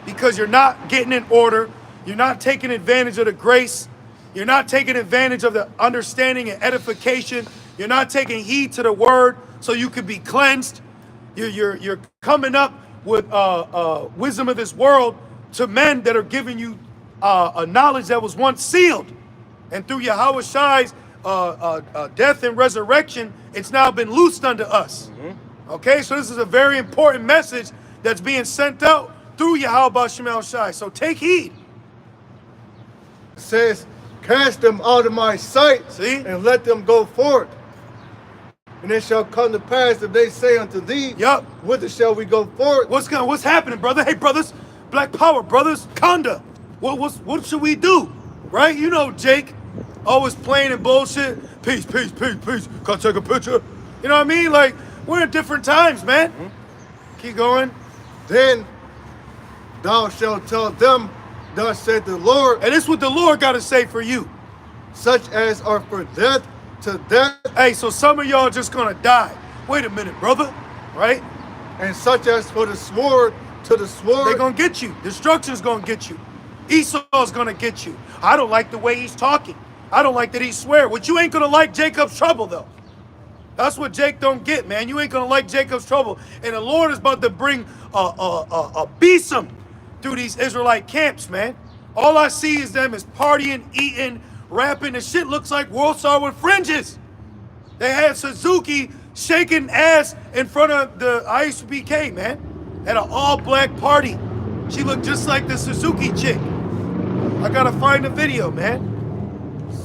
Because you're not getting in order. You're not taking advantage of the grace. You're not taking advantage of the understanding and edification. You're not taking heed to the word so you could be cleansed. You're coming up with wisdom of this world to men that are giving you a knowledge that was once sealed. And through Yahweh Shai's death and resurrection, it's now been loosed unto us. Okay, so this is a very important message that's being sent out through Yahweh Shem Shai. So take heed. It says, cast them out of my sight, see, and let them go forth. And it shall come to pass if they say unto thee, yep, whither shall we go forth? What's happening, brother? Hey, brothers, Black Power, brothers, Conda. What should we do? Right? You know, Jake, always playing and bullshit. Peace, peace, peace, peace. Can I take a picture? You know what I mean? Like, we're in different times, man. Keep going. Then thou shalt tell them, thus said the Lord. And this is what the Lord got to say for you. Such as are for death to death. Hey, so some of y'all just gonna die. Wait a minute, brother. Right? And such as for the sword to the sword. They're gonna get you. Destruction's gonna get you. Esau's gonna get you. I don't like the way he's talking. I don't like that he swear. What you ain't gonna like Jacob's trouble, though. That's what Jake don't get, man. You ain't gonna like Jacob's trouble. And the Lord is about to bring a besom through these Israelite camps, man. All I see is them is partying, eating, rapping. The shit looks like World Star with fringes. They had Suzuki shaking ass in front of the ISBK, man, at an all-black party. She looked just like the Suzuki chick. I gotta find the video, man.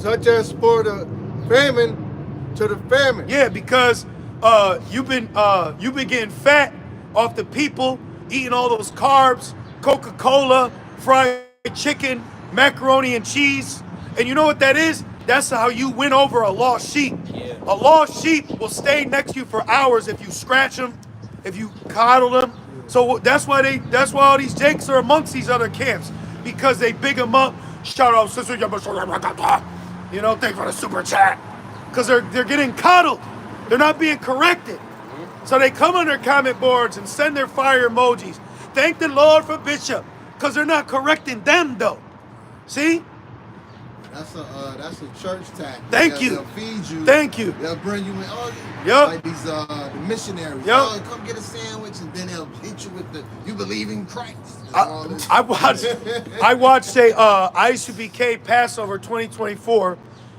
Such as for the famine to the famine. Yeah, because you've been getting fat off the people, eating all those carbs, Coca-Cola, fried chicken, macaroni and cheese. And you know what that is? That's how you win over a lost sheep. Yeah. A lost sheep will stay next to you for hours if you scratch them, if you coddle them. So that's why all these Jakes are amongst these other camps, because they big them up. Shout out, sister, you know, thanks for the super chat. Because they're getting coddled. They're not being corrected. So they come on their comment boards and send their fire emojis. Thank the Lord for Bishop, because they're not correcting them though. See? That's a church tactic. Thank you. They'll feed you. Thank you. They'll bring you in. Oh, yep. Like these the missionaries. Yep. Oh, come get a sandwich, and then they'll hit you with the you believe in Christ. I watched a ISUBK Passover 2024.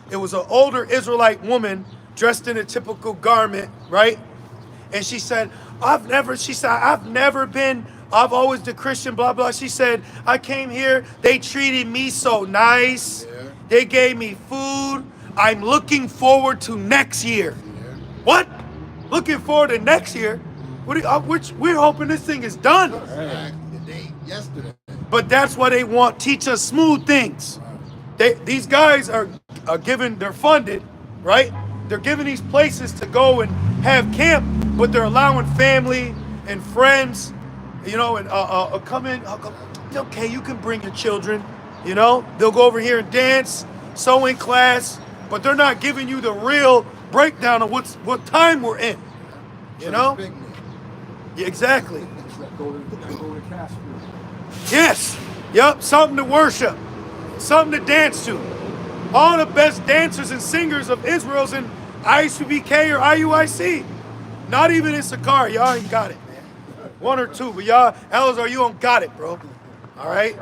It was an older Israelite woman dressed in a typical garment, right? And she said, I've never been, I've always the Christian, blah, blah. She said, I came here, they treated me so nice. Yeah. They gave me food. I'm looking forward to next year. Yeah. What? Looking forward to next year? What do you, we're hoping this thing is done. Exactly. The day yesterday. But that's why they want, teach us smooth things. These guys are given, they're funded, right? They're given these places to go and have camp, but they're allowing family and friends, you know, and come in. Okay, you can bring your children, you know. They'll go over here and dance, sewing class, but they're not giving you the real breakdown of what time we're in, you know. Yeah, exactly. Yes. Yep. Something to worship, something to dance to. All the best dancers and singers of Israel's in ISUBK or IUIC. Not even in Sakari. Y'all ain't got it, man. One or two, but y'all, Elazar, you don't got it, bro. All right?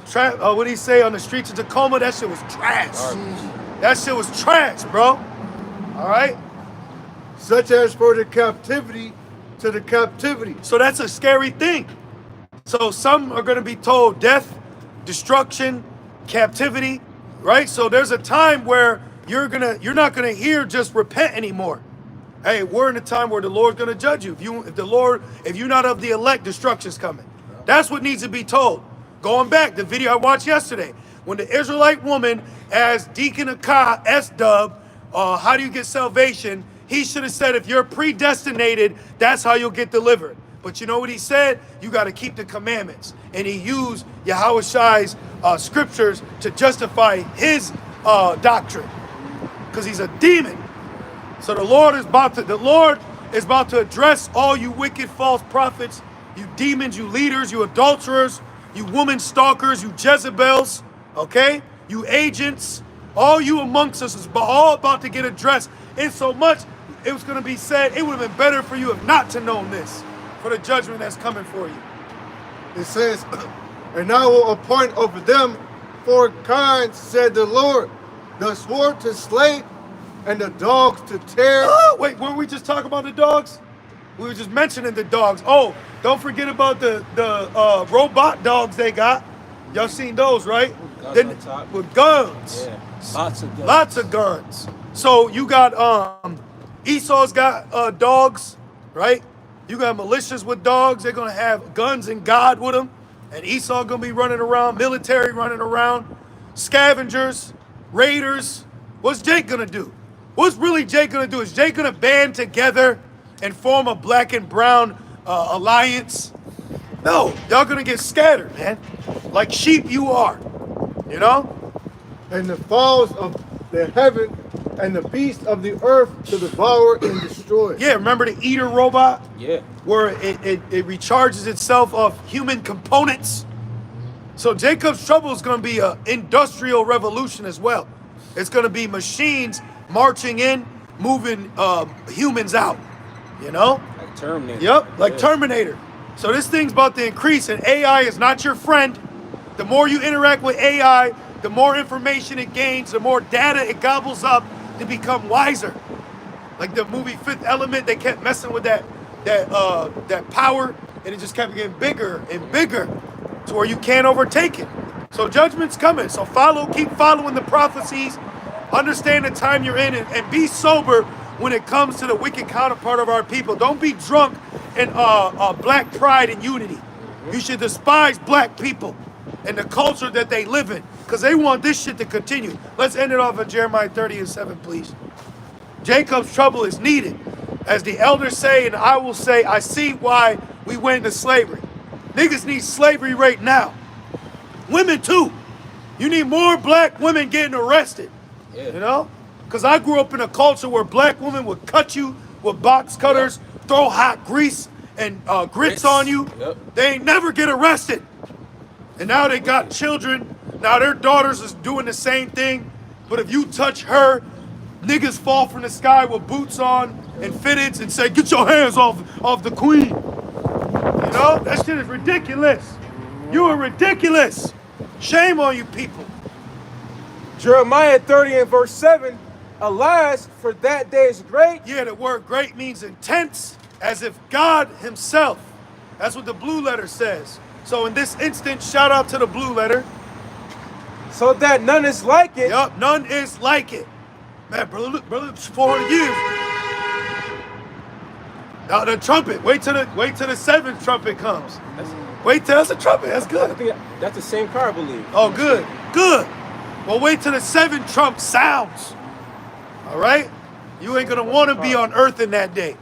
Trash. What did he say on the streets of Tacoma? That shit was trash. That shit was trash, bro. All right? Such as for the captivity to the captivity. So that's a scary thing. So some are going to be told death, destruction, captivity, right? So there's a time where you're not gonna hear just repent anymore. Hey, we're in a time where the Lord's gonna judge you. If you're not of the elect, destruction's coming. That's what needs to be told. Going back, the video I watched yesterday, when the Israelite woman asked Deacon Akah, S-Dub, how do you get salvation? He should have said, if you're predestinated, that's how you'll get delivered. But you know what he said? You got to keep the commandments. And he used Yahweh Shai's scriptures to justify his doctrine, because he's a demon. So the Lord is about to address all you wicked false prophets, you demons, you leaders, you adulterers, you woman stalkers, you Jezebels, okay? You agents, all you amongst us is all about to get addressed. In so much, it was going to be said, it would have been better for you if not to know this, for the judgment that's coming for you. It says, and I will appoint over them 4 kinds, said the Lord, the sword to slay, and the dogs to tear. Oh, wait, weren't we just talking about the dogs? We were just mentioning the dogs. Oh, don't forget about the robot dogs they got. Y'all seen those, right? Guns on top. With guns. Yeah, lots of guns. Lots of guns. So you got Esau's got dogs, right? You got militias with dogs. They're gonna have guns and God with them, and Esau gonna be running around, military running around, scavengers, raiders. What's Jake gonna do? What's really Jake gonna do? Is Jake gonna band together and form a black and brown alliance? No, y'all gonna get scattered, man, like sheep you are. You know. And the fowls of the heaven and the beasts of the earth to devour and destroy. Yeah, remember the eater robot? Yeah. Where it recharges itself of human components. So Jacob's trouble is going to be an industrial revolution as well. It's going to be machines marching in, moving humans out. You know? Like Terminator. Yep, like Terminator. So this thing's about to increase, and AI is not your friend. The more you interact with AI, the more information it gains, the more data it gobbles up to become wiser. Like the movie Fifth Element, they kept messing with that power, and it just kept getting bigger and bigger to where you can't overtake it. So judgment's coming. So keep following the prophecies, understand the time you're in, and be sober when it comes to the wicked counterpart of our people. Don't be drunk in black pride and unity. You should despise black people and the culture that they live in, because they want this shit to continue. Let's end it off at Jeremiah 30:7, please. Jacob's trouble is needed. As the elders say, and I will say, I see why we went into slavery. Niggas need slavery right now. Women too. You need more black women getting arrested. Yeah. You know? Because I grew up in a culture where black women would cut you with box cutters, throw hot grease and grits on you. Yep. They ain't never get arrested. And now they got children. Now their daughters is doing the same thing. But if you touch her, niggas fall from the sky with boots on and fitteds and say, get your hands off the queen. You know? That shit is ridiculous. You are ridiculous. Shame on you people. Jeremiah 30 and verse 7, Alas, for that day is great. Yeah, the word great means intense, as if God himself. That's what the blue letter says. So in this instance, shout out to the blue letter. So that none is like it. Yup, none is like it. Man, brother, 400 years. Now the trumpet. Wait till the seventh trumpet comes. Wait till that's a trumpet. That's good. I think that's the same car, I believe. Oh, good, good. Well, wait till the seven trump sounds. All right? You ain't gonna want to be on earth in that day.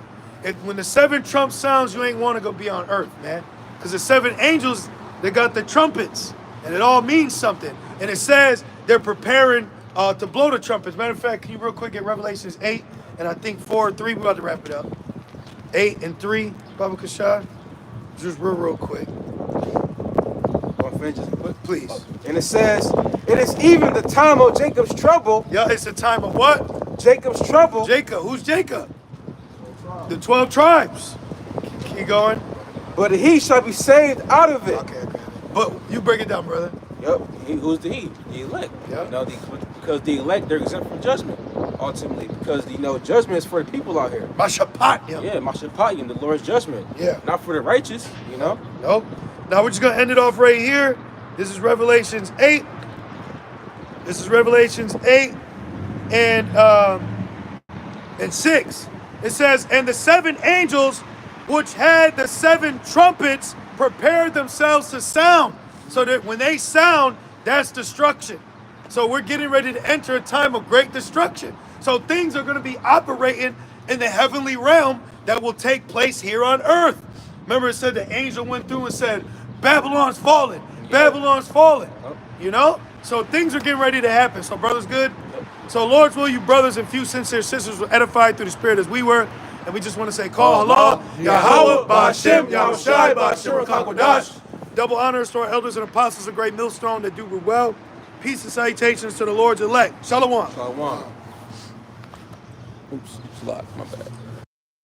When the seven trump sounds, you ain't want to go be on earth, man. Because the seven angels, they got the trumpets, and it all means something. And it says they're preparing to blow the trumpets. Matter of fact, can you real quick get Revelations 8 and I think 4 and 3? We're about to wrap it up. 8 and 3, Baba Kashad. Just real quick. Please. And it says, it is even the time of Jacob's trouble. Yeah, it's the time of what? Jacob's trouble. Jacob. Who's Jacob? The 12 tribes. Keep going. But he shall be saved out of it. Okay. But you break it down, brother. Yep. Who's the he? The elect. Yep. You know, because the elect, they're exempt from judgment, ultimately. Because, judgment is for the people out here. Mashapatya. Yeah, Mashapatya, the Lord's judgment. Yeah. Not for the righteous, Nope. Now we're just going to end it off right here. This is Revelations 8. This is Revelations 8 and 6. It says, and the seven angels which had the seven trumpets prepared themselves to sound. So that when they sound, that's destruction. So we're getting ready to enter a time of great destruction. So things are going to be operating in the heavenly realm that will take place here on earth. Remember it said the angel went through and said, Babylon's fallen. Babylon's fallen. So things are getting ready to happen. So brothers, good. So Lord's will, you brothers and few sincere sisters were edified through the Spirit as we were. And we just want to say, call Allah, Yahweh, Ba'ashem, Yahushai, Ba'ashem, Kakodash. Double honors to our elders and apostles, a great millstone that do well. Peace and salutations to the Lord's elect. Shalom. Shalom. Oops, it's locked. My bad.